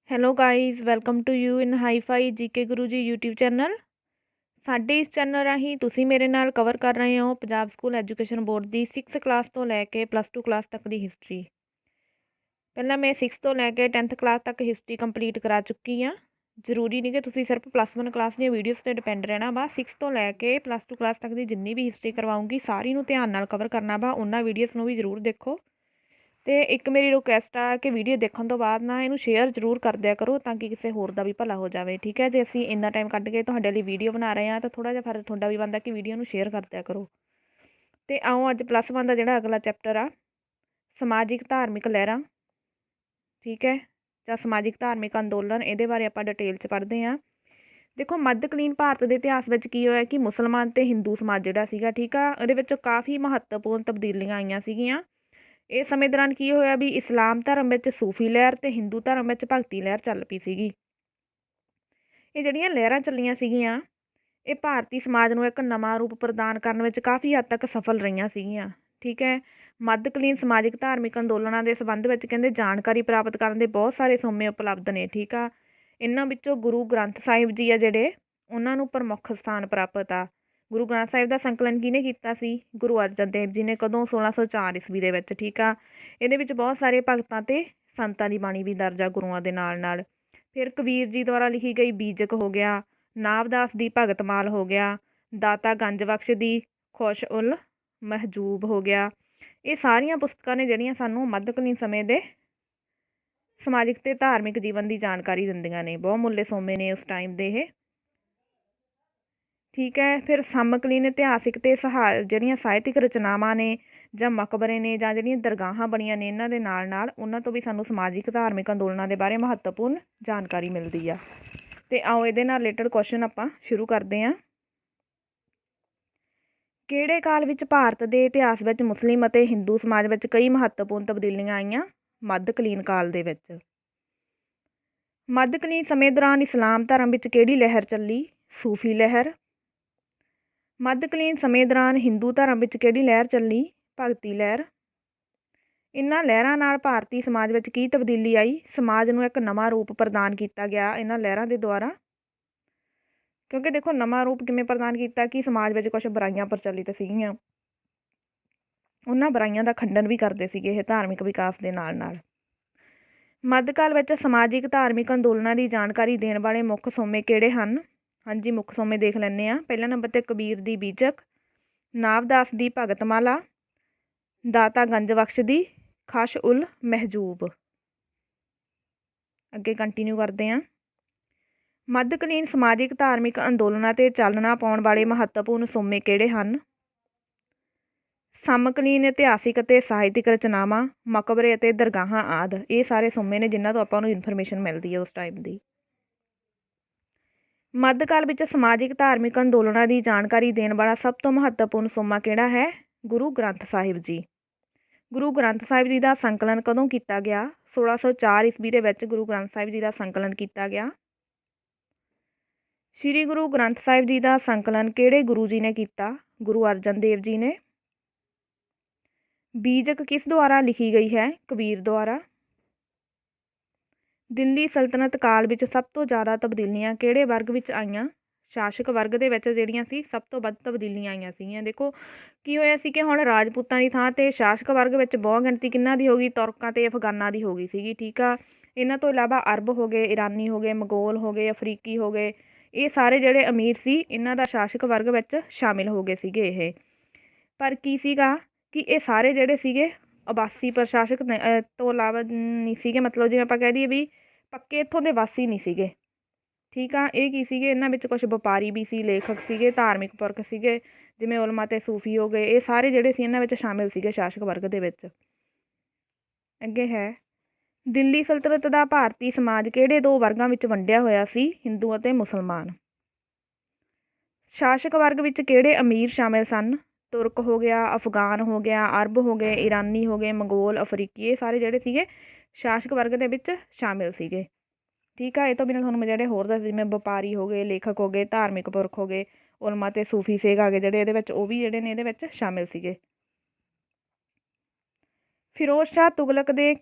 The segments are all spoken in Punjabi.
Hello guys, welcome to you in hi fi GK Guru ji YouTube channel. ਸਾਡੇ ਇਸ ਚੈਨਲ ਰਾਹੀਂ ਤੁਸੀਂ ਮੇਰੇ ਨਾਲ ਕਵਰ ਕਰ ਰਹੇ ਹੋ ਪੰਜਾਬ ਸਕੂਲ ਐਜੂਕੇਸ਼ਨ ਬੋਰਡ ਦੀ 6th ਕਲਾਸ ਤੋਂ ਲੈ ਕੇ +2 ਕਲਾਸ ਤੱਕ ਦੀ ਹਿਸਟਰੀ। ਪਹਿਲਾਂ ਮੈਂ 6th ਤੋਂ ਲੈ ਕੇ 10th ਕਲਾਸ ਤੱਕ ਹਿਸਟਰੀ ਕੰਪਲੀਟ ਕਰਾ ਚੁੱਕੀ ਹਾਂ। ਜ਼ਰੂਰੀ ਨਹੀਂ ਕਿ ਤੁਸੀਂ ਸਿਰਫ +1 ਕਲਾਸ ਦੀਆਂ ਵੀਡੀਓਜ਼ 'ਤੇ ਡਿਪੈਂਡ ਰਹਿਣਾ ਵਾ। 6th ਤੋਂ ਲੈ ਕੇ +2 ਕਲਾਸ ਤੱਕ ਦੀ ਜਿੰਨੀ ਵੀ ਹਿਸਟਰੀ ਕਰਵਾਉਂਗੀ ਸਾਰੀ ਨੂੰ ਧਿਆਨ ਨਾਲ ਕਵਰ ਕਰਨਾ ਵਾ। ਉਹਨਾਂ ਵੀਡੀਓਜ਼ ਨੂੰ ਵੀ ਜ਼ਰੂਰ ਦੇਖੋ। ਅਤੇ ਇੱਕ ਮੇਰੀ ਰਿਕੁਐਸਟ ਆ ਕਿ ਵੀਡੀਓ ਦੇਖਣ ਤੋਂ ਬਾਅਦ ਨਾ ਇਹਨੂੰ ਸ਼ੇਅਰ ਜ਼ਰੂਰ ਕਰ ਦਿਆ ਕਰੋ ਤਾਂ ਕਿ ਕਿਸੇ ਹੋਰ ਦਾ ਵੀ ਭਲਾ ਹੋ ਜਾਵੇ। ਠੀਕ ਹੈ, ਜੇ ਅਸੀਂ ਇੰਨਾ ਟਾਈਮ ਕੱਢ ਕੇ ਤੁਹਾਡੇ ਲਈ ਵੀਡੀਓ ਬਣਾ ਰਹੇ ਹਾਂ ਤਾਂ ਥੋੜ੍ਹਾ ਜਿਹਾ ਫਰਜ਼ ਤੁਹਾਡਾ ਵੀ ਬਣਦਾ ਕਿ ਵੀਡੀਓ ਨੂੰ ਸ਼ੇਅਰ ਕਰ ਦਿਆ ਕਰੋ। ਅਤੇ ਆਓ ਅੱਜ +1 ਦਾ ਜਿਹੜਾ ਅਗਲਾ ਚੈਪਟਰ ਆ ਸਮਾਜਿਕ ਧਾਰਮਿਕ ਲਹਿਰਾਂ, ਠੀਕ ਹੈ, ਜਾਂ ਸਮਾਜਿਕ ਧਾਰਮਿਕ ਅੰਦੋਲਨ, ਇਹਦੇ ਬਾਰੇ ਆਪਾਂ ਡਿਟੇਲ 'ਚ ਪੜ੍ਹਦੇ ਹਾਂ। ਦੇਖੋ, ਮੱਧਕਾਲੀਨ ਭਾਰਤ ਦੇ ਇਤਿਹਾਸ ਵਿੱਚ ਕੀ ਹੋਇਆ ਕਿ ਮੁਸਲਮਾਨ ਅਤੇ ਹਿੰਦੂ ਸਮਾਜ ਜਿਹੜਾ ਸੀਗਾ, ਠੀਕ ਆ, ਉਹਦੇ ਵਿੱਚ ਕਾਫੀ ਮਹੱਤਵਪੂਰਨ ਤਬਦੀਲੀਆਂ ਆਈਆਂ ਸੀਗੀਆਂ। ਇਸ ਸਮੇਂ ਦੌਰਾਨ ਕੀ ਹੋਇਆ ਵੀ ਇਸਲਾਮ ਧਰਮ ਵਿੱਚ ਸੂਫੀ ਲਹਿਰ ਅਤੇ ਹਿੰਦੂ ਧਰਮ ਵਿੱਚ ਭਗਤੀ ਲਹਿਰ ਚੱਲ ਪਈ ਸੀਗੀ। ਇਹ ਜਿਹੜੀਆਂ ਲਹਿਰਾਂ ਚੱਲੀਆਂ ਸੀਗੀਆਂ ਇਹ ਭਾਰਤੀ ਸਮਾਜ ਨੂੰ ਇੱਕ ਨਵਾਂ ਰੂਪ ਪ੍ਰਦਾਨ ਕਰਨ ਵਿੱਚ ਕਾਫੀ ਹੱਦ ਤੱਕ ਸਫਲ ਰਹੀਆਂ ਸੀਗੀਆਂ। ਠੀਕ ਹੈ, ਮੱਧਕਾਲੀਨ ਸਮਾਜਿਕ ਧਾਰਮਿਕ ਅੰਦੋਲਨਾਂ ਦੇ ਸੰਬੰਧ ਵਿੱਚ ਕਹਿੰਦੇ ਜਾਣਕਾਰੀ ਪ੍ਰਾਪਤ ਕਰਨ ਦੇ ਬਹੁਤ ਸਾਰੇ ਸੋਮੇ ਉਪਲਬਧ ਨੇ। ਠੀਕ ਆ, ਇਹਨਾਂ ਵਿੱਚੋਂ ਗੁਰੂ ਗ੍ਰੰਥ ਸਾਹਿਬ ਜੀ ਆ ਜਿਹੜੇ ਉਹਨਾਂ ਨੂੰ ਪ੍ਰਮੁੱਖ ਸਥਾਨ ਪ੍ਰਾਪਤ ਆ। ਗੁਰੂ ਗ੍ਰੰਥ ਸਾਹਿਬ ਦਾ ਸੰਕਲਨ ਕਿਹਨੇ ਕੀਤਾ ਸੀ? ਗੁਰੂ ਅਰਜਨ ਦੇਵ ਜੀ ਨੇ। ਕਦੋਂ? 1604 ਈਸਵੀ ਦੇ ਵਿੱਚ। ਠੀਕ ਆ, ਇਹਦੇ ਵਿੱਚ ਬਹੁਤ ਸਾਰੇ ਭਗਤਾਂ ਅਤੇ ਸੰਤਾਂ ਦੀ ਬਾਣੀ ਵੀ ਦਰਜ ਆ ਗੁਰੂਆਂ ਦੇ ਨਾਲ ਨਾਲ। ਫਿਰ ਕਬੀਰ ਜੀ ਦੁਆਰਾ ਲਿਖੀ ਗਈ ਬੀਜਕ ਹੋ ਗਿਆ, ਨਾਵਦਾਸ ਦੀ ਭਗਤਮਾਲ ਹੋ ਗਿਆ, ਦਾਤਾ ਗੰਜ ਬਖਸ਼ ਦੀ ਖੁਸ਼ ਉਲ ਮਹਿਜੂਬ ਹੋ ਗਿਆ। ਇਹ ਸਾਰੀਆਂ ਪੁਸਤਕਾਂ ਨੇ ਜਿਹੜੀਆਂ ਸਾਨੂੰ ਮੱਧਕਾਲੀਨ ਸਮੇਂ ਦੇ ਸਮਾਜਿਕ ਅਤੇ ਧਾਰਮਿਕ ਜੀਵਨ ਦੀ ਜਾਣਕਾਰੀ ਦਿੰਦੀਆਂ ਨੇ। ਬਹੁਤ ਮੁੱਲੇ ਸੋਮੇ ਨੇ ਉਸ ਟਾਈਮ ਦੇ ਇਹ। ਠੀਕ ਹੈ, ਫਿਰ ਸਮਕਾਲੀਨ ਇਤਿਹਾਸਿਕ ਅਤੇ ਜਿਹੜੀਆਂ ਸਾਹਿਤਿਕ ਰਚਨਾਵਾਂ ਨੇ ਜਾਂ ਮਕਬਰੇ ਨੇ ਜਾਂ ਜਿਹੜੀਆਂ ਦਰਗਾਹਾਂ ਬਣੀਆਂ ਨੇ ਇਹਨਾਂ ਦੇ ਨਾਲ ਨਾਲ ਉਹਨਾਂ ਤੋਂ ਵੀ ਸਾਨੂੰ ਸਮਾਜਿਕ ਧਾਰਮਿਕ ਅੰਦੋਲਨਾਂ ਦੇ ਬਾਰੇ ਮਹੱਤਵਪੂਰਨ ਜਾਣਕਾਰੀ ਮਿਲਦੀ ਆ। ਅਤੇ ਆਓ ਇਹਦੇ ਨਾਲ ਰਿਲੇਟਡ ਕੁਐਸਚਨ ਆਪਾਂ ਸ਼ੁਰੂ ਕਰਦੇ ਹਾਂ। ਕਿਹੜੇ ਕਾਲ ਵਿੱਚ ਭਾਰਤ ਦੇ ਇਤਿਹਾਸ ਵਿੱਚ ਮੁਸਲਿਮ ਅਤੇ ਹਿੰਦੂ ਸਮਾਜ ਵਿੱਚ ਕਈ ਮਹੱਤਵਪੂਰਨ ਤਬਦੀਲੀਆਂ ਆਈਆਂ? ਮੱਧਕਾਲੀਨ ਕਾਲ ਦੇ ਵਿੱਚ। ਮੱਧਕਾਲੀਨ ਸਮੇਂ ਦੌਰਾਨ ਇਸਲਾਮ ਧਰਮ ਵਿੱਚ ਕਿਹੜੀ ਲਹਿਰ ਚੱਲੀ? ਸੂਫੀ ਲਹਿਰ। ਮੱਧਕਾਲੀਨ ਸਮੇਂ ਦੌਰਾਨ ਹਿੰਦੂ ਧਰਮ ਵਿੱਚ ਕਿਹੜੀ ਲਹਿਰ ਚੱਲੀ? ਭਗਤੀ ਲਹਿਰ। ਇਹਨਾਂ ਲਹਿਰਾਂ ਨਾਲ ਭਾਰਤੀ ਸਮਾਜ ਵਿੱਚ ਕੀ ਤਬਦੀਲੀ ਆਈ? ਸਮਾਜ ਨੂੰ ਇੱਕ ਨਵਾਂ ਰੂਪ ਪ੍ਰਦਾਨ ਕੀਤਾ ਗਿਆ ਇਹਨਾਂ ਲਹਿਰਾਂ ਦੇ ਦੁਆਰਾ। ਕਿਉਂਕਿ ਦੇਖੋ, ਨਵਾਂ ਰੂਪ ਕਿਵੇਂ ਪ੍ਰਦਾਨ ਕੀਤਾ ਕਿ ਸਮਾਜ ਵਿੱਚ ਕੁਛ ਬੁਰਾਈਆਂ ਪ੍ਰਚਲਿਤ ਸੀਗੀਆਂ, ਉਹਨਾਂ ਬੁਰਾਈਆਂ ਦਾ ਖੰਡਨ ਵੀ ਕਰਦੇ ਸੀਗੇ ਇਹ ਧਾਰਮਿਕ ਵਿਕਾਸ ਦੇ ਨਾਲ ਨਾਲ। ਮੱਧਕਾਲ ਵਿੱਚ ਸਮਾਜਿਕ ਧਾਰਮਿਕ ਅੰਦੋਲਨਾਂ ਦੀ ਜਾਣਕਾਰੀ ਦੇਣ ਵਾਲੇ ਮੁੱਖ ਸੋਮੇ ਕਿਹੜੇ ਹਨ? ਹਾਂਜੀ, ਮੁੱਖ ਸੋਮੇ ਦੇਖ ਲੈਂਦੇ ਹਾਂ। ਪਹਿਲਾ ਨੰਬਰ 'ਤੇ ਕਬੀਰ ਦੀ ਬੀਜਕ, ਨਾਵਦਾਸ ਦੀ ਭਗਤਮਾਲਾ, ਦਾਤਾ ਗੰਜ ਬਖਸ਼ ਦੀ ਖਸ਼ ਉਲ ਮਹਿਜੂਬ। ਅੱਗੇ ਕੰਟੀਨਿਊ ਕਰਦੇ ਹਾਂ। ਮੱਧਕਾਲੀਨ ਸਮਾਜਿਕ ਧਾਰਮਿਕ ਅੰਦੋਲਨਾਂ 'ਤੇ ਚਾਨਣਾ ਪਾਉਣ ਵਾਲੇ ਮਹੱਤਵਪੂਰਨ ਸੋਮੇ ਕਿਹੜੇ ਹਨ? ਸਮਕਾਲੀਨ ਇਤਿਹਾਸਿਕ ਅਤੇ ਸਾਹਿਤਿਕ ਰਚਨਾਵਾਂ, ਮਕਬਰੇ ਅਤੇ ਦਰਗਾਹਾਂ ਆਦਿ। ਇਹ ਸਾਰੇ ਸੋਮੇ ਨੇ ਜਿਨ੍ਹਾਂ ਤੋਂ ਆਪਾਂ ਨੂੰ ਇਨਫੋਰਮੇਸ਼ਨ ਮਿਲਦੀ ਹੈ ਉਸ ਟਾਈਮ ਦੀ। ਮੱਧਕਾਲ ਵਿੱਚ ਸਮਾਜਿਕ ਧਾਰਮਿਕ ਅੰਦੋਲਨਾਂ ਦੀ ਜਾਣਕਾਰੀ ਦੇਣ ਵਾਲਾ ਸਭ ਤੋਂ ਮਹੱਤਵਪੂਰਨ ਸੋਮਾ ਕਿਹੜਾ ਹੈ? ਗੁਰੂ ਗ੍ਰੰਥ ਸਾਹਿਬ ਜੀ। ਗੁਰੂ ਗ੍ਰੰਥ ਸਾਹਿਬ ਜੀ ਦਾ ਸੰਕਲਨ ਕਦੋਂ ਕੀਤਾ ਗਿਆ? 1604 ਈਸਵੀ ਦੇ ਵਿੱਚ ਗੁਰੂ ਗ੍ਰੰਥ ਸਾਹਿਬ ਜੀ ਦਾ ਸੰਕਲਨ ਕੀਤਾ ਗਿਆ। ਸ਼੍ਰੀ ਗੁਰੂ ਗ੍ਰੰਥ ਸਾਹਿਬ ਜੀ ਦਾ ਸੰਕਲਨ ਕਿਹੜੇ ਗੁਰੂ ਜੀ ਨੇ ਕੀਤਾ? ਗੁਰੂ ਅਰਜਨ ਦੇਵ ਜੀ ਨੇ। ਬੀਜਕ ਕਿਸ ਦੁਆਰਾ ਲਿਖੀ ਗਈ ਹੈ? ਕਬੀਰ ਦੁਆਰਾ। ਦਿੱਲੀ ਸਲਤਨਤ ਕਾਲ ਵਿੱਚ ਸਭ ਤੋਂ ਜ਼ਿਆਦਾ ਤਬਦੀਲੀਆਂ ਕਿਹੜੇ ਵਰਗ ਵਿੱਚ ਆਈਆਂ? ਸ਼ਾਸਕ ਵਰਗ ਦੇ ਵਿੱਚ ਜਿਹੜੀਆਂ ਸੀ ਸਭ ਤੋਂ ਵੱਧ ਤਬਦੀਲੀਆਂ ਆਈਆਂ ਸੀਗੀਆਂ। ਦੇਖੋ, ਕੀ ਹੋਇਆ ਸੀ ਕਿ ਹੁਣ ਰਾਜਪੂਤਾਂ ਦੀ ਥਾਂ 'ਤੇ ਸ਼ਾਸਕ ਵਰਗ ਵਿੱਚ ਬਹੁਤ ਗਿਣਤੀ ਕਿਹਨਾਂ ਦੀ ਹੋ ਗਈ? ਤੁਰਕਾਂ ਅਤੇ ਅਫਗਾਨਾਂ ਦੀ ਹੋ ਗਈ ਸੀਗੀ। ਠੀਕ ਆ, ਇਹਨਾਂ ਤੋਂ ਇਲਾਵਾ ਅਰਬ ਹੋ ਗਏ, ਇਰਾਨੀ ਹੋ ਗਏ, ਮੰਗੋਲ ਹੋ ਗਏ, ਅਫਰੀਕੀ ਹੋ ਗਏ। ਇਹ ਸਾਰੇ ਜਿਹੜੇ ਅਮੀਰ ਸੀ ਇਹਨਾਂ ਦਾ ਸ਼ਾਸਕ ਵਰਗ ਵਿੱਚ ਸ਼ਾਮਿਲ ਹੋ ਗਏ ਸੀਗੇ ਇਹ। ਪਰ ਕੀ ਸੀਗਾ ਕਿ ਇਹ ਸਾਰੇ ਜਿਹੜੇ ਸੀਗੇ ਆਬਾਸੀ ਪ੍ਰਸ਼ਾਸਕ ਤੋਂ ਇਲਾਵਾ ਨਹੀਂ ਸੀਗੇ, ਮਤਲਬ ਜਿਵੇਂ ਆਪਾਂ ਕਹਿ ਦਈਏ ਵੀ ਪੱਕੇ ਇੱਥੋਂ ਦੇ ਵਾਸੀ ਨਹੀਂ ਸੀਗੇ। ਠੀਕ ਆ, ਇਹ ਕੀ ਸੀਗੇ? ਇਹਨਾਂ ਵਿੱਚ ਕੁਛ ਵਪਾਰੀ ਵੀ ਸੀ, ਲੇਖਕ ਸੀਗੇ, ਧਾਰਮਿਕ ਪੁਰਖ ਸੀਗੇ ਜਿਵੇਂ ਉਲਮਾ ਅਤੇ ਸੂਫੀ ਹੋ ਗਏ। ਇਹ ਸਾਰੇ ਜਿਹੜੇ ਸੀ ਇਹਨਾਂ ਵਿੱਚ ਸ਼ਾਮਿਲ ਸੀਗੇ ਸ਼ਾਸਕ ਵਰਗ ਦੇ ਵਿੱਚ। ਅੱਗੇ ਹੈ, ਦਿੱਲੀ ਸਲਤਨਤ ਦਾ ਭਾਰਤੀ ਸਮਾਜ ਕਿਹੜੇ ਦੋ ਵਰਗਾਂ ਵਿੱਚ ਵੰਡਿਆ ਹੋਇਆ ਸੀ? ਹਿੰਦੂ ਅਤੇ ਮੁਸਲਮਾਨ। ਸ਼ਾਸਕ ਵਰਗ ਵਿੱਚ ਕਿਹੜੇ ਅਮੀਰ ਸ਼ਾਮਿਲ ਸਨ? ਤੁਰਕ ਹੋ ਗਿਆ, ਅਫਗਾਨ ਹੋ ਗਿਆ, ਅਰਬ ਹੋ ਗਏ, ਇਰਾਨੀ ਹੋ ਗਏ, ਮੰਗੋਲ, ਅਫਰੀਕੀ। ਇਹ ਸਾਰੇ ਜਿਹੜੇ ਸੀਗੇ ਸ਼ਾਸਕ ਵਰਗ ਦੇ ਵਿੱਚ ਸ਼ਾਮਿਲ ਸੀਗੇ। ਠੀਕ ਆ, ਇਹ ਤੋਂ ਬਿਨਾਂ ਤੁਹਾਨੂੰ ਮੈਂ ਜਿਹੜੇ ਹੋਰ ਦੱਸ ਜਿਵੇਂ ਵਪਾਰੀ ਹੋ ਗਏ, ਲੇਖਕ ਹੋ ਗਏ, ਧਾਰਮਿਕ ਪੁਰਖ ਹੋ ਗਏ, ਉਲਮਾ ਅਤੇ ਸੂਫੀ ਸੇਖ ਆ ਗਏ ਜਿਹੜੇ ਇਹਦੇ ਵਿੱਚ, ਉਹ ਵੀ ਜਿਹੜੇ ਨੇ ਇਹਦੇ ਵਿੱਚ ਸ਼ਾਮਿਲ ਸੀਗੇ। ਫਿਰੋਜ਼ ਸ਼ਾਹ ਤੁਗਲਕ ਦੇ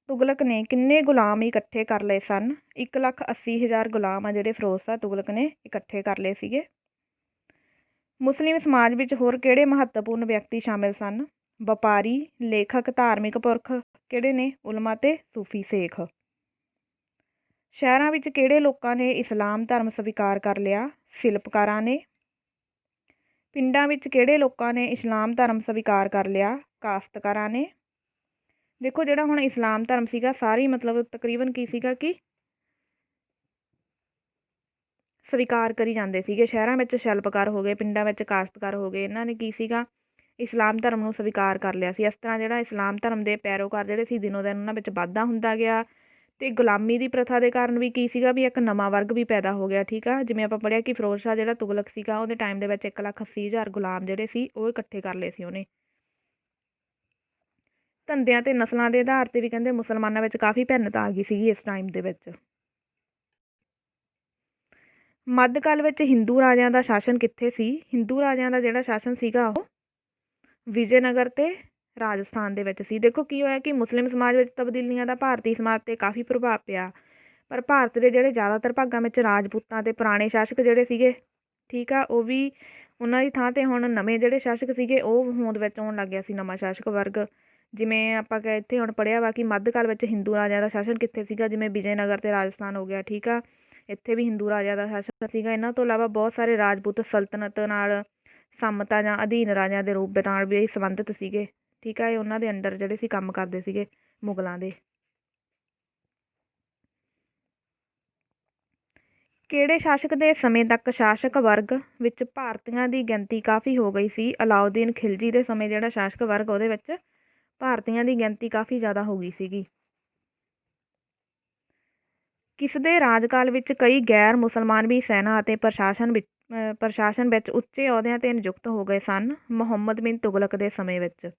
ਤੁਗਲਕ ਨੇ ਕਿੰਨੇ ਗੁਲਾਮ ਇਕੱਠੇ ਕਰ ਲਏ ਸਨ? 1,80,000 ਗੁਲਾਮ ਆ ਜਿਹੜੇ ਫਿਰੋਜ਼ ਸ਼ਾਹ ਤੁਗਲਕ ਨੇ ਇਕੱਠੇ ਕਰ ਲਏ ਸੀਗੇ। ਮੁਸਲਿਮ ਸਮਾਜ ਵਿੱਚ ਹੋਰ ਕਿਹੜੇ ਮਹੱਤਵਪੂਰਨ ਵਿਅਕਤੀ ਸ਼ਾਮਿਲ ਸਨ? ਵਪਾਰੀ, ਲੇਖਕ, ਧਾਰਮਿਕ ਪੁਰਖ ਕਿਹੜੇ ਨੇ? ਉਲਮਾ ਤੇ ਸੂਫੀ ਸੇਖ। ਸ਼ਹਿਰਾਂ ਵਿੱਚ ਕਿਹੜੇ ਲੋਕਾਂ ਨੇ ਇਸਲਾਮ ਧਰਮ ਸਵੀਕਾਰ ਕਰ ਲਿਆ? ਸ਼ਿਲਪਕਾਰਾਂ ਨੇ। ਪਿੰਡਾਂ ਵਿੱਚ ਕਿਹੜੇ ਲੋਕਾਂ ਨੇ ਇਸਲਾਮ ਧਰਮ ਸਵੀਕਾਰ ਕਰ ਲਿਆ? ਕਾਸ਼ਤਕਾਰਾਂ ਨੇ। ਦੇਖੋ ਜਿਹੜਾ ਹੁਣ ਇਸਲਾਮ ਧਰਮ ਸੀਗਾ ਸਾਰੀ ਮਤਲਬ ਤਕਰੀਬਨ ਕੀ ਸੀਗਾ ਕਿ ਸਵੀਕਾਰ ਕਰੀ ਜਾਂਦੇ ਸੀਗੇ। ਸ਼ਹਿਰਾਂ ਵਿੱਚ ਸ਼ਿਲਪਕਾਰ ਹੋ ਗਏ, ਪਿੰਡਾਂ ਵਿੱਚ ਕਾਸ਼ਤਕਾਰ ਹੋ ਗਏ, ਇਹਨਾਂ ਨੇ ਕੀ ਸੀਗਾ ਇਸਲਾਮ ਧਰਮ ਨੂੰ ਸਵੀਕਾਰ ਕਰ ਲਿਆ ਸੀ। ਇਸ ਤਰ੍ਹਾਂ ਜਿਹੜਾ ਇਸਲਾਮ ਧਰਮ ਦੇ ਪੈਰੋਕਾਰ ਜਿਹੜੇ ਸੀ ਦਿਨੋਂ ਦਿਨ ਉਹਨਾਂ ਵਿੱਚ ਵਾਧਾ ਹੁੰਦਾ ਗਿਆ ਅਤੇ ਗੁਲਾਮੀ ਦੀ ਪ੍ਰਥਾ ਦੇ ਕਾਰਨ ਵੀ ਕੀ ਸੀਗਾ ਵੀ ਇੱਕ ਨਵਾਂ ਵਰਗ ਵੀ ਪੈਦਾ ਹੋ ਗਿਆ। ਠੀਕ ਆ, ਜਿਵੇਂ ਆਪਾਂ ਪੜ੍ਹਿਆ ਕਿ ਫਿਰੋਜ਼ ਸ਼ਾਹ ਜਿਹੜਾ ਤੁਗਲਕ ਸੀਗਾ ਉਹਦੇ ਟਾਈਮ ਦੇ ਵਿੱਚ 1,80,000 ਗੁਲਾਮ ਜਿਹੜੇ ਸੀ ਉਹ ਇਕੱਠੇ ਕਰ ਲਏ ਸੀ ਉਹਨੇ। ਧੰਦਿਆਂ ਅਤੇ ਨਸਲਾਂ ਦੇ ਆਧਾਰ 'ਤੇ ਵੀ ਕਹਿੰਦੇ ਮੁਸਲਮਾਨਾਂ ਵਿੱਚ ਕਾਫੀ ਭਿੰਨਤਾ ਆ ਗਈ ਸੀਗੀ ਇਸ ਟਾਈਮ ਦੇ ਵਿੱਚ। ਮੱਧਕਾਲ ਵਿੱਚ ਹਿੰਦੂ ਰਾਜਿਆਂ ਦਾ ਸ਼ਾਸਨ ਕਿੱਥੇ ਸੀ? ਹਿੰਦੂ ਰਾਜਿਆਂ ਦਾ ਜਿਹੜਾ ਸ਼ਾਸਨ ਸੀਗਾ ਉਹ ਵਿਜੇਨਗਰ ਅਤੇ ਰਾਜਸਥਾਨ ਦੇ ਵਿੱਚ ਸੀ। ਦੇਖੋ ਕੀ ਹੋਇਆ ਕਿ ਮੁਸਲਿਮ ਸਮਾਜ ਵਿੱਚ ਤਬਦੀਲੀਆਂ ਦਾ ਭਾਰਤੀ ਸਮਾਜ 'ਤੇ ਕਾਫੀ ਪ੍ਰਭਾਵ ਪਿਆ, ਪਰ ਭਾਰਤ ਦੇ ਜਿਹੜੇ ਜ਼ਿਆਦਾਤਰ ਭਾਗਾਂ ਵਿੱਚ ਰਾਜਪੂਤਾਂ ਅਤੇ ਪੁਰਾਣੇ ਸ਼ਾਸਕ ਜਿਹੜੇ ਸੀਗੇ, ਠੀਕ ਆ, ਉਹ ਵੀ ਉਹਨਾਂ ਦੀ ਥਾਂ 'ਤੇ ਹੁਣ ਨਵੇਂ ਜਿਹੜੇ ਸ਼ਾਸਕ ਸੀਗੇ ਉਹ ਹੋਂਦ ਵਿੱਚ ਆਉਣ ਲੱਗ ਗਿਆ ਸੀ, ਨਵਾਂ ਸ਼ਾਸਕ ਵਰਗ। ਜਿਵੇਂ ਆਪਾਂ ਇੱਥੇ ਹੁਣ ਪੜ੍ਹਿਆ ਵਾ ਕਿ ਮੱਧਕਾਲ ਵਿੱਚ ਹਿੰਦੂ ਰਾਜਿਆਂ ਦਾ ਸ਼ਾਸਨ ਕਿੱਥੇ ਸੀਗਾ, ਜਿਵੇਂ ਵਿਜੇਨਗਰ ਅਤੇ ਰਾਜਸਥਾਨ ਹੋ ਗਿਆ। ਠੀਕ ਆ, ਇੱਥੇ ਵੀ ਹਿੰਦੂ ਰਾਜਿਆਂ ਦਾ ਸ਼ਾਸਨ ਸੀਗਾ। ਇਹਨਾਂ ਤੋਂ ਇਲਾਵਾ ਬਹੁਤ ਸਾਰੇ ਰਾਜਪੂਤ ਸਲਤਨਤ ਨਾਲ ਸਾਮਤਾ ਜਾਂ ਅਧੀਨ ਰਾਜਿਆਂ ਦੇ ਰੂਪ ਨਾਲ ਵੀ ਸੰਬੰਧਿਤ ਸੀਗੇ। ਠੀਕ ਆ, ਇਹ ਉਹਨਾਂ ਦੇ ਅੰਡਰ ਜਿਹੜੇ ਸੀ ਕੰਮ ਕਰਦੇ ਸੀਗੇ ਮੁਗਲਾਂ ਦੇ। ਕਿਹੜੇ ਸ਼ਾਸਕ ਦੇ ਸਮੇਂ ਤੱਕ ਸ਼ਾਸਕ ਵਰਗ ਵਿੱਚ ਭਾਰਤੀਆਂ ਦੀ ਗਿਣਤੀ ਕਾਫੀ ਹੋ ਗਈ ਸੀ? ਅਲਾਉਦੀਨ ਖਿਲਜੀ ਦੇ ਸਮੇਂ ਜਿਹੜਾ ਸ਼ਾਸਕ ਵਰਗ ਉਹਦੇ ਵਿੱਚ ਭਾਰਤੀਆਂ ਦੀ ਗਿਣਤੀ ਕਾਫੀ ਜ਼ਿਆਦਾ ਹੋ ਗਈ ਸੀਗੀ। ਕਿਸ ਦੇ ਰਾਜਕਾਲ ਵਿੱਚ ਕਈ ਗੈਰ ਮੁਸਲਮਾਨ ਵੀ ਸੈਨਾ ਅਤੇ ਪ੍ਰਸ਼ਾਸਨ ਵਿੱਚ ਉੱਚੇ ਅਹੁਦਿਆਂ 'ਤੇ ਨਿਯੁਕਤ ਹੋ ਗਏ ਸਨ? ਮੁਹੰਮਦ ਬਿਨ ਤੁਗਲਕ ਦੇ ਸਮੇਂ ਵਿੱਚ।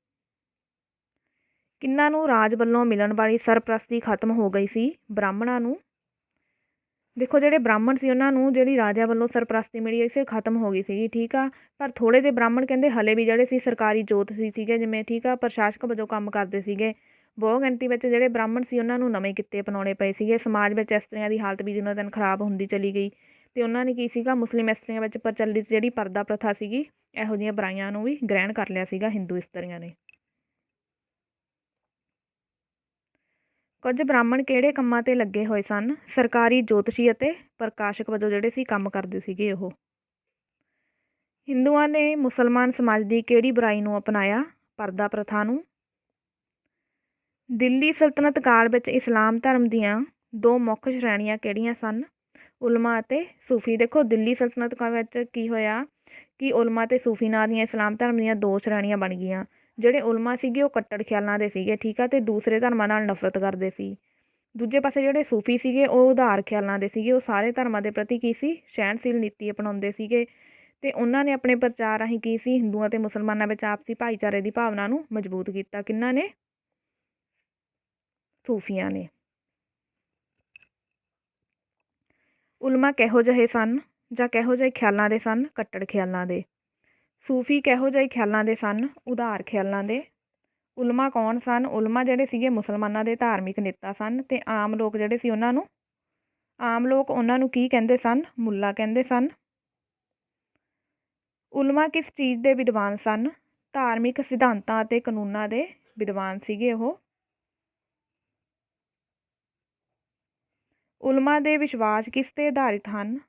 ਕਿਹਨਾਂ ਨੂੰ ਰਾਜ ਵੱਲੋਂ ਮਿਲਣ ਵਾਲੀ ਸਰਪ੍ਰਸਤੀ ਖਤਮ ਹੋ ਗਈ ਸੀ? ਬ੍ਰਾਹਮਣਾਂ ਨੂੰ। ਦੇਖੋ ਜਿਹੜੇ ਬ੍ਰਾਹਮਣ ਸੀ ਉਹਨਾਂ ਨੂੰ ਜਿਹੜੀ ਰਾਜਿਆਂ ਵੱਲੋਂ ਸਰਪ੍ਰਸਤੀ ਮਿਲੀ ਸੀ ਖਤਮ ਹੋ ਗਈ ਸੀਗੀ। ਠੀਕ ਆ, ਪਰ ਥੋੜ੍ਹੇ ਜਿਹੇ ਬ੍ਰਾਹਮਣ ਕਹਿੰਦੇ ਹਲੇ ਵੀ ਜਿਹੜੇ ਸੀ ਸਰਕਾਰੀ ਜੋਤਸ਼ੀ ਸੀਗੇ, ਜਿਵੇਂ ਠੀਕ ਆ ਪ੍ਰਸ਼ਾਸਕ ਵਜੋਂ ਕੰਮ ਕਰਦੇ ਸੀਗੇ। ਬਹੁ ਗਿਣਤੀ ਵਿੱਚ ਜਿਹੜੇ ਬ੍ਰਾਹਮਣ ਸੀ ਉਹਨਾਂ ਨੂੰ ਨਵੇਂ ਕਿੱਤੇ ਅਪਣਾਉਣੇ ਪਏ ਸੀਗੇ। ਸਮਾਜ ਵਿੱਚ ਇਸਤਰੀਆਂ ਦੀ ਹਾਲਤ ਵੀ ਦਿਨੋਂ ਦਿਨ ਖਰਾਬ ਹੁੰਦੀ ਚਲੀ ਗਈ ਅਤੇ ਉਹਨਾਂ ਨੇ ਕੀ ਸੀਗਾ ਮੁਸਲਿਮ ਇਸਤਰੀਆਂ ਵਿੱਚ ਪ੍ਰਚਲਿਤ ਜਿਹੜੀ ਪਰਦਾ ਪ੍ਰਥਾ ਸੀਗੀ ਇਹੋ ਜਿਹੀਆਂ ਬੁਰਾਈਆਂ ਨੂੰ ਵੀ ਗ੍ਰਹਿਣ ਕਰ ਲਿਆ ਸੀਗਾ ਹਿੰਦੂ ਇਸਤਰੀਆਂ ਨੇ। ਕੁਝ ਬ੍ਰਾਹਮਣ ਕਿਹੜੇ ਕੰਮਾਂ 'ਤੇ ਲੱਗੇ ਹੋਏ ਸਨ? ਸਰਕਾਰੀ ਜੋਤਸ਼ੀ ਅਤੇ ਪ੍ਰਕਾਸ਼ਕ ਵਜੋਂ ਜਿਹੜੇ ਸੀ ਕੰਮ ਕਰਦੇ ਸੀਗੇ ਉਹ। ਹਿੰਦੂਆਂ ਨੇ ਮੁਸਲਮਾਨ ਸਮਾਜ ਦੀ ਕਿਹੜੀ ਬੁਰਾਈ ਨੂੰ ਅਪਣਾਇਆ? ਪਰਦਾ ਪ੍ਰਥਾ ਨੂੰ। ਦਿੱਲੀ ਸਲਤਨਤ ਕਾਲ ਵਿੱਚ ਇਸਲਾਮ ਧਰਮ ਦੀਆਂ ਦੋ ਮੁੱਖ ਸ਼੍ਰੇਣੀਆਂ ਕਿਹੜੀਆਂ ਸਨ? ਉਲਮਾ ਅਤੇ ਸੂਫੀ। ਦੇਖੋ ਦਿੱਲੀ ਸਲਤਨਤ ਕਾਲ ਵਿੱਚ ਕੀ ਹੋਇਆ ਕਿ ਉਲਮਾ ਅਤੇ ਸੂਫੀ ਨਾਂ ਦੀਆਂ ਇਸਲਾਮ ਧਰਮ ਦੀਆਂ ਦੋ ਸ਼੍ਰੇਣੀਆਂ ਬਣ ਗਈਆਂ। ਜਿਹੜੇ ਉਲਮਾ ਸੀਗੇ ਉਹ ਕੱਟੜ ਖਿਆਲਾਂ ਦੇ ਸੀਗੇ, ਠੀਕ ਆ, ਅਤੇ ਦੂਸਰੇ ਧਰਮਾਂ ਨਾਲ ਨਫ਼ਰਤ ਕਰਦੇ ਸੀ। ਦੂਜੇ ਪਾਸੇ ਜਿਹੜੇ ਸੂਫੀ ਸੀਗੇ ਉਹ ਉਦਾਰ ਖਿਆਲਾਂ ਦੇ ਸੀਗੇ, ਉਹ ਸਾਰੇ ਧਰਮਾਂ ਦੇ ਪ੍ਰਤੀ ਕੀ ਸੀ ਸਹਿਣਸ਼ੀਲ ਨੀਤੀ ਅਪਣਾਉਂਦੇ ਸੀਗੇ ਅਤੇ ਉਹਨਾਂ ਨੇ ਆਪਣੇ ਪ੍ਰਚਾਰ ਰਾਹੀਂ ਕੀ ਸੀ ਹਿੰਦੂਆਂ ਅਤੇ ਮੁਸਲਮਾਨਾਂ ਵਿੱਚ ਆਪਸੀ ਭਾਈਚਾਰੇ ਦੀ ਭਾਵਨਾ ਨੂੰ ਮਜ਼ਬੂਤ ਕੀਤਾ। ਕਿਹਨਾਂ ਨੇ? ਸੂਫੀਆਂ ਨੇ। ਉਲਮਾ ਕਿਹੋ ਜਿਹੇ ਸਨ ਜਾਂ ਕਿਹੋ ਜਿਹੇ ਖਿਆਲਾਂ ਦੇ ਸਨ? ਕੱਟੜ ਖਿਆਲਾਂ ਦੇ। ਸੂਫੀ ਕਿਹੋ ਜਿਹੇ ਖਿਆਲਾਂ ਦੇ ਸਨ? ਉਦਾਰ ਖਿਆਲਾਂ ਦੇ। ਉਲਮਾ ਕੌਣ ਸਨ? ਉਲਮਾ ਜਿਹੜੇ ਸੀਗੇ ਮੁਸਲਮਾਨਾਂ ਦੇ ਧਾਰਮਿਕ ਨੇਤਾ ਸਨ ਅਤੇ ਆਮ ਲੋਕ ਜਿਹੜੇ ਸੀ ਉਹਨਾਂ ਨੂੰ ਕੀ ਕਹਿੰਦੇ ਸਨ? ਮੁੱਲਾ ਕਹਿੰਦੇ ਸਨ। ਉਲਮਾ ਕਿਸ ਚੀਜ਼ ਦੇ ਵਿਦਵਾਨ ਸਨ? ਧਾਰਮਿਕ ਸਿਧਾਂਤਾਂ ਅਤੇ ਕਾਨੂੰਨਾਂ ਦੇ ਵਿਦਵਾਨ ਸੀਗੇ ਉਹ। ਉਲਮਾ ਦੇ ਵਿਸ਼ਵਾਸ ਕਿਸ 'ਤੇ ਆਧਾਰਿਤ ਹਨ?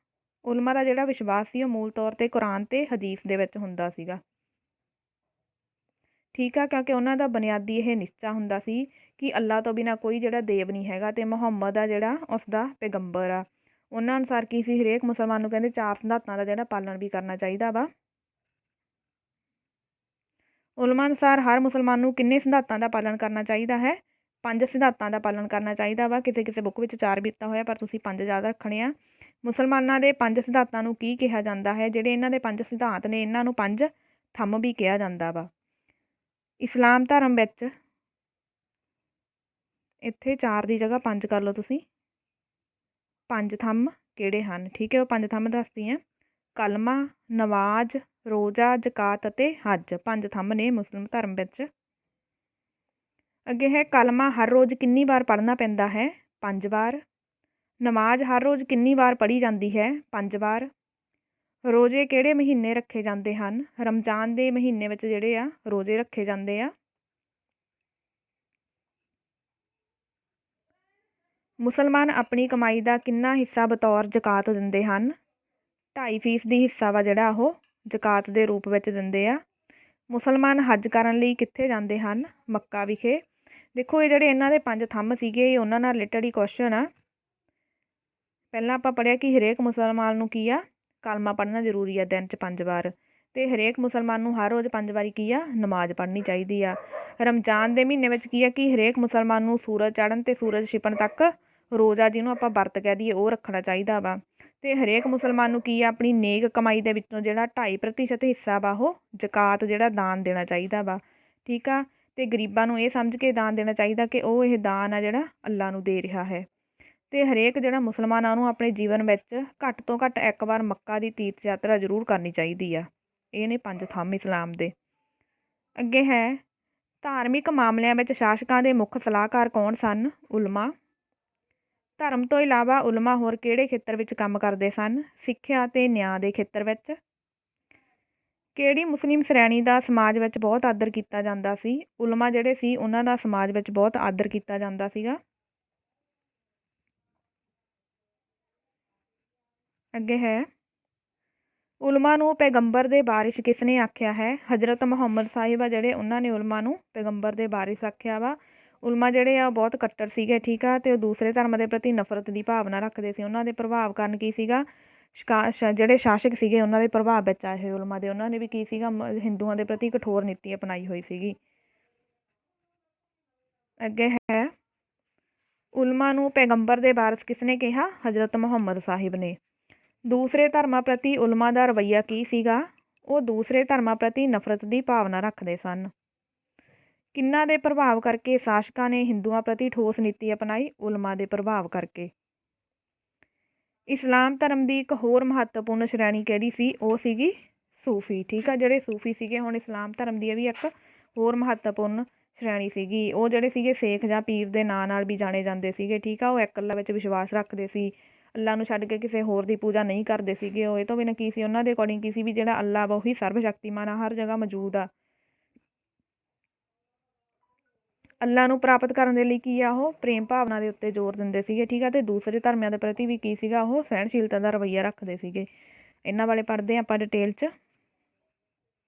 ਉਲਮਾ ਦਾ ਜਿਹੜਾ ਵਿਸ਼ਵਾਸ ਸੀ ਉਹ ਮੂਲ ਤੌਰ 'ਤੇ ਕੁਰਾਨ ਅਤੇ ਹਦੀਸ ਦੇ ਵਿੱਚ ਹੁੰਦਾ ਸੀਗਾ। ਠੀਕ ਆ, ਕਿਉਂਕਿ ਉਹਨਾਂ ਦਾ ਬੁਨਿਆਦੀ ਇਹ ਨਿਸ਼ਚਾ ਹੁੰਦਾ ਸੀ ਕਿ ਅੱਲਾ ਤੋਂ ਬਿਨਾਂ ਕੋਈ ਜਿਹੜਾ ਦੇਵ ਨਹੀਂ ਹੈਗਾ ਅਤੇ ਮੁਹੰਮਦ ਆ ਜਿਹੜਾ ਉਸਦਾ ਪੈਗੰਬਰ ਆ। ਉਹਨਾਂ ਅਨੁਸਾਰ ਕੀ ਸੀ ਹਰੇਕ ਮੁਸਲਮਾਨ ਨੂੰ ਕਹਿੰਦੇ 4 ਸਿਧਾਂਤਾਂ ਦਾ ਜਿਹੜਾ ਪਾਲਣ ਵੀ ਕਰਨਾ ਚਾਹੀਦਾ ਵਾ। ਉਲਮਾ ਅਨੁਸਾਰ ਹਰ ਮੁਸਲਮਾਨ ਨੂੰ ਕਿੰਨੇ ਸਿਧਾਂਤਾਂ ਦਾ ਪਾਲਣ ਕਰਨਾ ਚਾਹੀਦਾ ਹੈ? 5 ਸਿਧਾਂਤਾਂ ਦਾ ਪਾਲਣ ਕਰਨਾ ਚਾਹੀਦਾ ਵਾ। ਕਿਸੇ ਬੁੱਕ ਵਿੱਚ 4 ਵੀ ਦਿੱਤਾ ਹੋਇਆ ਪਰ ਤੁਸੀਂ 5 ਯਾਦ ਰੱਖਣੇ ਆ। ਮੁਸਲਮਾਨਾਂ ਦੇ 5 ਸਿਧਾਂਤਾਂ ਨੂੰ ਕੀ ਕਿਹਾ ਜਾਂਦਾ ਹੈ? ਜਿਹੜੇ ਇਹਨਾਂ ਦੇ 5 ਸਿਧਾਂਤ ਨੇ ਇਹਨਾਂ ਨੂੰ 5 ਥੰਮ ਵੀ ਕਿਹਾ ਜਾਂਦਾ ਵਾ। ਇਸਲਾਮ ਧਰਮ ਵਿੱਚ ਇੱਥੇ 4 ਦੀ ਜਗ੍ਹਾ 5 ਕਰ ਲਓ ਤੁਸੀਂ। 5 ਥੰਮ ਕਿਹੜੇ ਹਨ? ਠੀਕ ਹੈ, ਉਹ 5 ਥੰਮ ਦੱਸਦੀ ਹਾਂ। ਕਲਮਾ, ਨਮਾਜ਼, ਰੋਜ਼ਾ, ਜ਼ਕਾਤ ਅਤੇ ਹੱਜ। 5 ਥੰਮ ਨੇ ਮੁਸਲਿਮ ਧਰਮ ਵਿੱਚ। ਅੱਗੇ ਹੈ ਕਲਮਾ ਹਰ ਰੋਜ਼ ਕਿੰਨੀ ਵਾਰ ਪੜ੍ਹਨਾ ਪੈਂਦਾ ਹੈ? 5 ਵਾਰ। ਨਮਾਜ਼ ਹਰ ਰੋਜ਼ ਕਿੰਨੀ ਵਾਰ ਪੜ੍ਹੀ ਜਾਂਦੀ ਹੈ? 5 ਵਾਰ। ਰੋਜ਼ੇ ਕਿਹੜੇ ਮਹੀਨੇ ਰੱਖੇ ਜਾਂਦੇ ਹਨ? ਰਮਜ਼ਾਨ ਦੇ ਮਹੀਨੇ ਵਿੱਚ ਜਿਹੜੇ ਆ ਰੋਜ਼ੇ ਰੱਖੇ ਜਾਂਦੇ ਆ। ਮੁਸਲਮਾਨ ਆਪਣੀ ਕਮਾਈ ਦਾ ਕਿੰਨਾ ਹਿੱਸਾ ਬਤੌਰ ਜ਼ਕਾਤ ਦਿੰਦੇ ਹਨ? 2.5% ਹਿੱਸਾ ਵਾ ਜਿਹੜਾ ਉਹ ਜ਼ਕਾਤ ਦੇ ਰੂਪ ਵਿੱਚ ਦਿੰਦੇ ਆ। ਮੁਸਲਮਾਨ ਹੱਜ ਕਰਨ ਲਈ ਕਿੱਥੇ ਜਾਂਦੇ ਹਨ? ਮੱਕਾ ਵਿਖੇ। ਦੇਖੋ ਇਹ ਜਿਹੜੇ ਇਹਨਾਂ ਦੇ 5 ਥੰਮ ਸੀਗੇ ਇਹ ਉਹਨਾਂ ਨਾਲ ਰਿਲੇਟਡ ਹੀ ਕੁਐਸਚਨ ਆ। ਪਹਿਲਾਂ ਆਪਾਂ ਪੜ੍ਹਿਆ ਕਿ ਹਰੇਕ ਮੁਸਲਮਾਨ ਨੂੰ ਕੀ ਆ ਕਲਮਾ ਪੜ੍ਹਨਾ ਜ਼ਰੂਰੀ ਆ ਦਿਨ 'ਚ 5 ਵਾਰ, ਅਤੇ ਹਰੇਕ ਮੁਸਲਮਾਨ ਨੂੰ ਹਰ ਰੋਜ਼ 5 ਵਾਰੀ ਕੀ ਆ ਨਮਾਜ਼ ਪੜ੍ਹਨੀ ਚਾਹੀਦੀ ਆ। ਰਮਜ਼ਾਨ ਦੇ ਮਹੀਨੇ ਵਿੱਚ ਕੀ ਆ ਕਿ ਹਰੇਕ ਮੁਸਲਮਾਨ ਨੂੰ ਸੂਰਜ ਚੜ੍ਹਨ ਅਤੇ ਸੂਰਜ ਛਿਪਣ ਤੱਕ ਰੋਜ਼ਾ ਜਿਹਨੂੰ ਆਪਾਂ ਵਰਤ ਕਹਿ ਦਈਏ ਉਹ ਰੱਖਣਾ ਚਾਹੀਦਾ ਵਾ। ਅਤੇ ਹਰੇਕ ਮੁਸਲਮਾਨ ਨੂੰ ਕੀ ਆ ਆਪਣੀ ਨੇਕ ਕਮਾਈ ਦੇ ਵਿੱਚੋਂ ਜਿਹੜਾ 2.5% ਹਿੱਸਾ ਵਾ ਉਹ ਜ਼ਕਾਤ ਜਿਹੜਾ ਦਾਨ ਦੇਣਾ ਚਾਹੀਦਾ ਵਾ। ਠੀਕ ਆ, ਅਤੇ ਗਰੀਬਾਂ ਨੂੰ ਇਹ ਸਮਝ ਕੇ ਦਾਨ ਦੇਣਾ ਚਾਹੀਦਾ ਕਿ ਉਹ ਇਹ ਦਾਨ ਆ ਜਿਹੜਾ ਅੱਲਾ ਨੂੰ ਦੇ ਰਿਹਾ ਹੈ। ਅਤੇ ਹਰੇਕ ਜਿਹੜਾ ਮੁਸਲਮਾਨ ਆ ਉਹਨੂੰ ਆਪਣੇ ਜੀਵਨ ਵਿੱਚ ਘੱਟ ਤੋਂ ਘੱਟ 1 ਵਾਰ ਮੱਕਾ ਦੀ ਤੀਰਥ ਯਾਤਰਾ ਜ਼ਰੂਰ ਕਰਨੀ ਚਾਹੀਦੀ ਆ। ਇਹ ਨੇ 5 ਥੰਮ ਇਸਲਾਮ ਦੇ। ਅੱਗੇ ਹੈ ਧਾਰਮਿਕ ਮਾਮਲਿਆਂ ਵਿੱਚ ਸ਼ਾਸਕਾਂ ਦੇ ਮੁੱਖ ਸਲਾਹਕਾਰ ਕੌਣ ਸਨ? ਉਲਮਾ। ਧਰਮ ਤੋਂ ਇਲਾਵਾ ਉਲਮਾ ਹੋਰ ਕਿਹੜੇ ਖੇਤਰ ਵਿੱਚ ਕੰਮ ਕਰਦੇ ਸਨ? ਸਿੱਖਿਆ ਅਤੇ ਨਿਆਂ ਦੇ ਖੇਤਰ ਵਿੱਚ। ਕਿਹੜੀ ਮੁਸਲਿਮ ਸ਼੍ਰੇਣੀ ਦਾ ਸਮਾਜ ਵਿੱਚ ਬਹੁਤ ਆਦਰ ਕੀਤਾ ਜਾਂਦਾ ਸੀ? ਉਲਮਾ ਜਿਹੜੇ ਸੀ ਉਹਨਾਂ ਦਾ ਸਮਾਜ ਵਿੱਚ ਬਹੁਤ ਆਦਰ ਕੀਤਾ ਜਾਂਦਾ ਸੀਗਾ। ਅੱਗੇ ਹੈ ਉਲਮਾ ਨੂੰ ਪੈਗੰਬਰ ਦੇ ਵਾਰਿਸ ਕਿਸ ਨੇ ਆਖਿਆ ਹੈ? ਹਜ਼ਰਤ ਮੁਹੰਮਦ ਸਾਹਿਬ ਆ ਜਿਹੜੇ ਉਹਨਾਂ ਨੇ ਉਲਮਾ ਨੂੰ ਪੈਗੰਬਰ ਦੇ ਵਾਰਿਸ ਆਖਿਆ ਵਾ। ਉਲਮਾ ਜਿਹੜੇ ਆ ਉਹ ਬਹੁਤ ਕੱਟੜ ਸੀਗੇ। ਠੀਕ ਆ, ਅਤੇ ਉਹ ਦੂਸਰੇ ਧਰਮ ਦੇ ਪ੍ਰਤੀ ਨਫ਼ਰਤ ਦੀ ਭਾਵਨਾ ਰੱਖਦੇ ਸੀ। ਉਹਨਾਂ ਦੇ ਪ੍ਰਭਾਵ ਕਾਰਨ ਕੀ ਸੀਗਾ ਜਿਹੜੇ ਸ਼ਾਸਕ ਸੀਗੇ ਉਹਨਾਂ ਦੇ ਪ੍ਰਭਾਵ ਵਿੱਚ ਆਏ ਉਲਮਾ ਦੇ ਉਹਨਾਂ ਨੇ ਵੀ ਕੀ ਸੀਗਾ ਹਿੰਦੂਆਂ ਦੇ ਪ੍ਰਤੀ ਕਠੋਰ ਨੀਤੀ ਅਪਣਾਈ ਹੋਈ ਸੀਗੀ। ਅੱਗੇ ਹੈ ਉਲਮਾ ਨੂੰ ਪੈਗੰਬਰ ਦੇ ਵਾਰਿਸ ਕਿਸ ਨੇ ਕਿਹਾ? ਹਜ਼ਰਤ ਮੁਹੰਮਦ ਸਾਹਿਬ ਨੇ। ਦੂਸਰੇ ਧਰਮਾਂ ਪ੍ਰਤੀ ਉਲਮਾ ਦਾ ਰਵੱਈਆ ਕੀ ਸੀਗਾ? ਉਹ ਦੂਸਰੇ ਧਰਮਾਂ ਪ੍ਰਤੀ ਨਫ਼ਰਤ ਦੀ ਭਾਵਨਾ ਰੱਖਦੇ ਸਨ। ਕਿਹਨਾਂ ਦੇ ਪ੍ਰਭਾਵ ਕਰਕੇ ਸ਼ਾਸਕਾਂ ਨੇ ਹਿੰਦੂਆਂ ਪ੍ਰਤੀ ਠੋਸ ਨੀਤੀ ਅਪਣਾਈ? ਉਲਮਾ ਦੇ ਪ੍ਰਭਾਵ ਕਰਕੇ। ਇਸਲਾਮ ਧਰਮ ਦੀ ਇੱਕ ਹੋਰ ਮਹੱਤਵਪੂਰਨ ਸ਼੍ਰੇਣੀ ਕਿਹੜੀ ਸੀ? ਉਹ ਸੀਗੀ ਸੂਫੀ। ਠੀਕ ਆ, ਜਿਹੜੇ ਸੂਫੀ ਸੀਗੇ ਹੁਣ ਇਸਲਾਮ ਧਰਮ ਦੀ ਇਹ ਵੀ ਇੱਕ ਹੋਰ ਮਹੱਤਵਪੂਰਨ ਸ਼੍ਰੇਣੀ ਸੀਗੀ। ਉਹ ਜਿਹੜੇ ਸੀਗੇ ਸੇਖ ਜਾਂ ਪੀਰ ਦੇ ਨਾਂ ਨਾਲ ਵੀ ਜਾਣੇ ਜਾਂਦੇ ਸੀਗੇ। ਠੀਕ ਆ, ਉਹ ਇੱਕ ਅੱਲਾ ਵਿੱਚ ਵਿਸ਼ਵਾਸ ਰੱਖਦੇ ਸੀ, ਅੱਲਾ ਨੂੰ ਛੱਡ ਕੇ ਕਿਸੇ ਹੋਰ ਦੀ ਪੂਜਾ ਨਹੀਂ ਕਰਦੇ ਸੀਗੇ। ਉਹ ਇਹ ਤੋਂ ਬਿਨਾਂ ਕੀ ਸੀ ਉਹਨਾਂ ਦੇ ਅਕੋਰਡਿੰਗ ਕੀ ਸੀ ਵੀ ਜਿਹੜਾ ਅੱਲਾ ਵਾ ਉਹੀ ਸਰਬ ਸ਼ਕਤੀਮਾਨ ਆ, ਹਰ ਜਗ੍ਹਾ ਮੌਜੂਦ ਆ। ਅੱਲਾ ਨੂੰ ਪ੍ਰਾਪਤ ਕਰਨ ਦੇ ਲਈ ਕੀ ਆ ਉਹ ਪ੍ਰੇਮ ਭਾਵਨਾ ਦੇ ਉੱਤੇ ਜ਼ੋਰ ਦਿੰਦੇ ਸੀਗੇ। ਠੀਕ ਆ, ਅਤੇ ਦੂਸਰੇ ਧਰਮਾਂ ਦੇ ਪ੍ਰਤੀ ਵੀ ਕੀ ਸੀਗਾ ਉਹ ਸਹਿਣਸ਼ੀਲਤਾ ਦਾ ਰਵੱਈਆ ਰੱਖਦੇ ਸੀਗੇ। ਇਹਨਾਂ ਬਾਰੇ ਪੜ੍ਹਦੇ ਆਪਾਂ ਡਿਟੇਲ 'ਚ।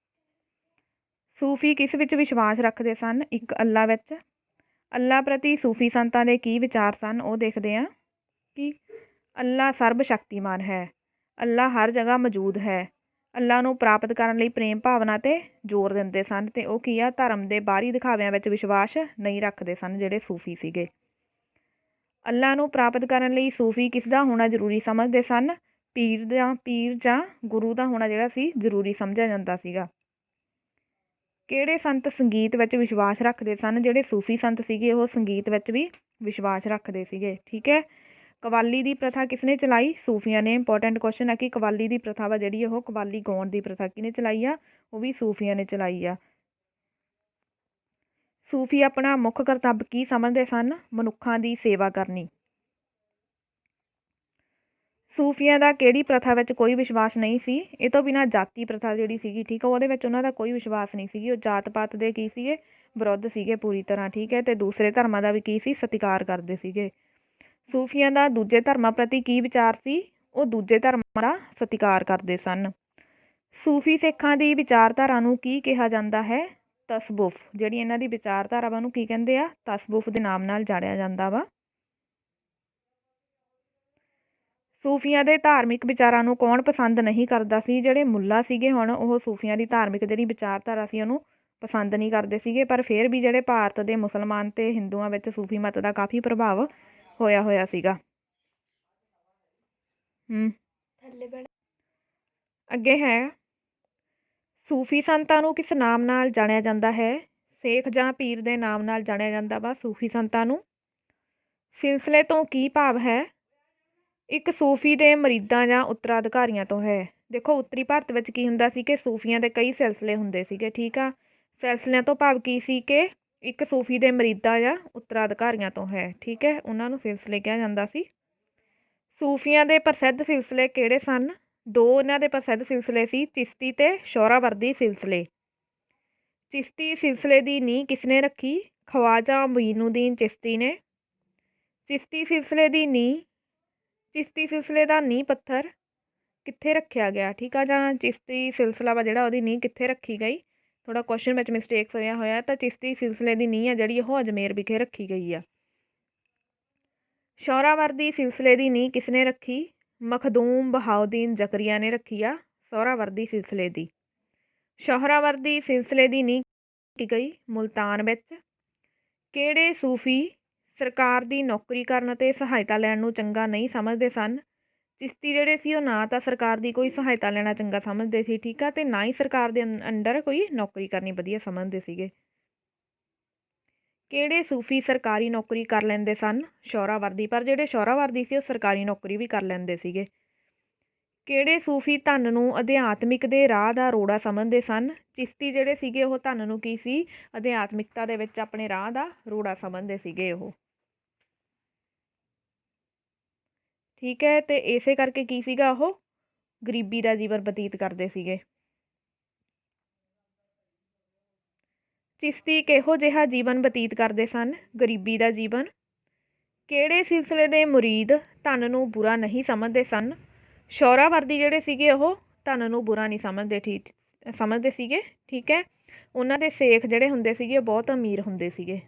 ਸੂਫੀ ਕਿਸ ਵਿੱਚ ਵਿਸ਼ਵਾਸ ਰੱਖਦੇ ਸਨ? ਇੱਕ ਅੱਲਾ ਵਿੱਚ। ਅੱਲਾ ਪ੍ਰਤੀ ਸੂਫੀ ਸੰਤਾਂ ਦੇ ਕੀ ਵਿਚਾਰ ਸਨ? ਉਹ ਦੇਖਦੇ ਹਾਂ ਕਿ ਅੱਲਾ ਸਰਬ ਸ਼ਕਤੀਮਾਨ ਹੈ, ਅੱਲਾ ਹਰ ਜਗ੍ਹਾ ਮੌਜੂਦ ਹੈ। ਅੱਲਾ ਨੂੰ ਪ੍ਰਾਪਤ ਕਰਨ ਲਈ ਪ੍ਰੇਮ ਭਾਵਨਾ 'ਤੇ ਜ਼ੋਰ ਦਿੰਦੇ ਸਨ, ਅਤੇ ਉਹ ਕੀ ਆ ਧਰਮ ਦੇ ਬਾਹਰੀ ਦਿਖਾਵਿਆਂ ਵਿੱਚ ਵਿਸ਼ਵਾਸ ਨਹੀਂ ਰੱਖਦੇ ਸਨ ਜਿਹੜੇ ਸੂਫੀ ਸੀਗੇ। ਅੱਲਾ ਨੂੰ ਪ੍ਰਾਪਤ ਕਰਨ ਲਈ ਸੂਫੀ ਕਿਸ ਦਾ ਹੋਣਾ ਜ਼ਰੂਰੀ ਸਮਝਦੇ ਸਨ? ਪੀਰ ਜਾਂ ਗੁਰੂ ਦਾ ਹੋਣਾ ਜਿਹੜਾ ਸੀ ਜ਼ਰੂਰੀ ਸਮਝਿਆ ਜਾਂਦਾ ਸੀਗਾ। ਕਿਹੜੇ ਸੰਤ ਸੰਗੀਤ ਵਿੱਚ ਵਿਸ਼ਵਾਸ ਰੱਖਦੇ ਸਨ? ਜਿਹੜੇ ਸੂਫੀ ਸੰਤ ਸੀਗੇ ਉਹ ਸੰਗੀਤ ਵਿੱਚ ਵੀ ਵਿਸ਼ਵਾਸ ਰੱਖਦੇ ਸੀਗੇ। ਠੀਕ ਹੈ, ਕਵਾਲੀ ਦੀ ਪ੍ਰਥਾ ਕਿਸ ਨੇ ਚਲਾਈ? ਸੂਫੀਆਂ ਨੇ। ਇੰਪੋਰਟੈਂਟ ਕੁਐਸਚਨ ਹੈ ਕਿ ਕਵਾਲੀ ਦੀ ਪ੍ਰਥਾ ਵਾ ਜਿਹੜੀ ਉਹ ਕਵਾਲੀ ਗਾਉਣ ਦੀ ਪ੍ਰਥਾ ਕਿਹਨੇ ਚਲਾਈ ਆ? ਉਹ ਵੀ ਸੂਫੀਆਂ ਨੇ ਚਲਾਈ ਆ। ਸੂਫੀ ਆਪਣਾ ਮੁੱਖ ਕਰਤੱਵ ਕੀ ਸਮਝਦੇ ਸਨ? ਮਨੁੱਖਾਂ ਦੀ ਸੇਵਾ ਕਰਨੀ। ਸੂਫੀਆਂ ਦਾ ਕਿਹੜੀ ਪ੍ਰਥਾ ਵਿੱਚ ਕੋਈ ਵਿਸ਼ਵਾਸ ਨਹੀਂ ਸੀ? ਇਹ ਤੋਂ ਬਿਨਾਂ ਜਾਤੀ ਪ੍ਰਥਾ ਜਿਹੜੀ ਸੀਗੀ, ਠੀਕ ਆ, ਉਹਦੇ ਵਿੱਚ ਉਹਨਾਂ ਦਾ ਕੋਈ ਵਿਸ਼ਵਾਸ ਨਹੀਂ ਸੀਗੀ। ਉਹ ਜਾਤ ਪਾਤ ਦੇ ਕੀ ਸੀਗੇ ਵਿਰੁੱਧ ਸੀਗੇ ਪੂਰੀ ਤਰ੍ਹਾਂ। ਠੀਕ ਹੈ, ਅਤੇ ਦੂਸਰੇ ਧਰਮਾਂ ਦਾ ਵੀ ਕੀ ਸੀ ਸਤਿਕਾਰ ਕਰਦੇ ਸੀਗੇ। ਸੂਫੀਆਂ ਦਾ ਦੂਜੇ ਧਰਮਾਂ ਪ੍ਰਤੀ ਕੀ ਵਿਚਾਰ ਸੀ? ਉਹ ਦੂਜੇ ਧਰਮਾਂ ਦਾ ਸਤਿਕਾਰ ਕਰਦੇ ਸਨ। ਸੂਫੀ ਸਿੱਖਾਂ ਦੀ ਵਿਚਾਰਧਾਰਾ ਨੂੰ ਕੀ ਕਿਹਾ ਜਾਂਦਾ ਹੈ? ਤਸਵੁਫ। ਜਿਹੜੀ ਇਹਨਾਂ ਦੀ ਵਿਚਾਰਧਾਰਾ ਵਾ ਉਹਨੂੰ ਕੀ ਕਹਿੰਦੇ ਆ? ਤਸਵੁਫ ਦੇ ਨਾਮ ਨਾਲ ਜਾਣਿਆ ਜਾਂਦਾ ਵਾ। ਸੂਫੀਆਂ ਦੇ ਧਾਰਮਿਕ ਵਿਚਾਰਾਂ ਨੂੰ ਕੌਣ ਪਸੰਦ ਨਹੀਂ ਕਰਦਾ ਸੀ? ਜਿਹੜੇ ਮੁੱਲਾ ਸੀਗੇ ਹੁਣ ਉਹ ਸੂਫੀਆਂ ਦੀ ਧਾਰਮਿਕ ਜਿਹੜੀ ਵਿਚਾਰਧਾਰਾ ਸੀ ਉਹਨੂੰ ਪਸੰਦ ਨਹੀਂ ਕਰਦੇ ਸੀਗੇ, ਪਰ ਫਿਰ ਵੀ ਜਿਹੜੇ ਭਾਰਤ ਦੇ ਮੁਸਲਮਾਨ ਅਤੇ ਹਿੰਦੂਆਂ ਵਿੱਚ ਸੂਫੀ ਮਤ ਦਾ ਕਾਫੀ ਪ੍ਰਭਾਵ ਹੋਇਆ ਸੀਗਾ। ਅੱਗੇ ਹੈ ਸੂਫੀ ਸੰਤਾਂ ਨੂੰ ਕਿਸ ਨਾਮ ਨਾਲ ਜਾਣਿਆ ਜਾਂਦਾ ਹੈ? ਸੇਖ ਜਾਂ ਪੀਰ ਦੇ ਨਾਮ ਨਾਲ ਜਾਣਿਆ ਜਾਂਦਾ ਵਾ ਸੂਫੀ ਸੰਤਾਂ ਨੂੰ। ਸਿਲਸਿਲੇ ਤੋਂ ਕੀ ਭਾਵ ਹੈ? ਇੱਕ ਸੂਫੀ ਦੇ ਮੁਰੀਦਾਂ ਜਾਂ ਉੱਤਰਾਧਿਕਾਰੀਆਂ ਤੋਂ ਹੈ। ਦੇਖੋ ਉੱਤਰੀ ਭਾਰਤ ਵਿੱਚ ਕੀ ਹੁੰਦਾ ਸੀ ਕਿ ਸੂਫੀਆਂ ਦੇ ਕਈ ਸਿਲਸਿਲੇ ਹੁੰਦੇ ਸੀਗੇ। ਠੀਕ ਆ, ਸਿਲਸਿਲਿਆਂ ਤੋਂ ਭਾਵ ਕੀ ਸੀ ਕਿ ਇੱਕ ਸੂਫੀ ਦੇ ਮਰੀਦਾਂ ਜਾਂ ਉੱਤਰਾਧਿਕਾਰੀਆਂ ਤੋਂ ਹੈ। ਠੀਕ ਹੈ, ਉਹਨਾਂ ਨੂੰ ਸਿਲਸਿਲੇ ਕਿਹਾ ਜਾਂਦਾ ਸੀ। ਸੂਫੀਆਂ ਦੇ ਪ੍ਰਸਿੱਧ ਸਿਲਸਿਲੇ ਕਿਹੜੇ ਸਨ? ਦੋ ਇਹਨਾਂ ਦੇ ਪ੍ਰਸਿੱਧ ਸਿਲਸਿਲੇ ਸੀ, ਚਿਸ਼ਤੀ ਤੇ ਸ਼ੌਹਰਾਵਰਦੀ ਸਿਲਸਿਲੇ। ਚਿਸ਼ਤੀ ਸਿਲਸਿਲੇ ਦੀ ਨੀਂਹ ਕਿਸਨੇ ਰੱਖੀ? ਖਵਾਜਾ ਮਈਨੁਦੀਨ ਚਿਸ਼ਤੀ ਨੇ। ਚਿਸ਼ਤੀ ਸਿਲਸਿਲੇ ਦਾ ਨੀਂਹ ਪੱਥਰ ਕਿੱਥੇ ਰੱਖਿਆ ਗਿਆ? ਠੀਕ ਆ, ਜਾਂ ਚਿਸ਼ਤੀ ਸਿਲਸਿਲਾ ਵਾ ਜਿਹੜਾ ਉਹਦੀ ਨੀਂਹ ਕਿੱਥੇ ਰੱਖੀ ਗਈ? ਥੋੜਾ ਕੁਐਸਚਨ ਵਿੱਚ ਮਿਸਟੇਕਸ ਹੋਇਆ ਤਾਂ ਚਿਸ਼ਤੀ ਸਿਲਸਿਲੇ ਦੀ ਨੀਂਹ ਆ ਜਿਹੜੀ ਉਹ ਅਜਮੇਰ ਵਿਖੇ ਰੱਖੀ ਗਈ ਆ। ਸ਼ੌਹਰਾਵਰਦੀ ਸਿਲਸਿਲੇ ਦੀ ਨੀਂਹ ਕਿਸਨੇ ਰੱਖੀ? ਮਖਦੂਮ ਬਹਾਉਦੀਨ ਜ਼ਕਰੀਆ ਨੇ ਰੱਖੀ ਆ ਸ਼ੌਹਰਾਵਰਦੀ ਸਿਲਸਿਲੇ ਦੀ। ਸ਼ੌਹਰਾਵਰਦੀ ਸਿਲਸਿਲੇ ਦੀ ਨੀਂਹ ਰੱਖੀ ਗਈ ਮੁਲਤਾਨ ਵਿੱਚ। ਕਿਹੜੇ ਸੂਫੀ ਸਰਕਾਰ ਦੀ ਨੌਕਰੀ ਕਰਨ ਅਤੇ ਸਹਾਇਤਾ ਲੈਣ ਨੂੰ ਚੰਗਾ ਨਹੀਂ ਸਮਝਦੇ ਸਨ? ਚਿਸ਼ਤੀ ਜਿਹੜੇ ਸੀ ਉਹ ਨਾ ਤਾਂ ਸਰਕਾਰ ਦੀ ਕੋਈ ਸਹਾਇਤਾ ਲੈਣਾ ਚੰਗਾ ਸਮਝਦੇ ਸੀ, ਠੀਕ ਆ, ਅਤੇ ਨਾ ਹੀ ਸਰਕਾਰ ਦੇ ਅੰਡਰ ਕੋਈ ਨੌਕਰੀ ਕਰਨੀ ਵਧੀਆ ਸਮਝਦੇ ਸੀਗੇ। ਕਿਹੜੇ ਸੂਫੀ ਸਰਕਾਰੀ ਨੌਕਰੀ ਕਰ ਲੈਂਦੇ ਸਨ? ਸ਼ੌਹਰਾਵਰਦੀ। ਪਰ ਜਿਹੜੇ ਸ਼ੌਹਰਾਵਰਦੀ ਸੀ ਉਹ ਸਰਕਾਰੀ ਨੌਕਰੀ ਵੀ ਕਰ ਲੈਂਦੇ ਸੀਗੇ। ਕਿਹੜੇ ਸੂਫੀ ਧਨ ਨੂੰ ਅਧਿਆਤਮਿਕ ਦੇ ਰਾਹ ਦਾ ਰੋੜਾ ਸਮਝਦੇ ਸਨ? ਚਿਸ਼ਤੀ ਜਿਹੜੇ ਸੀਗੇ ਉਹ ਧਨ ਨੂੰ ਕੀ ਸੀ? ਅਧਿਆਤਮਿਕਤਾ ਦੇ ਵਿੱਚ ਆਪਣੇ ਰਾਹ ਦਾ ਰੋੜਾ ਸਮਝਦੇ ਸੀਗੇ ਉਹ। ਠੀਕ ਹੈ, ਅਤੇ ਇਸੇ ਕਰਕੇ ਕੀ ਸੀਗਾ, ਉਹ ਗਰੀਬੀ ਦਾ ਜੀਵਨ ਬਤੀਤ ਕਰਦੇ ਸੀਗੇ। ਚਿਸ਼ਤੀ ਕਿਹੋ ਜਿਹਾ ਜੀਵਨ ਬਤੀਤ ਕਰਦੇ ਸਨ? ਗਰੀਬੀ ਦਾ ਜੀਵਨ। ਕਿਹੜੇ ਸਿਲਸਿਲੇ ਦੇ ਮੁਰੀਦ ਧਨ ਨੂੰ ਬੁਰਾ ਨਹੀਂ ਸਮਝਦੇ ਸਨ? ਸ਼ੌਹਰਾਵਰਦੀ ਜਿਹੜੇ ਸੀਗੇ ਉਹ ਧਨ ਨੂੰ ਬੁਰਾ ਨਹੀਂ ਸਮਝਦੇ ਸੀਗੇ। ਠੀਕ ਹੈ, ਉਹਨਾਂ ਦੇ ਸੇਖ ਜਿਹੜੇ ਹੁੰਦੇ ਸੀਗੇ ਉਹ ਬਹੁਤ ਅਮੀਰ ਹੁੰਦੇ ਸੀਗੇ।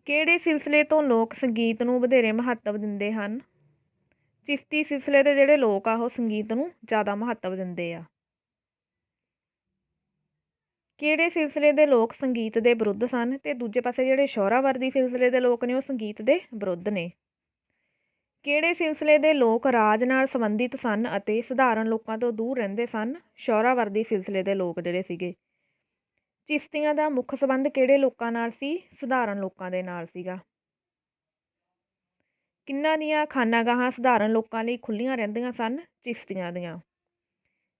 ਕਿਹੜੇ ਸਿਲਸਿਲੇ ਤੋਂ ਲੋਕ ਸੰਗੀਤ ਨੂੰ ਵਧੇਰੇ ਮਹੱਤਵ ਦਿੰਦੇ ਹਨ? ਚਿਸ਼ਤੀ ਸਿਲਸਿਲੇ ਦੇ ਜਿਹੜੇ ਲੋਕ ਆ ਉਹ ਸੰਗੀਤ ਨੂੰ ਜ਼ਿਆਦਾ ਮਹੱਤਵ ਦਿੰਦੇ ਆ। ਕਿਹੜੇ ਸਿਲਸਿਲੇ ਦੇ ਲੋਕ ਸੰਗੀਤ ਦੇ ਵਿਰੁੱਧ ਸਨ? ਅਤੇ ਦੂਜੇ ਪਾਸੇ ਜਿਹੜੇ ਸ਼ੌਹਰਾਵਰਦੀ ਸਿਲਸਿਲੇ ਦੇ ਲੋਕ ਨੇ ਉਹ ਸੰਗੀਤ ਦੇ ਵਿਰੁੱਧ ਨੇ। ਕਿਹੜੇ ਸਿਲਸਿਲੇ ਦੇ ਲੋਕ ਰਾਜ ਨਾਲ ਸੰਬੰਧਿਤ ਸਨ ਅਤੇ ਸਧਾਰਨ ਲੋਕਾਂ ਤੋਂ ਦੂਰ ਰਹਿੰਦੇ ਸਨ? ਸ਼ੌਹਰਾਵਰਦੀ ਸਿਲਸਿਲੇ ਦੇ ਲੋਕ ਜਿਹੜੇ ਸੀਗੇ। ਚਿਸ਼ਤੀਆਂ ਦਾ ਮੁੱਖ ਸੰਬੰਧ ਕਿਹੜੇ ਲੋਕਾਂ ਨਾਲ ਸੀ? ਸਧਾਰਨ ਲੋਕਾਂ ਦੇ ਨਾਲ ਸੀਗਾ। ਕਿਹਨਾਂ ਦੀਆਂ ਖਾਨਾਗਾਹਾਂ ਸਧਾਰਨ ਲੋਕਾਂ ਲਈ ਖੁੱਲ੍ਹੀਆਂ ਰਹਿੰਦੀਆਂ ਸਨ? ਚਿਸ਼ਤੀਆਂ ਦੀਆਂ।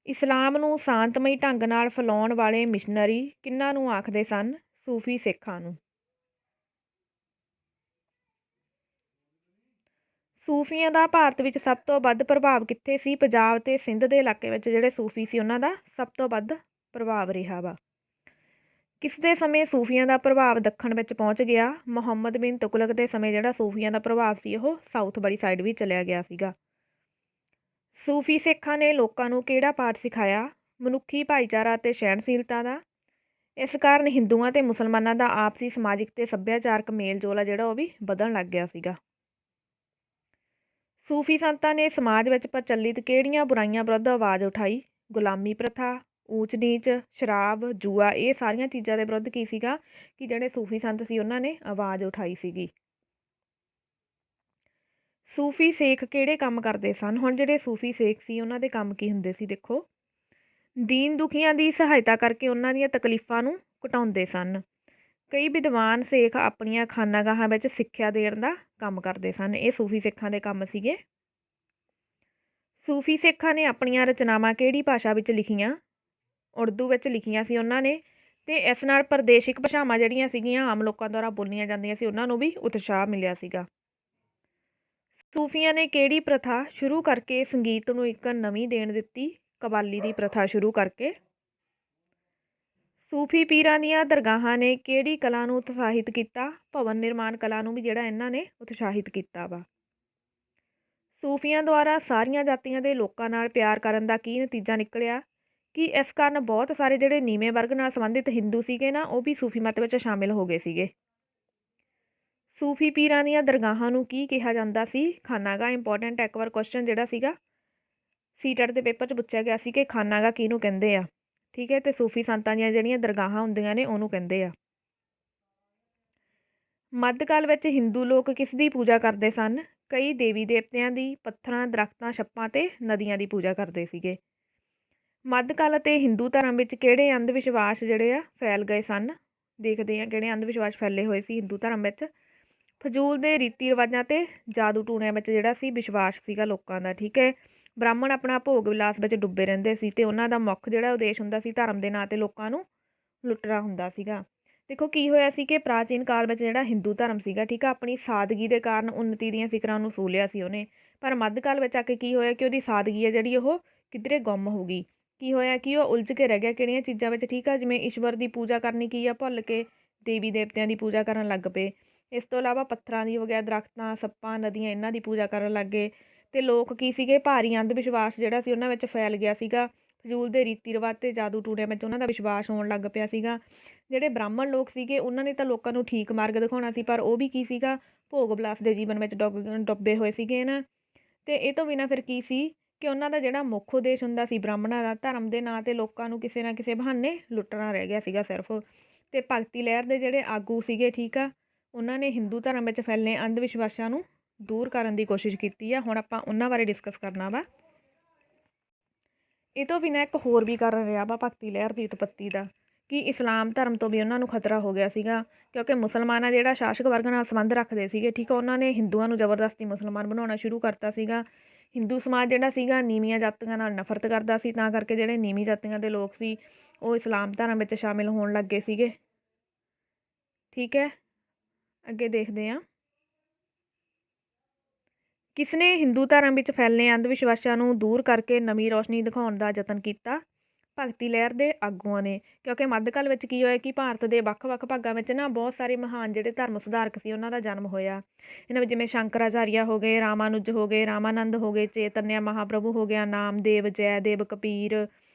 ਇਸਲਾਮ ਨੂੰ ਸ਼ਾਂਤਮਈ ਢੰਗ ਨਾਲ ਫੈਲਾਉਣ ਵਾਲੇ ਮਿਸ਼ਨਰੀ ਕਿਹਨਾਂ ਨੂੰ ਆਖਦੇ ਸਨ? ਸੂਫੀ ਸਿੱਖਾਂ ਨੂੰ। ਸੂਫੀਆਂ ਦਾ ਭਾਰਤ ਵਿੱਚ ਸਭ ਤੋਂ ਵੱਧ ਪ੍ਰਭਾਵ ਕਿੱਥੇ ਸੀ? ਪੰਜਾਬ ਅਤੇ ਸਿੰਧ ਦੇ ਇਲਾਕੇ ਵਿੱਚ ਜਿਹੜੇ ਸੂਫੀ ਸੀ ਉਹਨਾਂ ਦਾ ਸਭ ਤੋਂ ਵੱਧ ਪ੍ਰਭਾਵ ਰਿਹਾ ਵਾ। ਕਿਸ ਦੇ ਸਮੇਂ ਸੂਫੀਆਂ ਦਾ ਪ੍ਰਭਾਵ ਦੱਖਣ ਵਿੱਚ ਪਹੁੰਚ ਗਿਆ? ਮੁਹੰਮਦ ਬਿਨ ਤੁਗਲਕ ਦੇ ਸਮੇਂ ਜਿਹੜਾ ਸੂਫੀਆਂ ਦਾ ਪ੍ਰਭਾਵ ਸੀ ਉਹ ਸਾਊਥ ਵਾਲੀ ਸਾਈਡ ਵੀ ਚਲਿਆ ਗਿਆ ਸੀਗਾ। ਸੂਫੀ ਸਿੱਖਾਂ ਨੇ ਲੋਕਾਂ ਨੂੰ ਕਿਹੜਾ ਪਾਠ ਸਿਖਾਇਆ? ਮਨੁੱਖੀ ਭਾਈਚਾਰਾ ਅਤੇ ਸਹਿਣਸ਼ੀਲਤਾ ਦਾ। ਇਸ ਕਾਰਨ ਹਿੰਦੂਆਂ ਅਤੇ ਮੁਸਲਮਾਨਾਂ ਦਾ ਆਪਸੀ ਸਮਾਜਿਕ ਅਤੇ ਸੱਭਿਆਚਾਰਕ ਮੇਲ ਜੋਲ ਆ ਜਿਹੜਾ ਉਹ ਵੀ ਵਧਣ ਲੱਗ ਗਿਆ ਸੀਗਾ। ਸੂਫੀ ਸੰਤਾਂ ਨੇ ਸਮਾਜ ਵਿੱਚ ਪ੍ਰਚਲਿਤ ਕਿਹੜੀਆਂ ਬੁਰਾਈਆਂ ਵਿਰੁੱਧ ਆਵਾਜ਼ ਉਠਾਈ? ਗੁਲਾਮੀ ਪ੍ਰਥਾ, ਊਚ ਨੀਚ, ਸ਼ਰਾਬ, ਜੂਆ, ਇਹ ਸਾਰੀਆਂ ਚੀਜ਼ਾਂ ਦੇ ਵਿਰੁੱਧ ਕੀ ਸੀਗਾ ਕਿ ਜਿਹੜੇ ਸੂਫੀ ਸੰਤ ਸੀ ਉਹਨਾਂ ਨੇ ਆਵਾਜ਼ ਉਠਾਈ ਸੀਗੀ। ਸੂਫੀ ਸੇਖ ਕਿਹੜੇ ਕੰਮ ਕਰਦੇ ਸਨ? ਹੁਣ ਜਿਹੜੇ ਸੂਫੀ ਸੇਖ ਸੀ ਉਹਨਾਂ ਦੇ ਕੰਮ ਕੀ ਹੁੰਦੇ ਸੀ? ਦੇਖੋ, ਦੀਨ ਦੁਖੀਆਂ ਦੀ ਸਹਾਇਤਾ ਕਰਕੇ ਉਹਨਾਂ ਦੀਆਂ ਤਕਲੀਫਾਂ ਨੂੰ ਘਟਾਉਂਦੇ ਸਨ। ਕਈ ਵਿਦਵਾਨ ਸੇਖ ਆਪਣੀਆਂ ਖਾਨਾਗਾਹਾਂ ਵਿੱਚ ਸਿੱਖਿਆ ਦੇਣ ਦਾ ਕੰਮ ਕਰਦੇ ਸਨ। ਇਹ ਸੂਫੀ ਸਿੱਖਾਂ ਦੇ ਕੰਮ ਸੀਗੇ। ਸੂਫੀ ਸਿੱਖਾਂ ਨੇ ਆਪਣੀਆਂ ਰਚਨਾਵਾਂ ਕਿਹੜੀ ਭਾਸ਼ਾ ਵਿੱਚ ਲਿਖੀਆਂ? ਉਰਦੂ ਵਿੱਚ ਲਿਖੀਆਂ ਸੀ ਉਹਨਾਂ ਨੇ, ਅਤੇ ਇਸ ਨਾਲ ਪ੍ਰਦੇਸ਼ਿਕ ਭਾਸ਼ਾਵਾਂ ਜਿਹੜੀਆਂ ਸੀਗੀਆਂ ਆਮ ਲੋਕਾਂ ਦੁਆਰਾ ਬੋਲੀਆਂ ਜਾਂਦੀਆਂ ਸੀ ਉਹਨਾਂ ਨੂੰ ਵੀ ਉਤਸ਼ਾਹ ਮਿਲਿਆ ਸੀਗਾ। ਸੂਫੀਆਂ ਨੇ ਕਿਹੜੀ ਪ੍ਰਥਾ ਸ਼ੁਰੂ ਕਰਕੇ ਸੰਗੀਤ ਨੂੰ ਇੱਕ ਨਵੀਂ ਦੇਣ ਦਿੱਤੀ? ਕਵਾਲੀ ਦੀ ਪ੍ਰਥਾ ਸ਼ੁਰੂ ਕਰਕੇ। ਸੂਫੀ ਪੀਰਾਂ ਦੀਆਂ ਦਰਗਾਹਾਂ ਨੇ ਕਿਹੜੀ ਕਲਾ ਨੂੰ ਉਤਸ਼ਾਹਿਤ ਕੀਤਾ? ਭਵਨ ਨਿਰਮਾਣ ਕਲਾ ਨੂੰ ਵੀ ਜਿਹੜਾ ਇਹਨਾਂ ਨੇ ਉਤਸ਼ਾਹਿਤ ਕੀਤਾ ਵਾ। ਸੂਫੀਆਂ ਦੁਆਰਾ ਸਾਰੀਆਂ ਜਾਤੀਆਂ ਦੇ ਲੋਕਾਂ ਨਾਲ ਪਿਆਰ ਕਰਨ ਦਾ ਕੀ ਨਤੀਜਾ ਨਿਕਲਿਆ? ਕਿ ਇਸ ਕਾਰਨ ਬਹੁਤ ਸਾਰੇ ਜਿਹੜੇ ਨੀਵੇਂ ਵਰਗ ਨਾਲ ਸੰਬੰਧਿਤ ਹਿੰਦੂ ਸੀਗੇ ਨਾ ਉਹ ਵੀ ਸੂਫੀ ਮਤ ਵਿੱਚ ਸ਼ਾਮਿਲ ਹੋ ਗਏ ਸੀਗੇ। ਸੂਫੀ ਪੀਰਾਂ ਦੀਆਂ ਦਰਗਾਹਾਂ ਨੂੰ ਕੀ ਕਿਹਾ ਜਾਂਦਾ ਸੀ? ਖਾਨਾਗਾ। ਇੰਪੋਰਟੈਂਟ ਇੱਕ ਵਾਰ ਕੁਐਸਚਨ ਜਿਹੜਾ ਸੀਗਾ ਸੀਟੈਟ ਦੇ ਪੇਪਰ 'ਚ ਪੁੱਛਿਆ ਗਿਆ ਸੀ ਕਿ ਖਾਨਾਗਾ ਕਿਹਨੂੰ ਕਹਿੰਦੇ ਆ। ਠੀਕ ਹੈ, ਅਤੇ ਸੂਫੀ ਸੰਤਾਂ ਦੀਆਂ ਜਿਹੜੀਆਂ ਦਰਗਾਹਾਂ ਹੁੰਦੀਆਂ ਨੇ ਉਹਨੂੰ ਕਹਿੰਦੇ ਆ। ਮੱਧਕਾਲ ਵਿੱਚ ਹਿੰਦੂ ਲੋਕ ਕਿਸ ਦੀ ਪੂਜਾ ਕਰਦੇ ਸਨ? ਕਈ ਦੇਵੀ ਦੇਵਤਿਆਂ ਦੀ, ਪੱਥਰਾਂ, ਦਰਖਤਾਂ, ਛੱਪਾਂ ਅਤੇ ਨਦੀਆਂ ਦੀ ਪੂਜਾ ਕਰਦੇ ਸੀਗੇ। ਮੱਧਕਾਲ ਅਤੇ ਹਿੰਦੂ ਧਰਮ ਵਿੱਚ ਕਿਹੜੇ ਅੰਧ ਵਿਸ਼ਵਾਸ ਜਿਹੜੇ ਆ ਫੈਲ ਗਏ ਸਨ? ਦੇਖਦੇ ਹਾਂ ਕਿਹੜੇ ਅੰਧ ਵਿਸ਼ਵਾਸ ਫੈਲੇ ਹੋਏ ਸੀ ਹਿੰਦੂ ਧਰਮ ਵਿੱਚ। ਫਜ਼ੂਲ ਦੇ ਰੀਤੀ ਰਿਵਾਜਾਂ ਅਤੇ ਜਾਦੂ ਟੂਣਿਆਂ ਵਿੱਚ ਜਿਹੜਾ ਸੀ ਵਿਸ਼ਵਾਸ ਸੀਗਾ ਲੋਕਾਂ ਦਾ। ਠੀਕ ਹੈ, ਬ੍ਰਾਹਮਣ ਆਪਣਾ ਭੋਗ ਵਿਲਾਸ ਵਿੱਚ ਡੁੱਬੇ ਰਹਿੰਦੇ ਸੀ ਅਤੇ ਉਹਨਾਂ ਦਾ ਮੁੱਖ ਜਿਹੜਾ ਉਦੇਸ਼ ਹੁੰਦਾ ਸੀ ਧਰਮ ਦੇ ਨਾਂ 'ਤੇ ਲੋਕਾਂ ਨੂੰ ਲੁੱਟਣਾ ਹੁੰਦਾ ਸੀਗਾ। ਦੇਖੋ ਕੀ ਹੋਇਆ ਸੀ ਕਿ ਪ੍ਰਾਚੀਨ ਕਾਲ ਵਿੱਚ ਜਿਹੜਾ ਹਿੰਦੂ ਧਰਮ ਸੀਗਾ, ਠੀਕ ਆ, ਆਪਣੀ ਸਾਦਗੀ ਦੇ ਕਾਰਨ ਉੱਨਤੀ ਦੀਆਂ ਸਿਖਰਾਂ ਨੂੰ ਛੂਹ ਲਿਆ ਸੀ ਉਹਨੇ। ਪਰ ਮੱਧਕਾਲ ਵਿੱਚ ਆ ਕੇ ਕੀ ਹੋਇਆ ਕਿ ਉਹਦੀ ਸਾਦਗੀ ਹੈ ਜਿਹੜੀ ਉਹ ਕਿੱਧਰੇ ਗੁੰਮ ਹੋ ਗਈ। ਕੀ ਹੋਇਆ ਕਿ ਉਹ ਉਲਝ ਕੇ ਰਹਿ ਗਿਆ ਕਿਹੜੀਆਂ ਚੀਜ਼ਾਂ ਵਿੱਚ, ਠੀਕ ਆ, ਜਿਵੇਂ ਈਸ਼ਵਰ ਦੀ ਪੂਜਾ ਕਰਨੀ ਕੀ ਆ ਭੁੱਲ ਕੇ ਦੇਵੀ ਦੇਵਤਿਆਂ ਦੀ ਪੂਜਾ ਕਰਨ ਲੱਗ ਪਏ। ਇਸ ਤੋਂ ਇਲਾਵਾ ਪੱਥਰਾਂ ਦੀ ਹੋ ਗਿਆ, ਦਰਖਤਾਂ, ਸੱਪਾਂ, ਨਦੀਆਂ, ਇਹਨਾਂ ਦੀ ਪੂਜਾ ਕਰਨ ਲੱਗ ਗਏ। ਅਤੇ ਲੋਕ ਕੀ ਸੀਗੇ, ਭਾਰੀ ਅੰਧ ਵਿਸ਼ਵਾਸ ਜਿਹੜਾ ਸੀ ਉਹਨਾਂ ਵਿੱਚ ਫੈਲ ਗਿਆ ਸੀਗਾ। ਫਜ਼ੂਲ ਦੇ ਰੀਤੀ ਰਿਵਾਜ ਅਤੇ ਜਾਦੂ ਟੂਣਿਆਂ ਵਿੱਚ ਉਹਨਾਂ ਦਾ ਵਿਸ਼ਵਾਸ ਹੋਣ ਲੱਗ ਪਿਆ ਸੀਗਾ। ਜਿਹੜੇ ਬ੍ਰਾਹਮਣ ਲੋਕ ਸੀਗੇ ਉਹਨਾਂ ਨੇ ਤਾਂ ਲੋਕਾਂ ਨੂੰ ਠੀਕ ਮਾਰਗ ਦਿਖਾਉਣਾ ਸੀ, ਪਰ ਉਹ ਵੀ ਕੀ ਸੀਗਾ, ਭੋਗ ਵਿਲਾਸ ਦੇ ਜੀਵਨ ਵਿੱਚ ਡੁੱਬੇ ਹੋਏ ਸੀਗੇ ਨਾ। ਅਤੇ ਇਹ ਤੋਂ ਬਿਨਾਂ ਫਿਰ ਕੀ ਸੀ ਕਿ ਉਹਨਾਂ ਦਾ ਜਿਹੜਾ ਮੁੱਖ ਉਦੇਸ਼ ਹੁੰਦਾ ਸੀ ਬ੍ਰਾਹਮਣਾਂ ਦਾ, ਧਰਮ ਦੇ ਨਾਂ 'ਤੇ ਲੋਕਾਂ ਨੂੰ ਕਿਸੇ ਨਾ ਕਿਸੇ ਬਹਾਨੇ ਲੁੱਟਣਾ ਰਹਿ ਗਿਆ ਸੀਗਾ ਸਿਰਫ। ਅਤੇ ਭਗਤੀ ਲਹਿਰ ਦੇ ਜਿਹੜੇ ਆਗੂ ਸੀਗੇ, ਠੀਕ ਆ, ਉਹਨਾਂ ਨੇ ਹਿੰਦੂ ਧਰਮ ਵਿੱਚ ਫੈਲੇ ਅੰਧ ਵਿਸ਼ਵਾਸਾਂ ਨੂੰ ਦੂਰ ਕਰਨ ਦੀ ਕੋਸ਼ਿਸ਼ ਕੀਤੀ ਆ। ਹੁਣ ਆਪਾਂ ਉਹਨਾਂ ਬਾਰੇ ਡਿਸਕਸ ਕਰਨਾ ਵਾ। ਇਹ ਤੋਂ ਬਿਨਾਂ ਇੱਕ ਹੋਰ ਵੀ ਕਾਰਨ ਰਿਹਾ ਵਾ ਭਗਤੀ ਲਹਿਰ ਦੀ ਉਤਪੱਤੀ ਦਾ, ਕਿ ਇਸਲਾਮ ਧਰਮ ਤੋਂ ਵੀ ਉਹਨਾਂ ਨੂੰ ਖਤਰਾ ਹੋ ਗਿਆ ਸੀਗਾ, ਕਿਉਂਕਿ ਮੁਸਲਮਾਨ ਆ ਜਿਹੜਾ ਸ਼ਾਸਕ ਵਰਗ ਨਾਲ ਸੰਬੰਧ ਰੱਖਦੇ ਸੀਗੇ, ਠੀਕ ਆ, ਉਹਨਾਂ ਨੇ ਹਿੰਦੂਆਂ ਨੂੰ ਜ਼ਬਰਦਸਤੀ ਮੁਸਲਮਾਨ ਬਣਾਉਣਾ ਸ਼ੁਰੂ ਕਰਤਾ ਸੀਗਾ। ਹਿੰਦੂ ਸਮਾਜ ਜਿਹੜਾ ਸੀਗਾ ਨੀਵੀਆਂ ਜਾਤੀਆਂ ਨਾਲ ਨਫ਼ਰਤ ਕਰਦਾ ਸੀ, ਤਾਂ ਕਰਕੇ ਜਿਹੜੇ ਨੀਵੀਂ ਜਾਤੀਆਂ ਦੇ ਲੋਕ ਸੀ ਉਹ ਇਸਲਾਮ ਧਰਮ ਵਿੱਚ ਸ਼ਾਮਿਲ ਹੋਣ ਲੱਗ ਗਏ ਸੀਗੇ। ਠੀਕ ਹੈ, ਅੱਗੇ ਦੇਖਦੇ ਹਾਂ। ਕਿਸ ਨੇ ਹਿੰਦੂ ਧਰਮ ਵਿੱਚ ਫੈਲੇ ਅੰਧ ਵਿਸ਼ਵਾਸਾਂ ਨੂੰ ਦੂਰ ਕਰਕੇ ਨਵੀਂ ਰੌਸ਼ਨੀ ਦਿਖਾਉਣ ਦਾ ਯਤਨ ਕੀਤਾ? ਭਗਤੀ ਲਹਿਰ ਦੇ ਆਗੂਆਂ ਨੇ। ਕਿਉਂਕਿ ਮੱਧਕਾਲ ਵਿੱਚ ਕੀ ਹੋਇਆ ਕਿ ਭਾਰਤ ਦੇ ਵੱਖ-ਵੱਖ ਭਾਗਾਂ ਵਿੱਚ ਨਾ ਬਹੁਤ ਸਾਰੇ ਮਹਾਨ ਜਿਹੜੇ ਧਰਮ ਸੁਧਾਰਕ ਸੀ ਉਹਨਾਂ ਦਾ ਜਨਮ ਹੋਇਆ। ਇਹਨਾਂ ਵਿੱਚ ਜਿਵੇਂ ਸ਼ੰਕਰਾਚਾਰੀਆ ਹੋ ਗਏ, ਰਾਮਾਨੁਜ ਹੋ ਗਏ, ਰਾਮਾਨੰਦ ਹੋ ਗਏ, ਚੇਤਨਿਆ ਮਹਾਂਪ੍ਰਭੂ ਹੋ ਗਿਆ, ਨਾਮਦੇਵ, ਜੈਦੇਵ, ਕਬੀਰ,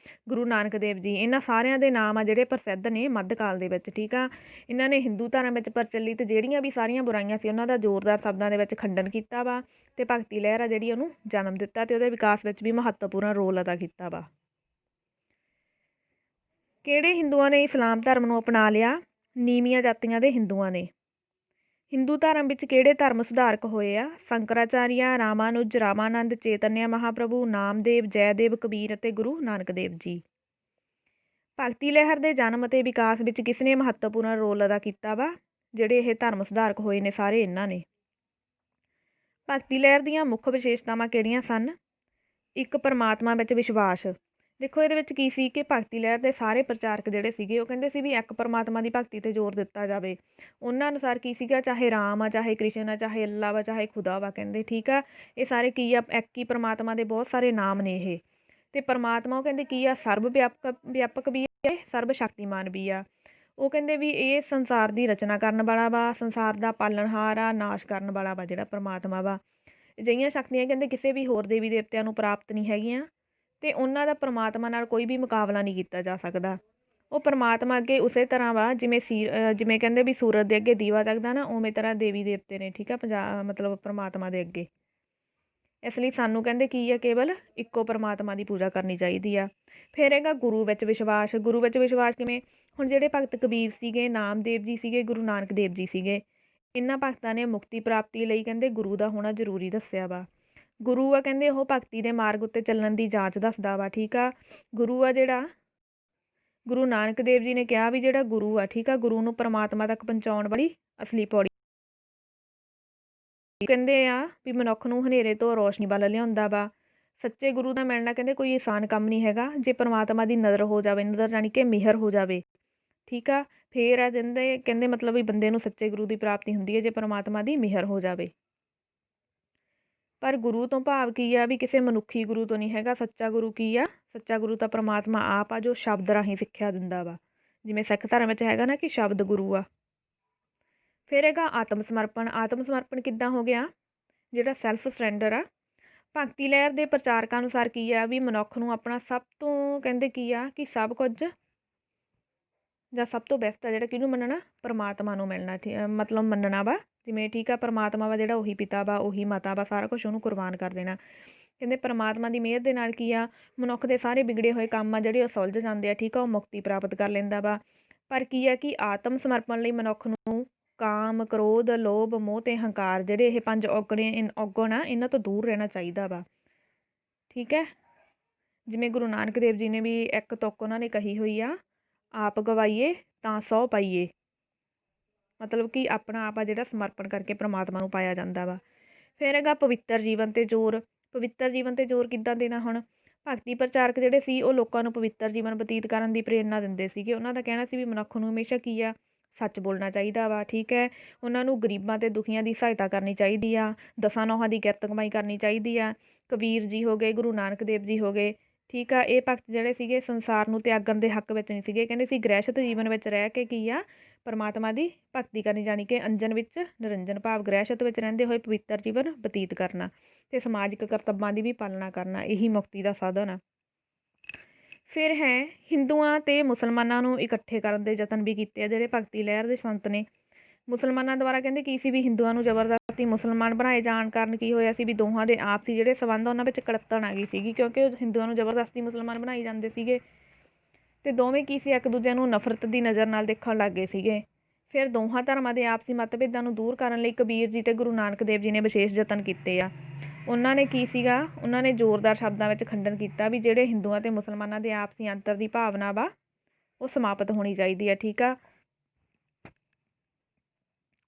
ਗੁਰੂ ਨਾਨਕ ਦੇਵ ਜੀ। ਇਹਨਾਂ ਸਾਰਿਆਂ ਦੇ ਨਾਮ ਆ ਜਿਹੜੇ ਪ੍ਰਸਿੱਧ ਨੇ ਮੱਧਕਾਲ ਦੇ ਵਿੱਚ, ਠੀਕ ਆ। ਇਹਨਾਂ ਨੇ ਹਿੰਦੂ ਧਰਮ ਵਿੱਚ ਪ੍ਰਚਲਿਤ ਜਿਹੜੀਆਂ ਵੀ ਸਾਰੀਆਂ ਬੁਰਾਈਆਂ ਸੀ ਉਹਨਾਂ ਦਾ ਜ਼ੋਰਦਾਰ ਸ਼ਬਦਾਂ ਦੇ ਵਿੱਚ ਖੰਡਨ ਕੀਤਾ ਵਾ, ਅਤੇ ਭਗਤੀ ਲਹਿਰ ਆ ਜਿਹੜੀ ਉਹਨੂੰ ਜਨਮ ਦਿੱਤਾ, ਅਤੇ ਉਹਦੇ ਵਿਕਾਸ ਵਿੱਚ ਵੀ ਮਹੱਤਵਪੂਰਨ ਰੋਲ ਅਦਾ ਕੀਤਾ ਵਾ। ਕਿਹੜੇ ਹਿੰਦੂਆਂ ਨੇ ਇਸਲਾਮ ਧਰਮ ਨੂੰ ਅਪਣਾ ਲਿਆ? ਨੀਵੀਆਂ ਜਾਤੀਆਂ ਦੇ ਹਿੰਦੂਆਂ ਨੇ। ਹਿੰਦੂ ਧਰਮ ਵਿੱਚ ਕਿਹੜੇ ਧਰਮ ਸੁਧਾਰਕ ਹੋਏ ਆ? ਸ਼ੰਕਰਾਚਾਰੀਆ, ਰਾਮਾਨੁਜ, ਰਾਮਾਨੰਦ, ਚੇਤਨਿਆ ਮਹਾਂਪ੍ਰਭੂ, ਨਾਮਦੇਵ, ਜੈਦੇਵ, ਕਬੀਰ ਅਤੇ ਗੁਰੂ ਨਾਨਕ ਦੇਵ ਜੀ। ਭਗਤੀ ਲਹਿਰ ਦੇ ਜਨਮ ਅਤੇ ਵਿਕਾਸ ਵਿੱਚ ਕਿਸ ਨੇ ਮਹੱਤਵਪੂਰਨ ਰੋਲ ਅਦਾ ਕੀਤਾ ਵਾ? ਜਿਹੜੇ ਇਹ ਧਰਮ ਸੁਧਾਰਕ ਹੋਏ ਨੇ ਸਾਰੇ ਇਹਨਾਂ ਨੇ। ਭਗਤੀ ਲਹਿਰ ਦੀਆਂ ਮੁੱਖ ਵਿਸ਼ੇਸ਼ਤਾਵਾਂ ਕਿਹੜੀਆਂ ਸਨ? ਇੱਕ, ਪਰਮਾਤਮਾ ਵਿੱਚ ਵਿਸ਼ਵਾਸ। ਦੇਖੋ ਇਹਦੇ ਵਿੱਚ ਕੀ ਸੀ ਕਿ ਭਗਤੀ ਲਹਿਰ ਦੇ ਸਾਰੇ ਪ੍ਰਚਾਰਕ ਜਿਹੜੇ ਸੀਗੇ ਉਹ ਕਹਿੰਦੇ ਸੀ ਵੀ ਇੱਕ ਪਰਮਾਤਮਾ ਦੀ ਭਗਤੀ 'ਤੇ ਜ਼ੋਰ ਦਿੱਤਾ ਜਾਵੇ। ਉਹਨਾਂ ਅਨੁਸਾਰ ਕੀ ਸੀਗਾ, ਚਾਹੇ ਰਾਮ ਆ, ਚਾਹੇ ਕ੍ਰਿਸ਼ਨ ਆ, ਚਾਹੇ ਅੱਲਾ ਵਾ, ਚਾਹੇ ਖੁਦਾ ਵਾ, ਕਹਿੰਦੇ ਠੀਕ ਆ, ਇਹ ਸਾਰੇ ਕੀ ਆ, ਇੱਕ ਹੀ ਪਰਮਾਤਮਾ ਦੇ ਬਹੁਤ ਸਾਰੇ ਨਾਮ ਨੇ ਇਹ। ਅਤੇ ਪਰਮਾਤਮਾ ਉਹ ਕਹਿੰਦੇ ਕੀ ਆ, ਸਰਬ ਵਿਆਪਕ ਵੀ ਹੈ, ਸਰਬ ਸ਼ਕਤੀਮਾਨ ਵੀ ਆ। ਉਹ ਕਹਿੰਦੇ ਵੀ ਇਹ ਸੰਸਾਰ ਦੀ ਰਚਨਾ ਕਰਨ ਵਾਲਾ ਵਾ, ਸੰਸਾਰ ਦਾ ਪਾਲਣਹਾਰ ਆ, ਨਾਸ਼ ਕਰਨ ਵਾਲਾ ਵਾ ਜਿਹੜਾ ਪਰਮਾਤਮਾ ਵਾ। ਅਜਿਹੀਆਂ ਸ਼ਕਤੀਆਂ ਕਹਿੰਦੇ ਕਿਸੇ ਵੀ ਹੋਰ ਦੇਵੀ ਦੇਵਤਿਆਂ ਨੂੰ ਪ੍ਰਾਪਤ ਨਹੀਂ ਹੈਗੀਆਂ, ਅਤੇ ਉਹਨਾਂ ਦਾ ਪਰਮਾਤਮਾ ਨਾਲ ਕੋਈ ਵੀ ਮੁਕਾਬਲਾ ਨਹੀਂ ਕੀਤਾ ਜਾ ਸਕਦਾ। ਉਹ ਪਰਮਾਤਮਾ ਅੱਗੇ ਉਸੇ ਤਰ੍ਹਾਂ ਵਾ ਜਿਵੇਂ ਕਹਿੰਦੇ ਵੀ ਸੂਰਜ ਦੇ ਅੱਗੇ ਦੀਵਾ ਜਗਦਾ ਨਾ, ਉਵੇਂ ਤਰ੍ਹਾਂ ਦੇਵੀ ਦੇਵਤੇ ਨੇ, ਠੀਕ ਆ, ਮਤਲਬ ਪਰਮਾਤਮਾ ਦੇ ਅੱਗੇ। ਇਸ ਲਈ ਸਾਨੂੰ ਕਹਿੰਦੇ ਕੀ ਆ, ਕੇਵਲ ਇੱਕੋ ਪਰਮਾਤਮਾ ਦੀ ਪੂਜਾ ਕਰਨੀ ਚਾਹੀਦੀ ਆ। ਫਿਰ ਹੈਗਾ ਗੁਰੂ ਵਿੱਚ ਵਿਸ਼ਵਾਸ। ਗੁਰੂ ਵਿੱਚ ਵਿਸ਼ਵਾਸ ਕਿਵੇਂ? ਹੁਣ ਜਿਹੜੇ ਭਗਤ ਕਬੀਰ ਸੀਗੇ, ਨਾਮਦੇਵ ਜੀ ਸੀਗੇ, ਗੁਰੂ ਨਾਨਕ ਦੇਵ ਜੀ ਸੀਗੇ, ਇਹਨਾਂ ਭਗਤਾਂ ਨੇ ਮੁਕਤੀ ਪ੍ਰਾਪਤੀ ਲਈ ਕਹਿੰਦੇ ਗੁਰੂ ਦਾ ਹੋਣਾ ਜ਼ਰੂਰੀ ਦੱਸਿਆ ਵਾ। ਗੁਰੂ ਆ ਕਹਿੰਦੇ ਉਹ ਭਗਤੀ ਦੇ ਮਾਰਗ ਉੱਤੇ ਚੱਲਣ ਦੀ ਜਾਂਚ ਦੱਸਦਾ ਵਾ, ਠੀਕ ਆ। ਗੁਰੂ ਆ ਜਿਹੜਾ, ਗੁਰੂ ਨਾਨਕ ਦੇਵ ਜੀ ਨੇ ਕਿਹਾ ਵੀ ਜਿਹੜਾ ਗੁਰੂ ਆ, ਠੀਕ ਆ, ਗੁਰੂ ਨੂੰ ਪਰਮਾਤਮਾ ਤੱਕ ਪਹੁੰਚਾਉਣ ਵਾਲੀ ਅਸਲੀ ਪੌੜੀ ਕਹਿੰਦੇ ਆ ਵੀ ਮਨੁੱਖ ਨੂੰ ਹਨੇਰੇ ਤੋਂ ਰੋਸ਼ਨੀ ਵੱਲ ਲਿਆਉਂਦਾ ਵਾ। ਸੱਚੇ ਗੁਰੂ ਦਾ ਮਿਲਣਾ ਕਹਿੰਦੇ ਕੋਈ ਆਸਾਨ ਕੰਮ ਨਹੀਂ ਹੈਗਾ। ਜੇ ਪਰਮਾਤਮਾ ਦੀ ਨਜ਼ਰ ਹੋ ਜਾਵੇ, ਨਜ਼ਰ ਜਾਣੀ ਕਿ ਮਿਹਰ ਹੋ ਜਾਵੇ, ਠੀਕ ਆ, ਫੇਰ ਆ ਜਾਂਦੇ ਕਹਿੰਦੇ ਮਤਲਬ ਵੀ ਬੰਦੇ ਨੂੰ ਸੱਚੇ ਗੁਰੂ ਦੀ ਪ੍ਰਾਪਤੀ ਹੁੰਦੀ ਹੈ ਜੇ ਪਰਮਾਤਮਾ ਦੀ ਮਿਹਰ ਹੋ ਜਾਵੇ। ਪਰ ਗੁਰੂ ਤੋਂ ਭਾਵ ਕੀ ਆ, ਵੀ ਕਿਸੇ ਮਨੁੱਖੀ ਗੁਰੂ ਤੋਂ ਨਹੀਂ ਹੈਗਾ। ਸੱਚਾ ਗੁਰੂ ਕੀ ਆ? ਸੱਚਾ ਗੁਰੂ ਤਾਂ ਪਰਮਾਤਮਾ ਆਪ ਆ ਜੋ ਸ਼ਬਦ ਰਾਹੀਂ ਸਿੱਖਿਆ ਦਿੰਦਾ ਵਾ, ਜਿਵੇਂ ਸਿੱਖ ਧਰਮ ਵਿੱਚ ਹੈਗਾ ਨਾ ਕਿ ਸ਼ਬਦ ਗੁਰੂ ਆ। ਫਿਰ ਹੈਗਾ ਆਤਮ ਸਮਰਪਣ। ਆਤਮ ਸਮਰਪਣ ਕਿੱਦਾਂ ਹੋ ਗਿਆ? ਜਿਹੜਾ ਸੈਲਫ ਸਰੈਂਡਰ ਆ। ਭਗਤੀ ਲਹਿਰ ਦੇ ਪ੍ਰਚਾਰਕਾਂ ਅਨੁਸਾਰ ਕੀ ਆ, ਵੀ ਮਨੁੱਖ ਨੂੰ ਆਪਣਾ ਸਭ ਤੋਂ ਕਹਿੰਦੇ ਕੀ ਆ ਕਿ ਸਭ ਕੁਝ ਜਾਂ ਸਭ ਤੋਂ ਬੈਸਟ ਆ ਜਿਹੜਾ ਕਿਹਨੂੰ ਮੰਨਣਾ? ਪਰਮਾਤਮਾ ਨੂੰ ਮਿਲਣਾ, ਮਤਲਬ ਮੰਨਣਾ ਵਾ। ਜਿਵੇਂ ਠੀਕ ਆ, ਪਰਮਾਤਮਾ ਵਾ ਜਿਹੜਾ ਉਹੀ ਪਿਤਾ ਵਾ, ਉਹੀ ਮਾਤਾ ਵਾ, ਸਾਰਾ ਕੁਛ ਉਹਨੂੰ ਕੁਰਬਾਨ ਕਰ ਦੇਣਾ। ਕਹਿੰਦੇ ਪਰਮਾਤਮਾ ਦੀ ਮਿਹਰ ਦੇ ਨਾਲ ਕੀ ਆ, ਮਨੁੱਖ ਦੇ ਸਾਰੇ ਵਿਗੜੇ ਹੋਏ ਕੰਮ ਆ ਜਿਹੜੇ ਉਹ ਸੁਲਝ ਜਾਂਦੇ ਆ, ਠੀਕ ਆ, ਉਹ ਮੁਕਤੀ ਪ੍ਰਾਪਤ ਕਰ ਲੈਂਦਾ ਵਾ। ਪਰ ਕੀ ਆ ਕਿ ਆਤਮ ਸਮਰਪਣ ਲਈ ਮਨੁੱਖ ਨੂੰ ਕਾਮ, ਕ੍ਰੋਧ, ਲੋਭ, ਮੋਹ ਅਤੇ ਹੰਕਾਰ ਜਿਹੜੇ ਇਹ 5 ਔਗਣ ਆ, ਇਹਨਾਂ ਤੋਂ ਦੂਰ ਰਹਿਣਾ ਚਾਹੀਦਾ ਵਾ, ਠੀਕ ਹੈ। ਜਿਵੇਂ ਗੁਰੂ ਨਾਨਕ ਦੇਵ ਜੀ ਨੇ ਵੀ ਇੱਕ ਤੁਕ ਉਹਨਾਂ ਨੇ ਕਹੀ ਹੋਈ ਆ, ਆਪ ਗਵਾਈਏ ਤਾਂ ਸਹੁ ਪਾਈਏ। ਮਤਲਬ ਕਿ ਆਪਣਾ ਆਪ ਆ ਜਿਹੜਾ ਸਮਰਪਣ ਕਰਕੇ ਪਰਮਾਤਮਾ ਨੂੰ ਪਾਇਆ ਜਾਂਦਾ ਵਾ। ਫਿਰ ਹੈਗਾ ਪਵਿੱਤਰ ਜੀਵਨ 'ਤੇ ਜ਼ੋਰ। ਪਵਿੱਤਰ ਜੀਵਨ 'ਤੇ ਜ਼ੋਰ ਕਿੱਦਾਂ ਦੇਣਾ? ਹੁਣ ਭਗਤੀ ਪ੍ਰਚਾਰਕ ਜਿਹੜੇ ਸੀ ਉਹ ਲੋਕਾਂ ਨੂੰ ਪਵਿੱਤਰ ਜੀਵਨ ਬਤੀਤ ਕਰਨ ਦੀ ਪ੍ਰੇਰਨਾ ਦਿੰਦੇ ਸੀਗੇ। ਉਹਨਾਂ ਦਾ ਕਹਿਣਾ ਸੀ ਵੀ ਮਨੁੱਖ ਨੂੰ ਹਮੇਸ਼ਾ ਕੀ ਆ, ਸੱਚ ਬੋਲਣਾ ਚਾਹੀਦਾ ਵਾ, ਠੀਕ ਹੈ। ਉਹਨਾਂ ਨੂੰ ਗਰੀਬਾਂ ਅਤੇ ਦੁਖੀਆਂ ਦੀ ਸਹਾਇਤਾ ਕਰਨੀ ਚਾਹੀਦੀ ਆ, ਦਸਾਂ ਨੌਹਾਂ ਦੀ ਕਿਰਤ ਕਮਾਈ ਕਰਨੀ ਚਾਹੀਦੀ ਆ। ਕਬੀਰ ਜੀ ਹੋ ਗਏ, ਗੁਰੂ ਨਾਨਕ ਦੇਵ ਜੀ ਹੋ ਗਏ, ਠੀਕ ਆ। ਇਹ ਭਗਤ ਜਿਹੜੇ ਸੀਗੇ ਸੰਸਾਰ ਨੂੰ ਤਿਆਗਣ ਦੇ ਹੱਕ ਵਿੱਚ ਨਹੀਂ ਸੀਗੇ। ਕਹਿੰਦੇ ਸੀ ਗ੍ਰਹਿਸਥ ਜੀਵਨ ਵਿੱਚ ਰਹਿ ਕੇ ਕੀ ਆ, ਪਰਮਾਤਮਾ ਦੀ ਭਗਤੀ ਕਰਨੀ, ਜਾਣੀ ਕਿ ਅੰਜਨ ਵਿੱਚ ਨਿਰੰਜਨ ਭਾਵ ਗ੍ਰਹਿਸਥ ਵਿੱਚ ਰਹਿੰਦੇ ਹੋਏ ਪਵਿੱਤਰ ਜੀਵਨ ਬਤੀਤ ਕਰਨਾ ਅਤੇ ਸਮਾਜਿਕ ਕਰਤੱਵਾਂ ਦੀ ਵੀ ਪਾਲਣਾ ਕਰਨਾ, ਇਹੀ ਮੁਕਤੀ ਦਾ ਸਾਧਨ ਆ। ਫਿਰ ਹੈ ਹਿੰਦੂਆਂ ਅਤੇ ਮੁਸਲਮਾਨਾਂ ਨੂੰ ਇਕੱਠੇ ਕਰਨ ਦੇ ਯਤਨ ਵੀ ਕੀਤੇ ਆ ਜਿਹੜੇ ਭਗਤੀ ਲਹਿਰ ਦੇ ਸੰਤ ਨੇ। ਮੁਸਲਮਾਨਾਂ ਦੁਆਰਾ ਕਹਿੰਦੇ ਕੀ ਸੀ ਵੀ ਹਿੰਦੂਆਂ ਨੂੰ ਜ਼ਬਰਦਸਤੀ ਮੁਸਲਮਾਨ ਬਣਾਏ ਜਾਣ ਕਾਰਨ ਕੀ ਹੋਇਆ ਸੀ ਵੀ ਦੋਹਾਂ ਦੇ ਆਪਸੀ ਜਿਹੜੇ ਸੰਬੰਧ ਉਹਨਾਂ ਵਿੱਚ ਕੜੱਤਣ ਆ ਗਈ ਸੀਗੀ, ਕਿਉਂਕਿ ਉਹ ਹਿੰਦੂਆਂ ਨੂੰ ਜ਼ਬਰਦਸਤੀ ਮੁਸਲਮਾਨ ਬਣਾਈ ਜਾਂਦੇ ਸੀਗੇ ਅਤੇ ਦੋਵੇਂ ਕੀ ਸੀ ਇੱਕ ਦੂਜੇ ਨੂੰ ਨਫ਼ਰਤ ਦੀ ਨਜ਼ਰ ਨਾਲ ਦੇਖਣ ਲੱਗ ਗਏ ਸੀਗੇ। ਫਿਰ ਦੋਹਾਂ ਧਰਮਾਂ ਦੇ ਆਪਸੀ ਮਤਭੇਦਾਂ ਨੂੰ ਦੂਰ ਕਰਨ ਲਈ ਕਬੀਰ ਜੀ ਅਤੇ ਗੁਰੂ ਨਾਨਕ ਦੇਵ ਜੀ ਨੇ ਵਿਸ਼ੇਸ਼ ਯਤਨ ਕੀਤੇ ਆ। ਉਹਨਾਂ ਨੇ ਕੀ ਸੀਗਾ, ਉਹਨਾਂ ਨੇ ਜ਼ੋਰਦਾਰ ਸ਼ਬਦਾਂ ਵਿੱਚ ਖੰਡਨ ਕੀਤਾ ਵੀ ਜਿਹੜੇ ਹਿੰਦੂਆਂ ਅਤੇ ਮੁਸਲਮਾਨਾਂ ਦੇ ਆਪਸੀ ਅੰਤਰ ਦੀ ਭਾਵਨਾ ਵਾ ਉਹ ਸਮਾਪਤ ਹੋਣੀ ਚਾਹੀਦੀ ਆ, ਠੀਕ ਆ।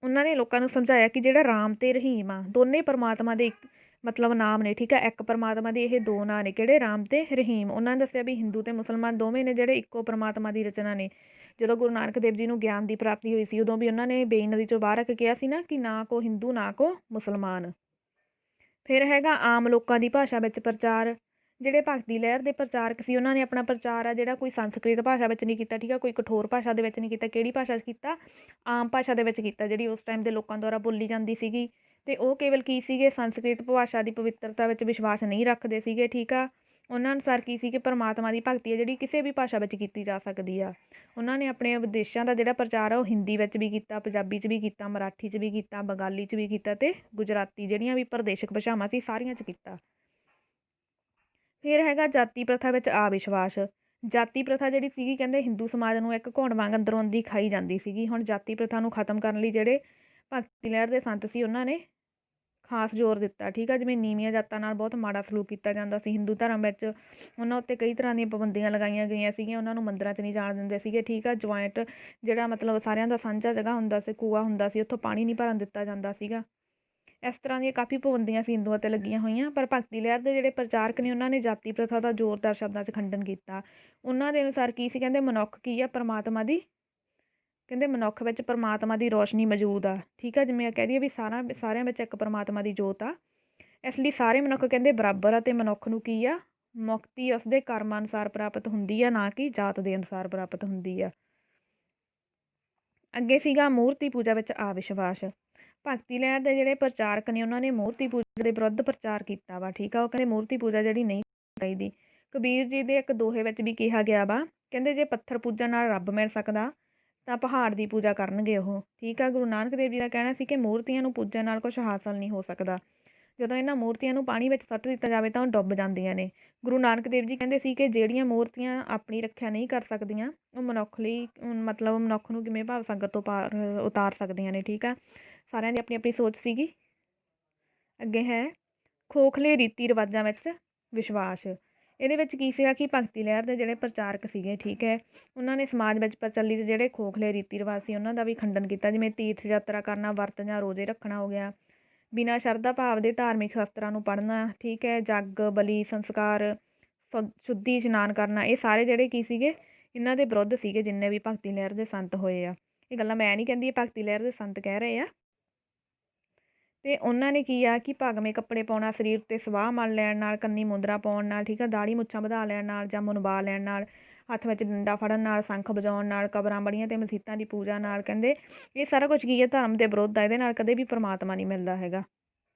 ਉਹਨਾਂ ਨੇ ਲੋਕਾਂ ਨੂੰ ਸਮਝਾਇਆ ਕਿ ਜਿਹੜਾ ਰਾਮ ਅਤੇ ਰਹੀਮ ਆ ਦੋਨੇ ਪਰਮਾਤਮਾ ਦੇ ਮਤਲਬ ਨਾਮ ਨੇ, ਠੀਕ ਆ। ਇੱਕ ਪਰਮਾਤਮਾ ਦੇ ਇਹ ਦੋ ਨਾਂ ਨੇ ਕਿਹੜੇ, ਰਾਮ ਅਤੇ ਰਹੀਮ। ਉਹਨਾਂ ਨੇ ਦੱਸਿਆ ਵੀ ਹਿੰਦੂ ਅਤੇ ਮੁਸਲਮਾਨ ਦੋਵੇਂ ਨੇ ਜਿਹੜੇ ਇੱਕੋ ਪਰਮਾਤਮਾ ਦੀ ਰਚਨਾ ਨੇ। ਜਦੋਂ ਗੁਰੂ ਨਾਨਕ ਦੇਵ ਜੀ ਨੂੰ ਗਿਆਨ ਦੀ ਪ੍ਰਾਪਤੀ ਹੋਈ ਸੀ ਉਦੋਂ ਵੀ ਉਹਨਾਂ ਨੇ ਬੇਈ ਨਦੀ 'ਚੋਂ ਬਾਹਰ ਆ ਕੇ ਕਿਹਾ ਸੀ ਨਾ ਕਿ ਨਾ ਕੋ ਹਿੰਦੂ ਨਾ ਕੋ ਮੁਸਲਮਾਨ। ਫਿਰ ਹੈਗਾ ਆਮ ਲੋਕਾਂ ਦੀ ਭਾਸ਼ਾ ਵਿੱਚ ਪ੍ਰਚਾਰ। ਜਿਹੜੇ ਭਗਤੀ ਲਹਿਰ ਦੇ ਪ੍ਰਚਾਰਕ ਸੀ ਉਹਨਾਂ ਨੇ ਆਪਣਾ ਪ੍ਰਚਾਰ ਆ ਜਿਹੜਾ ਕੋਈ ਸੰਸਕ੍ਰਿਤ ਭਾਸ਼ਾ ਵਿੱਚ ਨਹੀਂ ਕੀਤਾ, ਠੀਕ ਆ, ਕੋਈ ਕਠੋਰ ਭਾਸ਼ਾ ਦੇ ਵਿੱਚ ਨਹੀਂ ਕੀਤਾ। ਕਿਹੜੀ ਭਾਸ਼ਾ 'ਚ ਕੀਤਾ, ਆਮ ਭਾਸ਼ਾ ਦੇ ਵਿੱਚ ਕੀਤਾ ਜਿਹੜੀ ਉਸ ਟਾਈਮ ਦੇ ਲੋਕਾਂ ਦੁਆਰਾ ਬੋਲੀ ਜਾਂਦੀ ਸੀਗੀ। ਅਤੇ ਉਹ ਕੇਵਲ ਕੀ ਸੀਗੇ, ਸੰਸਕ੍ਰਿਤ ਭਾਸ਼ਾ ਦੀ ਪਵਿੱਤਰਤਾ ਵਿੱਚ ਵਿਸ਼ਵਾਸ ਨਹੀਂ ਰੱਖਦੇ ਸੀਗੇ, ਠੀਕ ਆ। ਉਹਨਾਂ ਅਨੁਸਾਰ ਕੀ ਸੀ ਕਿ ਪਰਮਾਤਮਾ ਦੀ ਭਗਤੀ ਹੈ ਜਿਹੜੀ ਕਿਸੇ ਵੀ ਭਾਸ਼ਾ ਵਿੱਚ ਕੀਤੀ ਜਾ ਸਕਦੀ ਆ। ਉਹਨਾਂ ਨੇ ਆਪਣੇ ਵਿਦੇਸ਼ਾਂ ਦਾ ਜਿਹੜਾ ਪ੍ਰਚਾਰ ਆ ਉਹ ਹਿੰਦੀ ਵਿੱਚ ਵੀ ਕੀਤਾ, ਪੰਜਾਬੀ 'ਚ ਵੀ ਕੀਤਾ, ਮਰਾਠੀ 'ਚ ਵੀ ਕੀਤਾ, ਬੰਗਾਲੀ 'ਚ ਵੀ ਕੀਤਾ ਅਤੇ ਗੁਜਰਾਤੀ ਜਿਹੜੀਆਂ ਵੀ ਪ੍ਰਦੇਸ਼ਕ ਭਾਸ਼ਾਵਾਂ ਸੀ ਸਾਰੀਆਂ 'ਚ ਕੀਤਾ। ਫਿਰ ਹੈਗਾ ਜਾਤੀ ਪ੍ਰਥਾ ਵਿੱਚ ਅਵਿਸ਼ਵਾਸ। ਜਾਤੀ ਪ੍ਰਥਾ ਜਿਹੜੀ ਸੀਗੀ ਕਹਿੰਦੇ ਹਿੰਦੂ ਸਮਾਜ ਨੂੰ ਇੱਕ ਘੁਣ ਵਾਂਗ ਅੰਦਰੋਂ ਅੰਦਰੀ ਖਾਈ ਜਾਂਦੀ ਸੀਗੀ। ਹੁਣ ਜਾਤੀ ਪ੍ਰਥਾ ਨੂੰ ਖਤਮ ਕਰਨ ਲਈ ਜਿਹੜੇ ਭਗਤੀ ਲਹਿਰ ਦੇ ਸੰਤ ਸੀ ਉਹਨਾਂ ਨੇ ਖਾਸ ਜ਼ੋਰ ਦਿੱਤਾ, ਠੀਕ ਆ। ਜਿਵੇਂ ਨੀਵੀਆਂ ਜਾਤਾਂ ਨਾਲ ਬਹੁਤ ਮਾੜਾ ਸਲੂਕ ਕੀਤਾ ਜਾਂਦਾ ਸੀ ਹਿੰਦੂ ਧਰਮ ਵਿੱਚ, ਉਹਨਾਂ ਉੱਤੇ ਕਈ ਤਰ੍ਹਾਂ ਦੀਆਂ ਪਾਬੰਦੀਆਂ ਲਗਾਈਆਂ ਗਈਆਂ ਸੀਗੀਆਂ। ਉਹਨਾਂ ਨੂੰ ਮੰਦਰਾਂ 'ਚ ਨਹੀਂ ਜਾਣ ਦਿੰਦੇ ਸੀਗੇ, ਠੀਕ ਆ। ਜੁਆਇੰਟ ਜਿਹੜਾ ਮਤਲਬ ਸਾਰਿਆਂ ਦਾ ਸਾਂਝਾ ਜਗ੍ਹਾ ਹੁੰਦਾ ਸੀ, ਕੂਆ ਹੁੰਦਾ ਸੀ, ਉੱਥੋਂ ਪਾਣੀ ਨਹੀਂ ਭਰਨ ਦਿੱਤਾ ਜਾਂਦਾ ਸੀਗਾ। ਇਸ ਤਰ੍ਹਾਂ ਦੀਆਂ ਕਾਫੀ ਪਾਬੰਦੀਆਂ ਸੀ ਹਿੰਦੂਆਂ 'ਤੇ ਲੱਗੀਆਂ ਹੋਈਆਂ। ਪਰ ਭਗਤੀ ਲਹਿਰ ਦੇ ਜਿਹੜੇ ਪ੍ਰਚਾਰਕ ਨੇ ਉਹਨਾਂ ਨੇ ਜਾਤੀ ਪ੍ਰਥਾ ਦਾ ਜ਼ੋਰਦਾਰ ਸ਼ਬਦਾਂ 'ਚ ਖੰਡਨ ਕੀਤਾ। ਉਹਨਾਂ ਦੇ ਅਨੁਸਾਰ ਕੀ ਸੀ, ਕਹਿੰਦੇ ਮਨੁੱਖ ਕੀ ਆ, ਪਰਮਾਤਮਾ ਦੀ, ਕਹਿੰਦੇ ਮਨੁੱਖ ਵਿੱਚ ਪਰਮਾਤਮਾ ਦੀ ਰੌਸ਼ਨੀ ਮੌਜੂਦ ਆ, ਠੀਕ ਆ। ਜਿਵੇਂ ਕਹਿ ਦਈਏ ਵੀ ਸਾਰਿਆਂ ਵਿੱਚ ਇੱਕ ਪਰਮਾਤਮਾ ਦੀ ਜੋਤ ਆ। ਇਸ ਲਈ ਸਾਰੇ ਮਨੁੱਖ ਕਹਿੰਦੇ ਬਰਾਬਰ ਆ ਅਤੇ ਮਨੁੱਖ ਨੂੰ ਕੀ ਆ, ਮੁਕਤੀ ਉਸਦੇ ਕਰਮ ਅਨੁਸਾਰ ਪ੍ਰਾਪਤ ਹੁੰਦੀ ਆ, ਨਾ ਕਿ ਜਾਤ ਦੇ ਅਨੁਸਾਰ ਪ੍ਰਾਪਤ ਹੁੰਦੀ ਆ। ਅੱਗੇ ਸੀਗਾ ਮੂਰਤੀ ਪੂਜਾ ਵਿੱਚ ਅਵਿਸ਼ਵਾਸ। ਭਗਤੀ ਲਹਿਰ ਦੇ ਜਿਹੜੇ ਪ੍ਰਚਾਰਕ ਨੇ ਉਹਨਾਂ ਨੇ ਮੂਰਤੀ ਪੂਜਾ ਦੇ ਵਿਰੁੱਧ ਪ੍ਰਚਾਰ ਕੀਤਾ ਵਾ, ਠੀਕ ਆ। ਉਹ ਕਹਿੰਦੇ ਮੂਰਤੀ ਪੂਜਾ ਜਿਹੜੀ ਨਹੀਂ ਚਾਹੀਦੀ। ਕਬੀਰ ਜੀ ਦੇ ਇੱਕ ਦੋਹੇ ਵਿੱਚ ਵੀ ਕਿਹਾ ਗਿਆ ਵਾ, ਕਹਿੰਦੇ ਜੇ ਪੱਥਰ ਪੂਜਣ ਨਾਲ ਰੱਬ ਮਿਲ ਸਕਦਾ ਤਾਂ ਪਹਾੜ ਦੀ ਪੂਜਾ ਕਰਨਗੇ ਉਹ, ਠੀਕ ਆ। ਗੁਰੂ ਨਾਨਕ ਦੇਵ ਜੀ ਦਾ ਕਹਿਣਾ ਸੀ ਕਿ ਮੂਰਤੀਆਂ ਨੂੰ ਪੂਜਣ ਨਾਲ ਕੁਛ ਹਾਸਲ ਨਹੀਂ ਹੋ ਸਕਦਾ। ਜਦੋਂ ਇਹਨਾਂ ਮੂਰਤੀਆਂ ਨੂੰ ਪਾਣੀ ਵਿੱਚ ਸੁੱਟ ਦਿੱਤਾ ਜਾਵੇ ਤਾਂ ਉਹ ਡੁੱਬ ਜਾਂਦੀਆਂ ਨੇ। ਗੁਰੂ ਨਾਨਕ ਦੇਵ ਜੀ ਕਹਿੰਦੇ ਸੀ ਕਿ ਜਿਹੜੀਆਂ ਮੂਰਤੀਆਂ ਆਪਣੀ ਰੱਖਿਆ ਨਹੀਂ ਕਰ ਸਕਦੀਆਂ ਉਹ ਮਨੁੱਖ ਲਈ ਮਤਲਬ ਮਨੁੱਖ ਨੂੰ ਕਿਵੇਂ ਭਾਵ ਸਾਗਰ ਤੋਂ ਪਾਰ ਉਤਾਰ ਸਕਦੀਆਂ ਨੇ, ਠੀਕ ਆ। ਸਾਰਿਆਂ ਦੀ ਆਪਣੀ ਆਪਣੀ ਸੋਚ ਸੀਗੀ। ਅੱਗੇ ਹੈ ਖੋਖਲੇ ਰੀਤੀ ਰਿਵਾਜ਼ਾਂ ਵਿੱਚ ਵਿਸ਼ਵਾਸ। ਇਹਦੇ ਵਿੱਚ ਕੀ ਸੀਗਾ ਕਿ ਭਗਤੀ ਲਹਿਰ ਦੇ ਜਿਹੜੇ ਪ੍ਰਚਾਰਕ ਸੀਗੇ, ਠੀਕ ਹੈ, ਉਹਨਾਂ ਨੇ ਸਮਾਜ ਵਿੱਚ ਪ੍ਰਚਲਿਤ ਜਿਹੜੇ ਖੋਖਲੇ ਰੀਤੀ ਰਿਵਾਜ ਸੀ ਉਹਨਾਂ ਦਾ ਵੀ ਖੰਡਨ ਕੀਤਾ। ਜਿਵੇਂ ਤੀਰਥ ਯਾਤਰਾ ਕਰਨਾ, ਵਰਤ ਜਾਂ ਰੋਜ਼ੇ ਰੱਖਣਾ ਹੋ ਗਿਆ, ਬਿਨਾਂ ਸ਼ਰਧਾ ਭਾਵ ਦੇ ਧਾਰਮਿਕ ਸ਼ਾਸਤਰਾਂ ਨੂੰ ਪੜ੍ਹਨਾ, ਠੀਕ ਹੈ, ਜੱਗ ਬਲੀ ਸੰਸਕਾਰ, ਸ਼ੁੱਧੀ ਇਸ਼ਨਾਨ ਕਰਨਾ, ਇਹ ਸਾਰੇ ਜਿਹੜੇ ਕੀ ਸੀਗੇ ਇਹਨਾਂ ਦੇ ਵਿਰੁੱਧ ਸੀਗੇ ਜਿੰਨੇ ਵੀ ਭਗਤੀ ਲਹਿਰ ਦੇ ਸੰਤ ਹੋਏ ਆ। ਇਹ ਗੱਲਾਂ ਮੈਂ ਨਹੀਂ ਕਹਿੰਦੀ, ਇਹ ਭਗਤੀ ਲਹਿਰ ਦੇ ਸੰਤ ਕਹਿ ਰਹੇ ਆ। ਅਤੇ ਉਹਨਾਂ ਨੇ ਕੀ ਆ ਕਿ ਭਗਵੇਂ ਕੱਪੜੇ ਪਾਉਣਾ, ਸਰੀਰ 'ਤੇ ਸਵਾਹ ਮਲ ਲੈਣ ਨਾਲ, ਕੰਨੀ ਮੁੰਦਰਾ ਪਾਉਣ ਨਾਲ, ਠੀਕ ਆ, ਦਾੜੀ ਮੁੱਛਾਂ ਵਧਾ ਲੈਣ ਨਾਲ ਜਾਂ ਮੁਨਵਾ ਲੈਣ ਨਾਲ, ਹੱਥ ਵਿੱਚ ਡੰਡਾ ਫੜਨ ਨਾਲ, ਸ਼ੰਖ ਵਜਾਉਣ ਨਾਲ, ਕਬਰਾਂ ਬੜੀਆਂ ਅਤੇ ਮਸੀਤਾਂ ਦੀ ਪੂਜਾ ਨਾਲ, ਕਹਿੰਦੇ ਇਹ ਸਾਰਾ ਕੁਛ ਕੀ ਹੈ ਧਰਮ ਦੇ ਵਿਰੁੱਧ ਆ। ਇਹਦੇ ਨਾਲ ਕਦੇ ਵੀ ਪਰਮਾਤਮਾ ਨਹੀਂ ਮਿਲਦਾ ਹੈਗਾ।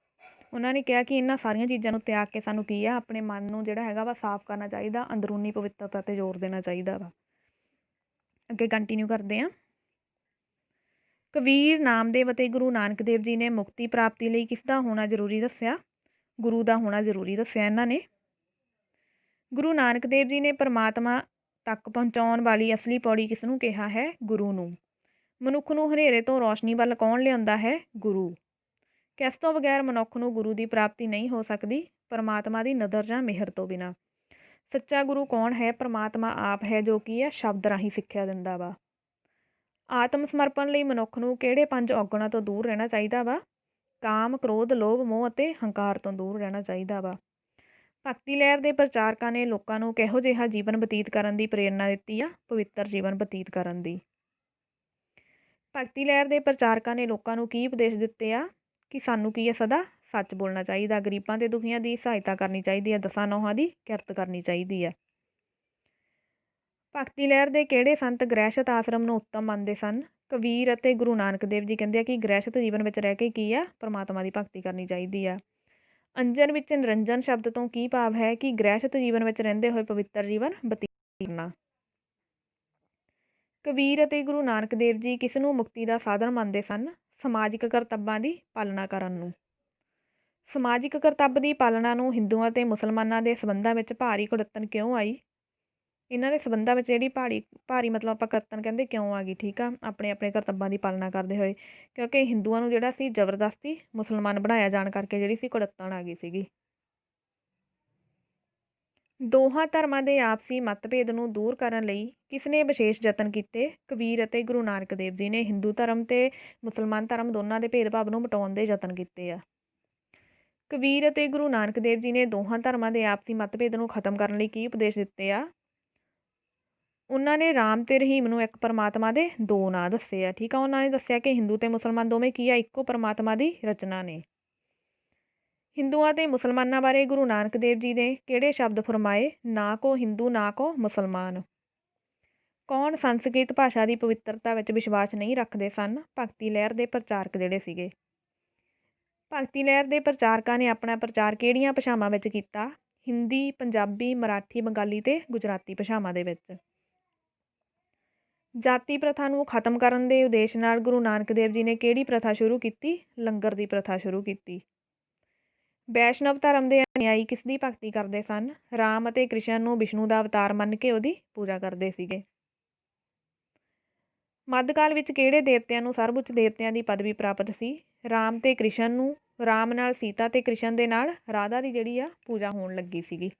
ਉਹਨਾਂ ਨੇ ਕਿਹਾ ਕਿ ਇਹਨਾਂ ਸਾਰੀਆਂ ਚੀਜ਼ਾਂ ਨੂੰ ਤਿਆਗ ਕੇ ਸਾਨੂੰ ਕੀ ਆ ਆਪਣੇ ਮਨ ਨੂੰ ਜਿਹੜਾ ਹੈਗਾ ਵਾ ਸਾਫ਼ ਕਰਨਾ ਚਾਹੀਦਾ, ਅੰਦਰੂਨੀ ਪਵਿੱਤਰਤਾ 'ਤੇ ਜ਼ੋਰ ਦੇਣਾ ਚਾਹੀਦਾ ਵਾ। ਅੱਗੇ ਕੰਟੀਨਿਊ ਕਰਦੇ ਹਾਂ। ਕਬੀਰ ਨਾਮਦੇਵ ਅਤੇ ਗੁਰੂ ਨਾਨਕ ਦੇਵ ਜੀ ਨੇ ਮੁਕਤੀ ਪ੍ਰਾਪਤੀ ਲਈ ਕਿਸ ਦਾ ਹੋਣਾ ਜ਼ਰੂਰੀ ਦੱਸਿਆ, ਗੁਰੂ ਦਾ ਹੋਣਾ ਜ਼ਰੂਰੀ ਦੱਸਿਆ ਇਹਨਾਂ ਨੇ। ਗੁਰੂ ਨਾਨਕ ਦੇਵ ਜੀ ਨੇ ਪਰਮਾਤਮਾ ਤੱਕ ਪਹੁੰਚਾਉਣ ਵਾਲੀ ਅਸਲੀ ਪੌੜੀ ਕਿਸ ਨੂੰ ਕਿਹਾ ਹੈ, ਗੁਰੂ ਨੂੰ। ਮਨੁੱਖ ਨੂੰ ਹਨੇਰੇ ਤੋਂ ਰੌਸ਼ਨੀ ਵੱਲ ਕੌਣ ਲਿਆਉਂਦਾ ਹੈ, ਗੁਰੂ। ਕਿਸ ਤੋਂ ਬਗੈਰ ਮਨੁੱਖ ਨੂੰ ਗੁਰੂ ਦੀ ਪ੍ਰਾਪਤੀ ਨਹੀਂ ਹੋ ਸਕਦੀ, ਪਰਮਾਤਮਾ ਦੀ ਨਜ਼ਰ ਜਾਂ ਮਿਹਰ ਤੋਂ ਬਿਨਾਂ। ਸੱਚਾ ਗੁਰੂ ਕੌਣ ਹੈ, ਪਰਮਾਤਮਾ ਆਪ ਹੈ ਜੋ ਕੀ ਹੈ ਸ਼ਬਦ ਰਾਹੀਂ ਸਿੱਖਿਆ ਦਿੰਦਾ ਵਾ। ਆਤਮ ਸਮਰਪਣ ਲਈ ਮਨੁੱਖ ਨੂੰ ਕਿਹੜੇ 5 ਔਗੁਣਾਂ ਤੋਂ ਦੂਰ ਰਹਿਣਾ ਚਾਹੀਦਾ ਵਾ, ਕਾਮ, ਕ੍ਰੋਧ, ਲੋਭ, ਮੋਹ ਅਤੇ ਹੰਕਾਰ ਤੋਂ ਦੂਰ ਰਹਿਣਾ ਚਾਹੀਦਾ ਵਾ। ਭਗਤੀ ਲਹਿਰ ਦੇ ਪ੍ਰਚਾਰਕਾਂ ਨੇ ਲੋਕਾਂ ਨੂੰ ਕਿਹੋ ਜਿਹਾ ਜੀਵਨ ਬਤੀਤ ਕਰਨ ਦੀ ਪ੍ਰੇਰਨਾ ਦਿੱਤੀ ਆ, ਪਵਿੱਤਰ ਜੀਵਨ ਬਤੀਤ ਕਰਨ ਦੀ। ਭਗਤੀ ਲਹਿਰ ਦੇ ਪ੍ਰਚਾਰਕਾਂ ਨੇ ਲੋਕਾਂ ਨੂੰ ਕੀ ਉਪਦੇਸ਼ ਦਿੱਤੇ ਆ ਕਿ ਸਾਨੂੰ ਕੀ ਹੈ ਸਦਾ ਸੱਚ ਬੋਲਣਾ ਚਾਹੀਦਾ, ਗਰੀਬਾਂ ਤੇ ਦੁਖੀਆਂ ਦੀ ਸਹਾਇਤਾ ਕਰਨੀ ਚਾਹੀਦੀ ਹੈ, ਦਸਾਂ ਨੌਹਾਂ ਦੀ ਕਿਰਤ ਕਰਨੀ ਚਾਹੀਦੀ ਹੈ। ਭਗਤੀ ਲਹਿਰ ਦੇ ਕਿਹੜੇ ਸੰਤ ਗ੍ਰਹਿਸਥ ਆਸ਼ਰਮ ਨੂੰ ਉੱਤਮ ਮੰਨਦੇ ਸਨ? ਕਬੀਰ ਅਤੇ ਗੁਰੂ ਨਾਨਕ ਦੇਵ ਜੀ ਕਹਿੰਦੇ ਆ ਕਿ ਗ੍ਰਹਿਸਥ ਜੀਵਨ ਵਿੱਚ ਰਹਿ ਕੇ ਕੀ ਆ ਪਰਮਾਤਮਾ ਦੀ ਭਗਤੀ ਕਰਨੀ ਚਾਹੀਦੀ ਆ। ਅੰਜਨ ਵਿੱਚ ਨਿਰੰਜਨ ਸ਼ਬਦ ਤੋਂ ਕੀ ਭਾਵ ਹੈ? ਕਿ ਗ੍ਰਹਿਸਥ ਜੀਵਨ ਵਿੱਚ ਰਹਿੰਦੇ ਹੋਏ ਪਵਿੱਤਰ ਜੀਵਨ ਬਤੀਤ ਕਰਨਾ। ਕਬੀਰ ਅਤੇ ਗੁਰੂ ਨਾਨਕ ਦੇਵ ਜੀ ਕਿਸ ਨੂੰ ਮੁਕਤੀ ਦਾ ਸਾਧਨ ਮੰਨਦੇ ਸਨ? ਸਮਾਜਿਕ ਕਰਤੱਵਾਂ ਦੀ ਪਾਲਣਾ ਕਰਨ ਨੂੰ। ਸਮਾਜਿਕ ਕਰਤੱਵ ਦੀ ਪਾਲਣਾ ਨੂੰ ਹਿੰਦੂਆਂ ਅਤੇ ਮੁਸਲਮਾਨਾਂ ਦੇ ਸੰਬੰਧਾਂ ਵਿੱਚ ਭਾਰੀ ਕੁੜੱਤਣ ਕਿਉਂ ਆਈ? ਇਹਨਾਂ ਦੇ ਸੰਬੰਧਾਂ ਵਿੱਚ ਜਿਹੜੀ ਭਾਰੀ ਮਤਲਬ ਆਪਾਂ ਕੁੜੱਤਣ ਕਹਿੰਦੇ ਕਿਉਂ ਆ ਗਈ? ਠੀਕ ਆ, ਆਪਣੇ ਆਪਣੇ ਕਰਤੱਵਾਂ ਦੀ ਪਾਲਣਾ ਕਰਦੇ ਹੋਏ, ਕਿਉਂਕਿ ਹਿੰਦੂਆਂ ਨੂੰ ਜਿਹੜਾ ਸੀ ਜ਼ਬਰਦਸਤੀ ਮੁਸਲਮਾਨ ਬਣਾਇਆ ਜਾਣ ਕਰਕੇ ਜਿਹੜੀ ਸੀ ਕੁੜੱਤਣ ਆ ਗਈ ਸੀਗੀ। ਦੋਹਾਂ ਧਰਮਾਂ ਦੇ ਆਪਸੀ ਮਤਭੇਦ ਨੂੰ ਦੂਰ ਕਰਨ ਲਈ ਕਿਸ ਨੇ ਵਿਸ਼ੇਸ਼ ਯਤਨ ਕੀਤੇ? ਕਬੀਰ ਅਤੇ ਗੁਰੂ ਨਾਨਕ ਦੇਵ ਜੀ ਨੇ ਹਿੰਦੂ ਧਰਮ ਤੇ ਮੁਸਲਮਾਨ ਧਰਮ ਦੋਨਾਂ ਦੇ ਭੇਦਭਾਵ ਨੂੰ ਮਿਟਾਉਣ ਦੇ ਯਤਨ ਕੀਤੇ ਆ। ਕਬੀਰ ਅਤੇ ਗੁਰੂ ਨਾਨਕ ਦੇਵ ਜੀ ਨੇ ਦੋਹਾਂ ਧਰਮਾਂ ਦੇ ਆਪਸੀ ਮਤਭੇਦ ਨੂੰ ਖਤਮ ਕਰਨ ਲਈ ਕੀ ਉਪਦੇਸ਼ ਦਿੱਤੇ ਆ? ਉਹਨਾਂ ਨੇ ਰਾਮ ਤੇ ਰਹੀਮ ਨੂੰ ਇੱਕ ਪਰਮਾਤਮਾ ਦੇ ਦੋ ਨਾਂ ਦੱਸੇ ਆ। ਠੀਕ ਆ, ਉਹਨਾਂ ਨੇ ਦੱਸਿਆ ਕਿ ਹਿੰਦੂ ਤੇ ਮੁਸਲਮਾਨ ਦੋਵੇਂ ਕੀ ਆ ਇੱਕੋ ਪਰਮਾਤਮਾ ਦੀ ਰਚਨਾ ਨੇ। ਹਿੰਦੂਆਂ ਤੇ ਮੁਸਲਮਾਨਾਂ ਬਾਰੇ ਗੁਰੂ ਨਾਨਕ ਦੇਵ ਜੀ ਨੇ ਕਿਹੜੇ ਸ਼ਬਦ ਫਰਮਾਏ? ਨਾ ਕੋ ਹਿੰਦੂ ਨਾ ਕੋ ਮੁਸਲਮਾਨ। ਕੌਣ ਸੰਸਕ੍ਰਿਤ ਭਾਸ਼ਾ ਦੀ ਪਵਿੱਤਰਤਾ ਵਿੱਚ ਵਿਸ਼ਵਾਸ ਨਹੀਂ ਰੱਖਦੇ ਸਨ? ਭਗਤੀ ਲਹਿਰ ਦੇ ਪ੍ਰਚਾਰਕ ਜਿਹੜੇ ਸੀਗੇ। ਭਗਤੀ ਲਹਿਰ ਦੇ ਪ੍ਰਚਾਰਕਾਂ ਨੇ ਆਪਣਾ ਪ੍ਰਚਾਰ ਕਿਹੜੀਆਂ ਭਾਸ਼ਾਵਾਂ ਵਿੱਚ ਕੀਤਾ? ਹਿੰਦੀ, ਪੰਜਾਬੀ, ਮਰਾਠੀ, ਬੰਗਾਲੀ ਤੇ ਗੁਜਰਾਤੀ ਭਾਸ਼ਾਵਾਂ ਦੇ ਵਿੱਚ। ਜਾਤੀ ਪ੍ਰਥਾ ਨੂੰ ਖਤਮ ਕਰਨ ਦੇ ਉਦੇਸ਼ ਨਾਲ ਗੁਰੂ ਨਾਨਕ ਦੇਵ ਜੀ ਨੇ ਕਿਹੜੀ ਪ੍ਰਥਾ ਸ਼ੁਰੂ ਕੀਤੀ? ਲੰਗਰ ਦੀ ਪ੍ਰਥਾ ਸ਼ੁਰੂ ਕੀਤੀ। ਵੈਸ਼ਨਵ ਧਰਮ ਦੇ ਅਨੁਯਾਈ ਕਿਸ ਦੀ ਭਗਤੀ ਕਰਦੇ ਸਨ? ਰਾਮ ਅਤੇ ਕ੍ਰਿਸ਼ਨ ਨੂੰ ਵਿਸ਼ਨੂੰ ਦਾ ਅਵਤਾਰ ਮੰਨ ਕੇ ਉਹਦੀ ਪੂਜਾ ਕਰਦੇ ਸੀਗੇ। ਮੱਧਕਾਲ ਵਿੱਚ ਕਿਹੜੇ ਦੇਵਤਿਆਂ ਨੂੰ ਸਰਵਉੱਚ ਦੇਵਤਿਆਂ ਦੀ ਪਦਵੀ ਪ੍ਰਾਪਤ ਸੀ? ਰਾਮ ਤੇ ਕ੍ਰਿਸ਼ਨ ਨੂੰ। ਰਾਮ ਨਾਲ ਸੀਤਾ ਤੇ ਕ੍ਰਿਸ਼ਨ ਦੇ ਨਾਲ ਰਾਧਾ ਦੀ ਜਿਹੜੀ ਆ ਪੂਜਾ ਹੋਣ ਲੱਗੀ ਸੀਗੀ।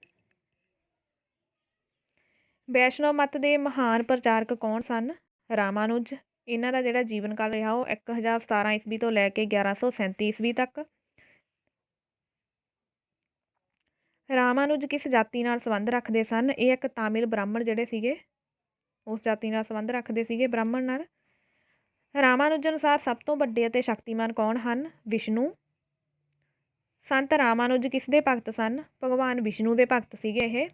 ਵੈਸ਼ਨਵ ਮੱਤ ਦੇ ਮਹਾਨ ਪ੍ਰਚਾਰਕ ਕੌਣ ਸਨ? ਰਾਮਾਨੁਜ। ਇਹਨਾਂ ਦਾ ਜਿਹੜਾ ਜੀਵਨ ਕਾਲ ਰਿਹਾ ਉਹ 1017 ਈਸਵੀ ਤੋਂ ਲੈ ਕੇ 1137 ਈਸਵੀ ਤੱਕ। ਰਾਮਾਨੁਜ ਕਿਸ ਜਾਤੀ ਨਾਲ ਸੰਬੰਧ ਰੱਖਦੇ ਸਨ? ਇਹ ਇੱਕ ਤਾਮਿਲ ਬ੍ਰਾਹਮਣ ਜਿਹੜੇ ਸੀਗੇ ਉਸ ਜਾਤੀ ਨਾਲ ਸੰਬੰਧ ਰੱਖਦੇ ਸੀਗੇ, ਬ੍ਰਾਹਮਣ ਨਾਲ। ਰਾਮਾਨੁਜ ਅਨੁਸਾਰ ਸਭ ਤੋਂ ਵੱਡੇ ਅਤੇ ਸ਼ਕਤੀਮਾਨ ਕੌਣ ਹਨ? ਵਿਸ਼ਨੂੰ। ਸੰਤ ਰਾਮਾਨੁਜ ਕਿਸ ਦੇ ਭਗਤ ਸਨ? ਭਗਵਾਨ ਵਿਸ਼ਨੂੰ ਦੇ ਭਗਤ ਸੀਗੇ ਇਹ।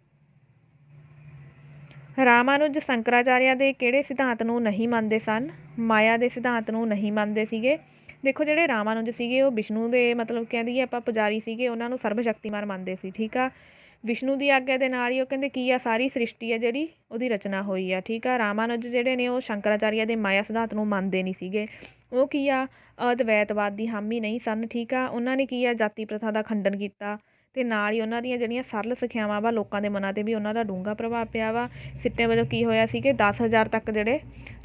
ਰਾਮਾਨੁਜ ਸ਼ੰਕਰਾਚਾਰਿਆ ਦੇ ਕਿਹੜੇ ਸਿਧਾਂਤ ਨੂੰ ਨਹੀਂ ਮੰਨਦੇ ਸਨ? ਮਾਇਆ ਦੇ ਸਿਧਾਂਤ ਨੂੰ ਨਹੀਂ ਮੰਨਦੇ ਸੀਗੇ। ਦੇਖੋ, ਜਿਹੜੇ ਰਾਮਾਨੁਜ ਸੀਗੇ ਉਹ ਵਿਸ਼ਨੂੰ ਦੇ ਮਤਲਬ ਕਹਿੰਦੀ ਆਪਾਂ ਪੁਜਾਰੀ ਸੀਗੇ, ਉਹਨਾਂ ਨੂੰ ਸਰਬ ਸ਼ਕਤੀਮਾਨ ਮੰਨਦੇ ਸੀ। ਠੀਕ ਆ, ਵਿਸ਼ਨੂੰ ਦੀ ਆਗਿਆ ਦੇ ਨਾਲ ਹੀ ਉਹ ਕਹਿੰਦੇ ਕੀ ਆ ਸਾਰੀ ਸ੍ਰਿਸ਼ਟੀ ਆ ਜਿਹੜੀ ਉਹਦੀ ਰਚਨਾ ਹੋਈ ਆ। ਠੀਕ ਆ, ਰਾਮਾਨੁਜ ਜਿਹੜੇ ਨੇ ਉਹ ਸ਼ੰਕਰਾਚਾਰਿਆ ਦੇ ਮਾਇਆ ਸਿਧਾਂਤ ਨੂੰ ਮੰਨਦੇ ਨਹੀਂ ਸੀਗੇ। ਉਹ ਕੀ ਆ ਅਦਵੈਤਵਾਦ ਦੀ ਹਾਮੀ ਨਹੀਂ ਸਨ। ਠੀਕ ਆ, ਉਹਨਾਂ ਨੇ ਕੀ ਆ ਜਾਤੀ ਪ੍ਰਥਾ ਦਾ ਖੰਡਨ ਕੀਤਾ ਅਤੇ ਨਾਲ ਹੀ ਉਹਨਾਂ ਦੀਆਂ ਜਿਹੜੀਆਂ ਸਰਲ ਸਿੱਖਿਆਵਾਂ ਵਾ ਲੋਕਾਂ ਦੇ ਮਨਾਂ 'ਤੇ ਵੀ ਉਹਨਾਂ ਦਾ ਡੂੰਘਾ ਪ੍ਰਭਾਵ ਪਿਆ ਵਾ। ਸਿੱਟੇ ਵਜੋਂ ਕੀ ਹੋਇਆ ਸੀ ਕਿ 10,000 ਤੱਕ ਜਿਹੜੇ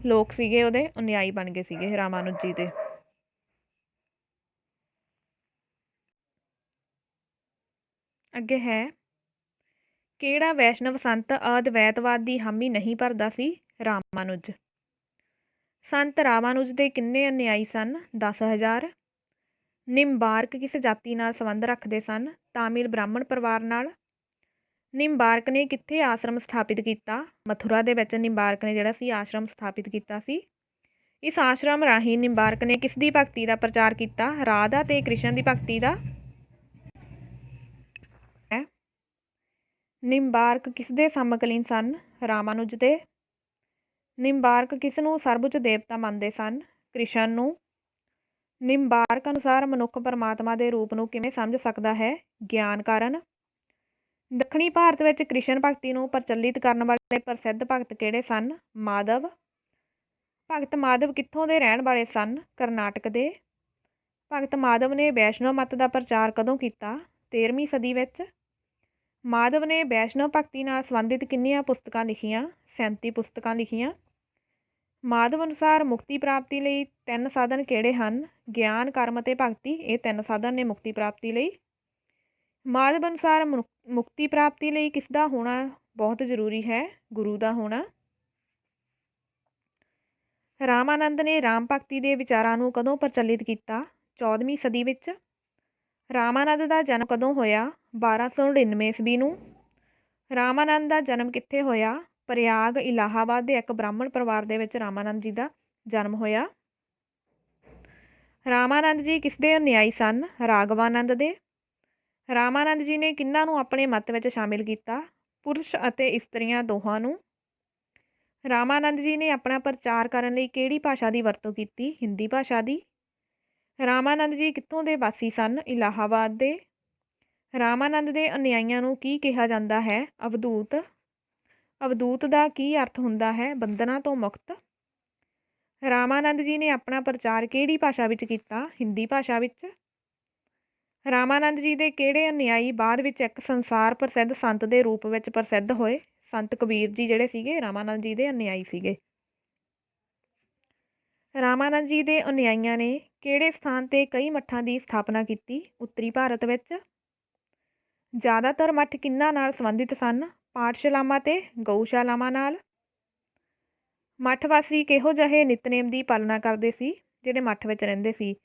ਲੋਕ ਸੀਗੇ ਉਹਦੇ ਅਨੁਯਾਈ ਬਣ ਗਏ ਸੀਗੇ ਰਾਮਾਨੁਜ ਜੀ ਦੇ। ਅੱਗੇ ਹੈ ਕਿਹੜਾ ਵੈਸ਼ਨਵ ਸੰਤ ਅਦਵੈਤਵਾਦ ਦੀ ਹਾਮੀ ਨਹੀਂ ਭਰਦਾ ਸੀ? ਰਾਮਾਨੁਜ। ਸੰਤ ਰਾਮਾਨੁਜ ਦੇ ਕਿੰਨੇ ਅਨੁਯਾਈ ਸਨ? 10,000। ਨਿੰਬਾਰਕ ਕਿਸ ਜਾਤੀ ਨਾਲ ਸੰਬੰਧ ਰੱਖਦੇ ਸਨ? ਤਾਮਿਲ ਬ੍ਰਾਹਮਣ ਪਰਿਵਾਰ ਨਾਲ। ਨਿੰਬਾਰਕ ਨੇ ਕਿੱਥੇ ਆਸ਼ਰਮ ਸਥਾਪਿਤ ਕੀਤਾ? ਮਥੁਰਾ ਦੇ ਵਿੱਚ ਨਿੰਬਾਰਕ ਨੇ ਜਿਹੜਾ ਸੀ ਆਸ਼ਰਮ ਸਥਾਪਿਤ ਕੀਤਾ ਸੀ। ਇਸ ਆਸ਼ਰਮ ਰਾਹੀਂ ਨਿੰਬਾਰਕ ਨੇ ਕਿਸ ਦੀ ਭਗਤੀ ਦਾ ਪ੍ਰਚਾਰ ਕੀਤਾ? ਰਾਧਾ ਤੇ ਕ੍ਰਿਸ਼ਨ ਦੀ ਭਗਤੀ ਦਾ। ਨਿੰਬਾਰਕ ਕਿਸ ਦੇ ਸਮਕਾਲੀਨ ਸਨ? ਰਾਮਾਨੁਜ ਦੇ। ਨਿੰਬਾਰਕ ਕਿਸ ਨੂੰ ਸਰਵਉੱਚ ਦੇਵਤਾ ਮੰਨਦੇ ਸਨ? ਕ੍ਰਿਸ਼ਨ ਨੂੰ। ਨਿੰਬਾਰਕ ਅਨੁਸਾਰ ਮਨੁੱਖ ਪਰਮਾਤਮਾ ਦੇ ਰੂਪ ਨੂੰ ਕਿਵੇਂ ਸਮਝ ਸਕਦਾ ਹੈ? ਗਿਆਨ ਕਾਰਨ। ਦੱਖਣੀ ਭਾਰਤ ਵਿੱਚ ਕ੍ਰਿਸ਼ਨ ਭਗਤੀ ਨੂੰ ਪ੍ਰਚਲਿਤ ਕਰਨ ਵਾਲੇ ਪ੍ਰਸਿੱਧ ਭਗਤ ਕਿਹੜੇ ਸਨ? ਮਾਧਵ। ਭਗਤ ਮਾਧਵ ਕਿੱਥੋਂ ਦੇ ਰਹਿਣ ਵਾਲੇ ਸਨ? ਕਰਨਾਟਕ ਦੇ। ਭਗਤ ਮਾਧਵ ਨੇ ਵੈਸ਼ਨਵ ਮੱਤ ਦਾ ਪ੍ਰਚਾਰ ਕਦੋਂ ਕੀਤਾ? 13ਵੀਂ ਸਦੀ ਵਿੱਚ। ਮਾਧਵ ਨੇ ਵੈਸ਼ਨਵ ਭਗਤੀ ਨਾਲ ਸੰਬੰਧਿਤ ਕਿੰਨੀਆਂ ਪੁਸਤਕਾਂ ਲਿਖੀਆਂ? 37 ਪੁਸਤਕਾਂ ਲਿਖੀਆਂ। ਮਾਧਵ ਅਨੁਸਾਰ ਮੁਕਤੀ ਪ੍ਰਾਪਤੀ ਲਈ 3 ਸਾਧਨ ਕਿਹੜੇ ਹਨ? ਗਿਆਨ, ਕਰਮ ਅਤੇ ਭਗਤੀ। ਇਹ 3 ਸਾਧਨ ਨੇ ਮੁਕਤੀ ਪ੍ਰਾਪਤੀ ਲਈ। ਮਾਧਵ ਅਨੁਸਾਰ ਮੁਕਤੀ ਪ੍ਰਾਪਤੀ ਲਈ ਕਿਸ ਦਾ ਹੋਣਾ ਬਹੁਤ ਜ਼ਰੂਰੀ ਹੈ? ਗੁਰੂ ਦਾ ਹੋਣਾ। ਰਾਮਾਨੰਦ ਨੇ ਰਾਮ ਭਗਤੀ ਦੇ ਵਿਚਾਰਾਂ ਨੂੰ ਕਦੋਂ ਪ੍ਰਚਲਿਤ ਕੀਤਾ? 14ਵੀਂ ਸਦੀ ਵਿੱਚ। ਰਾਮਾਨੰਦ ਦਾ ਜਨਮ ਕਦੋਂ ਹੋਇਆ? 1299 ਈਸਵੀ ਨੂੰ। ਰਾਮਾਨੰਦ ਦਾ ਜਨਮ ਕਿੱਥੇ ਹੋਇਆ? ਪ੍ਰਯਾਗ, ਇਲਾਹਾਬਾਦ ਦੇ ਇੱਕ ਬ੍ਰਾਹਮਣ ਪਰਿਵਾਰ ਦੇ ਵਿੱਚ ਰਾਮਾਨੰਦ ਜੀ ਦਾ ਜਨਮ ਹੋਇਆ। ਰਾਮਾਨੰਦ ਜੀ ਕਿਸ ਦੇ ਅਨੁਯਾਈ ਸਨ? ਰਾਘਵਾਨੰਦ ਦੇ। ਰਾਮਾਨੰਦ ਜੀ ਨੇ ਕਿਹਨਾਂ ਨੂੰ ਆਪਣੇ ਮੱਤ ਵਿੱਚ ਸ਼ਾਮਿਲ ਕੀਤਾ? ਪੁਰਸ਼ ਅਤੇ ਇਸਤਰੀਆਂ ਦੋਹਾਂ ਨੂੰ। ਰਾਮਾਨੰਦ ਜੀ ਨੇ ਆਪਣਾ ਪ੍ਰਚਾਰ ਕਰਨ ਲਈ ਕਿਹੜੀ ਭਾਸ਼ਾ ਦੀ ਵਰਤੋਂ ਕੀਤੀ? ਹਿੰਦੀ ਭਾਸ਼ਾ ਦੀ। ਰਾਮਾਨੰਦ ਜੀ ਕਿੱਥੋਂ ਦੇ ਵਾਸੀ ਸਨ? ਇਲਾਹਾਬਾਦ ਦੇ। ਰਾਮਾਨੰਦ ਦੇ ਅਨੁਯਾਈਆਂ ਨੂੰ ਕੀ ਕਿਹਾ ਜਾਂਦਾ ਹੈ? ਅਵਧੂਤ। ਅਵਧੂਤ ਦਾ ਕੀ ਅਰਥ ਹੁੰਦਾ ਹੈ? ਬੰਧਨਾਂ ਤੋਂ ਮੁਕਤ। ਰਾਮਾਨੰਦ ਜੀ ਨੇ ਆਪਣਾ ਪ੍ਰਚਾਰ ਕਿਹੜੀ ਭਾਸ਼ਾ ਵਿੱਚ ਕੀਤਾ? ਹਿੰਦੀ ਭਾਸ਼ਾ ਵਿੱਚ। ਰਾਮਾਨੰਦ ਜੀ ਦੇ ਕਿਹੜੇ ਅਨੁਯਾਈ ਬਾਅਦ ਵਿੱਚ ਇੱਕ ਸੰਸਾਰ ਪ੍ਰਸਿੱਧ ਸੰਤ ਦੇ ਰੂਪ ਵਿੱਚ ਪ੍ਰਸਿੱਧ ਹੋਏ? ਸੰਤ ਕਬੀਰ ਜੀ ਜਿਹੜੇ ਸੀਗੇ ਰਾਮਾਨੰਦ ਜੀ ਦੇ ਅਨੁਯਾਈ ਸੀਗੇ। ਰਾਮਾਨੰਦ ਜੀ ਦੇ ਅਨੁਯਾਈਆਂ ਨੇ ਕਿਹੜੇ ਸਥਾਨ 'ਤੇ ਕਈ ਮੱਠਾਂ ਦੀ ਸਥਾਪਨਾ ਕੀਤੀ? ਉੱਤਰੀ ਭਾਰਤ ਵਿੱਚ। ਜ਼ਿਆਦਾਤਰ ਮੱਠ ਕਿਹਨਾਂ ਨਾਲ ਸੰਬੰਧਿਤ ਸਨ? ਪਾਠਸ਼ਾਲਾਵਾਂ ਅਤੇ ਗਊਸ਼ਾਲਾਵਾਂ ਨਾਲ। ਮੱਠ ਵਾਸੀ ਕਿਹੋ ਜਿਹੇ ਨਿਤਨੇਮ ਦੀ ਪਾਲਣਾ ਕਰਦੇ ਸੀ? ਜਿਹੜੇ ਮੱਠ ਵਿੱਚ ਰਹਿੰਦੇ ਸੀ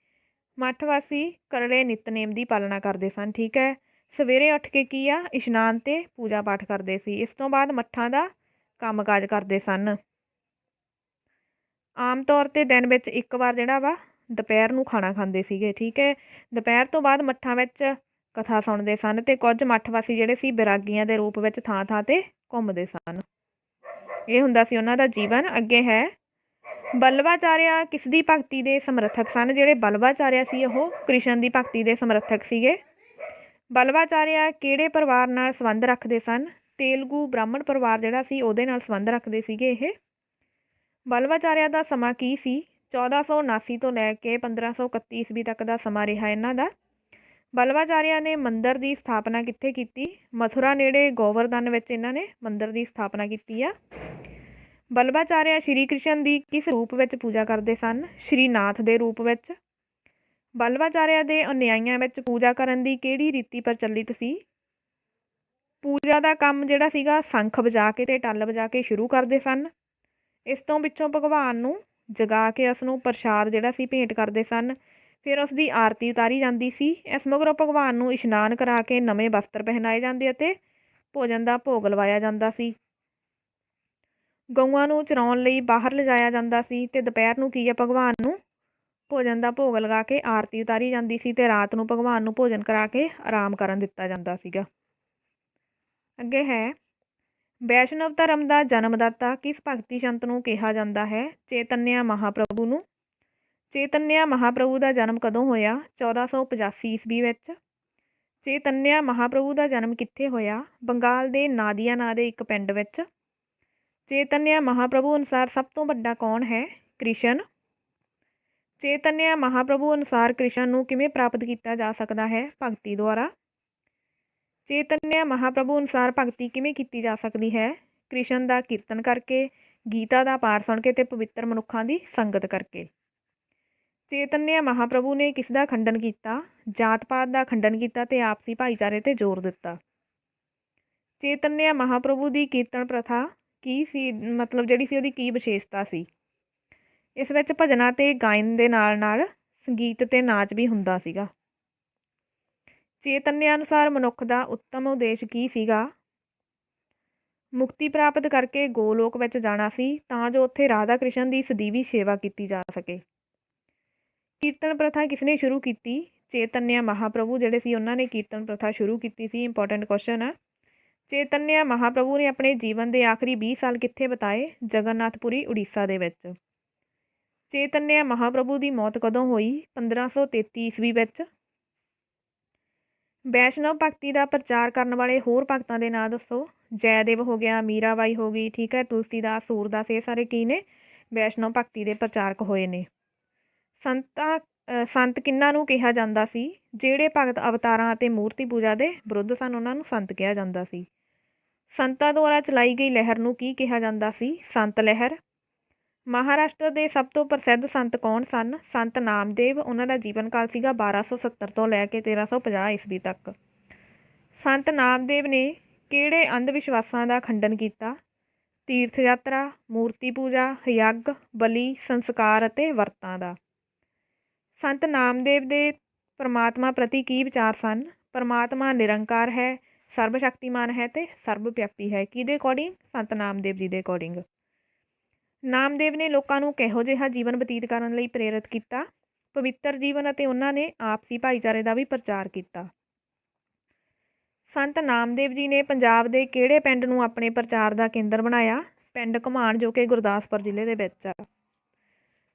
ਮੱਠ ਵਾਸੀ ਕਰੜੇ ਨਿਤਨੇਮ ਦੀ ਪਾਲਣਾ ਕਰਦੇ ਸਨ। ਠੀਕ ਹੈ। ਸਵੇਰੇ ਉੱਠ ਕੇ ਕੀ ਆ? ਇਸ਼ਨਾਨ ਅਤੇ ਪੂਜਾ ਪਾਠ ਕਰਦੇ ਸੀ। ਇਸ ਤੋਂ ਬਾਅਦ ਮੱਠਾਂ ਦਾ ਕੰਮਕਾਜ ਕਰਦੇ ਸਨ। ਆਮ ਤੌਰ 'ਤੇ ਦਿਨ ਵਿੱਚ ਇੱਕ ਵਾਰ ਜਿਹੜਾ ਵਾ ਦੁਪਹਿਰ ਨੂੰ ਖਾਣਾ ਖਾਂਦੇ ਸੀਗੇ। ਠੀਕ ਹੈ। ਦੁਪਹਿਰ ਤੋਂ ਬਾਅਦ ਮੱਠਾਂ ਵਿੱਚ ਕਥਾ ਸੁਣਦੇ ਸਨ ਅਤੇ ਕੁਝ ਮੱਠ ਵਾਸੀ ਜਿਹੜੇ ਸੀ ਬੈਰਾਗੀਆਂ ਦੇ ਰੂਪ ਵਿੱਚ ਥਾਂ ਥਾਂ 'ਤੇ ਘੁੰਮਦੇ ਸਨ। ਇਹ ਹੁੰਦਾ ਸੀ ਉਹਨਾਂ ਦਾ ਜੀਵਨ। ਅੱਗੇ ਹੈ ਬੱਲਵਾਚਾਰਿਆ ਕਿਸ ਦੀ ਭਗਤੀ ਦੇ ਸਮਰਥਕ ਸਨ? ਜਿਹੜੇ ਬੱਲਵਾਚਾਰਿਆ ਸੀ ਉਹ ਕ੍ਰਿਸ਼ਨ ਦੀ ਭਗਤੀ ਦੇ ਸਮਰਥਕ ਸੀਗੇ। ਬੱਲਵਾਚਾਰਿਆ ਕਿਹੜੇ ਪਰਿਵਾਰ ਨਾਲ ਸੰਬੰਧ ਰੱਖਦੇ ਸਨ? ਤੇਲਗੂ ਬ੍ਰਾਹਮਣ ਪਰਿਵਾਰ ਜਿਹੜਾ ਸੀ ਉਹਦੇ ਨਾਲ ਸੰਬੰਧ ਰੱਖਦੇ ਸੀਗੇ ਇਹ। ਬੱਲਵਾਚਾਰਿਆ ਦਾ ਸਮਾਂ ਕੀ ਸੀ? 1479 ਤੋਂ ਲੈ ਕੇ 1531 ਈਸਵੀ ਤੱਕ ਦਾ ਸਮਾਂ ਰਿਹਾ ਇਹਨਾਂ ਦਾ। ਬੱਲਵਾਚਾਰਿਆ ਨੇ ਮੰਦਰ ਦੀ ਸਥਾਪਨਾ ਕਿੱਥੇ ਕੀਤੀ? ਮਥੁਰਾ ਨੇੜੇ ਗੋਵਰਧਨ ਵਿੱਚ ਇਹਨਾਂ ਨੇ ਮੰਦਰ ਦੀ ਸਥਾਪਨਾ ਕੀਤੀ ਆ। ਬੱਲਵਾਚਾਰਿਆ ਸ਼੍ਰੀ ਕ੍ਰਿਸ਼ਨ ਦੀ ਕਿਸ ਰੂਪ ਵਿੱਚ ਪੂਜਾ ਕਰਦੇ ਸਨ? ਸ਼੍ਰੀਨਾਥ ਦੇ ਰੂਪ ਵਿੱਚ। ਬੱਲਵਾਚਾਰਿਆ ਦੇ ਅਨੁਯਾਈਆਂ ਵਿੱਚ ਪੂਜਾ ਕਰਨ ਦੀ ਕਿਹੜੀ ਰੀਤੀ ਪ੍ਰਚਲਿਤ ਸੀ? ਪੂਜਾ ਦਾ ਕੰਮ ਜਿਹੜਾ ਸੀਗਾ ਸ਼ੰਖ ਵਜਾ ਕੇ ਅਤੇ ਟੱਲ ਵਜਾ ਕੇ ਸ਼ੁਰੂ ਕਰਦੇ ਸਨ। ਇਸ ਤੋਂ ਪਿੱਛੋਂ ਭਗਵਾਨ ਨੂੰ ਜਗਾ ਕੇ ਉਸ ਨੂੰ ਪ੍ਰਸ਼ਾਦ ਜਿਹੜਾ ਸੀ ਭੇਂਟ ਕਰਦੇ ਸਨ। ਫਿਰ ਉਸ ਦੀ ਆਰਤੀ ਉਤਾਰੀ ਜਾਂਦੀ ਸੀ। ਇਸ ਮਗਰੋਂ ਭਗਵਾਨ ਨੂੰ ਇਸ਼ਨਾਨ ਕਰਾ ਕੇ ਨਵੇਂ ਵਸਤਰ ਪਹਿਨਾਏ ਜਾਂਦੇ ਅਤੇ ਭੋਜਨ ਦਾ ਭੋਗ ਲਵਾਇਆ ਜਾਂਦਾ ਸੀ। ਗਊਆਂ ਨੂੰ ਚਰਾਉਣ ਲਈ ਬਾਹਰ ਲਿਜਾਇਆ ਜਾਂਦਾ ਸੀ ਅਤੇ ਦੁਪਹਿਰ ਨੂੰ ਕੀ ਆ ਭਗਵਾਨ ਨੂੰ ਭੋਜਨ ਦਾ ਭੋਗ ਲਗਾ ਕੇ ਆਰਤੀ ਉਤਾਰੀ ਜਾਂਦੀ ਸੀ ਅਤੇ ਰਾਤ ਨੂੰ ਭਗਵਾਨ ਨੂੰ ਭੋਜਨ ਕਰਾ ਕੇ ਆਰਾਮ ਕਰਨ ਦਿੱਤਾ ਜਾਂਦਾ ਸੀਗਾ। ਅੱਗੇ ਹੈ ਵੈਸ਼ਨਵ ਧਰਮ ਦਾ ਜਨਮਦਾਤਾ ਕਿਸ ਭਗਤੀ ਸੰਤ ਨੂੰ ਕਿਹਾ ਜਾਂਦਾ ਹੈ? ਚੇਤੰਨਿਆ ਮਹਾਂਪ੍ਰਭੂ ਨੂੰ। ਚੇਤੰਨਿਆ ਮਹਾਂਪ੍ਰਭੂ ਦਾ ਜਨਮ ਕਦੋਂ ਹੋਇਆ? 1485 ਈਸਵੀ ਵਿੱਚ। ਚੇਤੰਨਿਆ ਮਹਾਂਪ੍ਰਭੂ ਦਾ ਜਨਮ ਕਿੱਥੇ ਹੋਇਆ? ਬੰਗਾਲ ਦੇ ਨਾਦੀਆ ਨਾਂ ਦੇ ਇੱਕ ਪਿੰਡ ਵਿੱਚ। ਚੇਤੰਨਿਆ ਮਹਾਂਪ੍ਰਭੂ ਅਨੁਸਾਰ ਸਭ ਤੋਂ ਵੱਡਾ ਕੌਣ ਹੈ? ਕ੍ਰਿਸ਼ਨ। ਚੇਤੰਨਿਆ ਮਹਾਂਪ੍ਰਭੂ ਅਨੁਸਾਰ ਕ੍ਰਿਸ਼ਨ ਨੂੰ ਕਿਵੇਂ ਪ੍ਰਾਪਤ ਕੀਤਾ ਜਾ ਸਕਦਾ ਹੈ? ਭਗਤੀ ਦੁਆਰਾ। ਚੇਤੰਨਿਆ ਮਹਾਂਪ੍ਰਭੂ ਅਨੁਸਾਰ ਭਗਤੀ ਕਿਵੇਂ ਕੀਤੀ ਜਾ ਸਕਦੀ ਹੈ? ਕ੍ਰਿਸ਼ਨ ਦਾ ਕੀਰਤਨ ਕਰਕੇ, ਗੀਤਾ ਦਾ ਪਾਠ ਸੁਣ ਕੇ ਅਤੇ ਪਵਿੱਤਰ ਮਨੁੱਖਾਂ ਦੀ ਸੰਗਤ ਕਰਕੇ। ਚੇਤੰਨਿਆ ਮਹਾਂਪ੍ਰਭੂ ਨੇ ਕਿਸ ਦਾ ਖੰਡਨ ਕੀਤਾ? ਜਾਤ ਪਾਤ ਦਾ ਖੰਡਨ ਕੀਤਾ ਅਤੇ ਆਪਸੀ ਭਾਈਚਾਰੇ 'ਤੇ ਜ਼ੋਰ ਦਿੱਤਾ। ਚੇਤੰਨਿਆ ਮਹਾਂਪ੍ਰਭੂ ਦੀ ਕੀਰਤਨ ਪ੍ਰਥਾ ਕੀ ਸੀ? ਮਤਲਬ ਜਿਹੜੀ ਸੀ ਉਹਦੀ ਕੀ ਵਿਸ਼ੇਸ਼ਤਾ ਸੀ? ਇਸ ਵਿੱਚ ਭਜਨਾਂ ਅਤੇ ਗਾਇਨ ਦੇ ਨਾਲ ਨਾਲ ਸੰਗੀਤ ਅਤੇ ਨਾਚ ਵੀ ਹੁੰਦਾ ਸੀਗਾ। ਚੇਤੰਨਿਆ ਅਨੁਸਾਰ ਮਨੁੱਖ ਦਾ ਉੱਤਮ ਉਦੇਸ਼ ਕੀ ਸੀਗਾ? ਮੁਕਤੀ ਪ੍ਰਾਪਤ ਕਰਕੇ ਗੋਲੋਕ ਵਿੱਚ ਜਾਣਾ ਸੀ ਤਾਂ ਜੋ ਉੱਥੇ ਰਾਧਾ ਕ੍ਰਿਸ਼ਨ ਦੀ ਸਦੀਵੀ ਸੇਵਾ ਕੀਤੀ ਜਾ ਸਕੇ। ਕੀਰਤਨ ਪ੍ਰਥਾ ਕਿਸਨੇ ਸ਼ੁਰੂ ਕੀਤੀ? ਚੇਤੰਨਿਆ ਮਹਾਂਪ੍ਰਭੂ ਜਿਹੜੇ ਸੀ ਉਹਨਾਂ ਨੇ ਕੀਰਤਨ ਪ੍ਰਥਾ ਸ਼ੁਰੂ ਕੀਤੀ ਸੀ। ਇੰਪੋਰਟੈਂਟ ਕੁਐਸਚਨ ਆ। ਚੇਤੰਨਿਆ ਮਹਾਂਪ੍ਰਭੂ ਨੇ ਆਪਣੇ ਜੀਵਨ ਦੇ ਆਖਰੀ 20 ਸਾਲ ਕਿੱਥੇ ਬਿਤਾਏ? ਜਗਨਨਾਥਪੁਰੀ ਉੜੀਸਾ ਦੇ ਵਿੱਚ। ਚੇਤੰਨਿਆ ਮਹਾਂਪ੍ਰਭੂ ਦੀ ਮੌਤ ਕਦੋਂ ਹੋਈ? 1533 ਈਸਵੀ ਵਿੱਚ। ਵੈਸ਼ਨਵ ਭਗਤੀ ਦਾ ਪ੍ਰਚਾਰ ਕਰਨ ਵਾਲੇ ਹੋਰ ਭਗਤਾਂ ਦੇ ਨਾਂ ਦੱਸੋ? ਜੈਦੇਵ ਹੋ ਗਿਆ, ਮੀਰਾਬਾਈ ਹੋ ਗਈ, ਠੀਕ ਹੈ, ਤੁਲਸੀਦਾਸ, ਸੂਰਦਾਸ, ਇਹ ਸਾਰੇ ਕੀ ਨੇ? ਵੈਸ਼ਨਵ ਭਗਤੀ ਦੇ ਪ੍ਰਚਾਰਕ ਹੋਏ ਨੇ। ਸੰਤ ਕਿਹਨਾਂ ਨੂੰ ਕਿਹਾ ਜਾਂਦਾ ਸੀ? ਜਿਹੜੇ ਭਗਤ ਅਵਤਾਰਾਂ ਅਤੇ ਮੂਰਤੀ ਪੂਜਾ ਦੇ ਵਿਰੁੱਧ ਸਨ ਉਹਨਾਂ ਨੂੰ ਸੰਤ ਕਿਹਾ ਜਾਂਦਾ ਸੀ। ਸੰਤਾਂ ਦੁਆਰਾ ਚਲਾਈ ਗਈ ਲਹਿਰ ਨੂੰ ਕੀ ਕਿਹਾ ਜਾਂਦਾ ਸੀ? ਸੰਤ ਲਹਿਰ। ਮਹਾਰਾਸ਼ਟਰ ਦੇ ਸਭ ਤੋਂ ਪ੍ਰਸਿੱਧ ਸੰਤ ਕੌਣ ਸਨ? ਸੰਤ ਨਾਮਦੇਵ। ਉਹਨਾਂ ਦਾ ਜੀਵਨ ਕਾਲ ਸੀਗਾ 1270 ਤੋਂ ਲੈ ਕੇ 1350 ਈਸਵੀ ਤੱਕ। ਸੰਤ ਨਾਮਦੇਵ ਨੇ ਕਿਹੜੇ ਅੰਧ ਵਿਸ਼ਵਾਸਾਂ ਦਾ ਖੰਡਨ ਕੀਤਾ? ਤੀਰਥ ਯਾਤਰਾ, ਮੂਰਤੀ ਪੂਜਾ, ਯੱਗ, ਬਲੀ, ਸੰਸਕਾਰ ਅਤੇ ਵਰਤਾਂ ਦਾ। ਸੰਤ ਨਾਮਦੇਵ ਦੇ ਪਰਮਾਤਮਾ ਪ੍ਰਤੀ ਕੀ ਵਿਚਾਰ ਸਨ? ਪਰਮਾਤਮਾ ਨਿਰੰਕਾਰ ਹੈ, ਸਰਬ ਸ਼ਕਤੀਮਾਨ ਹੈ ਅਤੇ ਸਰਬ ਵਿਆਪੀ ਹੈ। ਕਿਹਦੇ ਅਕੋਰਡਿੰਗ? ਸੰਤ ਨਾਮਦੇਵ ਜੀ ਦੇ ਅਕੋਰਡਿੰਗ। ਨਾਮਦੇਵ ਨੇ ਲੋਕਾਂ ਨੂੰ ਕਿਹੋ ਜਿਹਾ ਜੀਵਨ ਬਤੀਤ ਕਰਨ ਲਈ ਪ੍ਰੇਰਿਤ ਕੀਤਾ? ਪਵਿੱਤਰ ਜੀਵਨ ਅਤੇ ਉਹਨਾਂ ਨੇ ਆਪਸੀ ਭਾਈਚਾਰੇ ਦਾ ਵੀ ਪ੍ਰਚਾਰ ਕੀਤਾ। ਸੰਤ ਨਾਮਦੇਵ ਜੀ ਨੇ ਪੰਜਾਬ ਦੇ ਕਿਹੜੇ ਪਿੰਡ ਨੂੰ ਆਪਣੇ ਪ੍ਰਚਾਰ ਦਾ ਕੇਂਦਰ ਬਣਾਇਆ? ਪਿੰਡ ਘੁਮਾਣ, ਜੋ ਕਿ ਗੁਰਦਾਸਪੁਰ ਜ਼ਿਲ੍ਹੇ ਦੇ ਵਿੱਚ ਆ।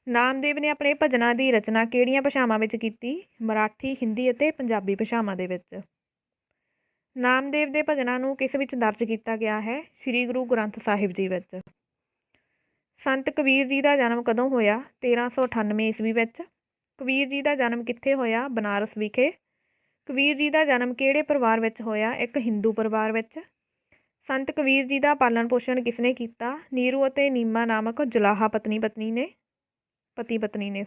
ਨਾਮਦੇਵ ਨੇ ਆਪਣੇ ਭਜਨਾਂ ਦੀ ਰਚਨਾ ਕਿਹੜੀਆਂ ਭਾਸ਼ਾਵਾਂ ਵਿੱਚ ਕੀਤੀ? ਮਰਾਠੀ, ਹਿੰਦੀ ਅਤੇ ਪੰਜਾਬੀ ਭਾਸ਼ਾਵਾਂ ਦੇ ਵਿੱਚ। ਨਾਮਦੇਵ ਦੇ ਭਜਨਾਂ ਨੂੰ ਕਿਸ ਵਿੱਚ ਦਰਜ ਕੀਤਾ ਗਿਆ ਹੈ? ਸ੍ਰੀ ਗੁਰੂ ਗ੍ਰੰਥ ਸਾਹਿਬ ਜੀ ਵਿੱਚ। ਸੰਤ ਕਬੀਰ ਜੀ ਦਾ ਜਨਮ ਕਦੋਂ ਹੋਇਆ? 1398 ਈਸਵੀ ਵਿੱਚ। ਕਬੀਰ ਜੀ ਦਾ ਜਨਮ ਕਿੱਥੇ ਹੋਇਆ? ਬਨਾਰਸ ਵਿਖੇ। ਕਬੀਰ ਜੀ ਦਾ ਜਨਮ ਕਿਹੜੇ ਪਰਿਵਾਰ ਵਿੱਚ ਹੋਇਆ? ਇੱਕ ਹਿੰਦੂ ਪਰਿਵਾਰ ਵਿੱਚ। ਸੰਤ ਕਬੀਰ ਜੀ ਦਾ ਪਾਲਣ ਪੋਸ਼ਣ ਕਿਸਨੇ ਕੀਤਾ? ਨੀਰੂ ਅਤੇ ਨੀਮਾ ਨਾਮਕ ਜੁਲਾਹਾ ਪਤੀ ਪਤਨੀ ਨੇ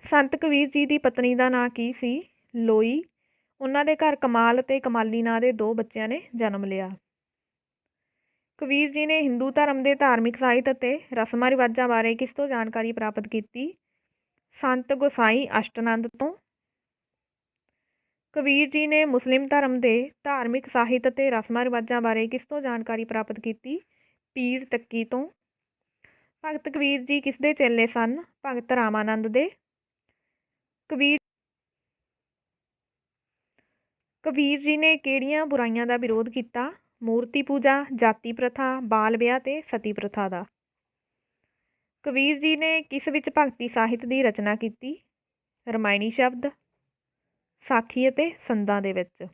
ਸੰਤ ਕਬੀਰ ਜੀ ਦੀ ਪਤਨੀ ਦਾ ਨਾਂ ਕੀ ਸੀ? ਲੋਈ। ਉਹਨਾਂ ਦੇ ਘਰ ਕਮਾਲ ਅਤੇ ਕਮਾਲੀ ਨਾਂ ਦੇ 2 ਬੱਚਿਆਂ ਨੇ ਜਨਮ ਲਿਆ। ਕਬੀਰ ਜੀ ਨੇ ਹਿੰਦੂ ਧਰਮ ਦੇ ਧਾਰਮਿਕ ਸਾਹਿਤ ਅਤੇ ਰਸਮਾਂ ਰਿਵਾਜਾਂ ਬਾਰੇ ਕਿਸ ਤੋਂ ਜਾਣਕਾਰੀ ਪ੍ਰਾਪਤ ਕੀਤੀ? ਸੰਤ ਗੋਸਾਈ ਅਸ਼ਟਾਨੰਦ ਤੋਂ। ਕਬੀਰ ਜੀ ਨੇ ਮੁਸਲਿਮ ਧਰਮ ਦੇ ਧਾਰਮਿਕ ਸਾਹਿਤ ਅਤੇ ਰਸਮਾਂ ਰਿਵਾਜਾਂ ਬਾਰੇ ਕਿਸ ਤੋਂ ਜਾਣਕਾਰੀ ਪ੍ਰਾਪਤ ਕੀਤੀ? ਪੀਰ ਤੱਕੀ ਤੋਂ। ਭਗਤ ਕਬੀਰ ਜੀ ਕਿਸ ਦੇ ਚੇਲੇ ਸਨ? ਭਗਤ ਰਾਮਾਨੰਦ ਦੇ। ਕਬੀਰ ਜੀ ਨੇ ਕਿਹੜੀਆਂ ਬੁਰਾਈਆਂ ਦਾ ਵਿਰੋਧ ਕੀਤਾ? ਮੂਰਤੀ ਪੂਜਾ, ਜਾਤੀ ਪ੍ਰਥਾ, ਬਾਲ ਵਿਆਹ ਤੇ ਸਤੀ ਪ੍ਰਥਾ ਦਾ। ਕਬੀਰ ਜੀ ਨੇ ਕਿਸ ਵਿੱਚ ਭਗਤੀ ਸਾਹਿਤ ਦੀ ਰਚਨਾ ਕੀਤੀ? ਰਮਾਇਣੀ ਸ਼ਬਦ, ਸਾਖੀ ਅਤੇ ਸੰਦਾਂ ਦੇ ਵਿੱਚ।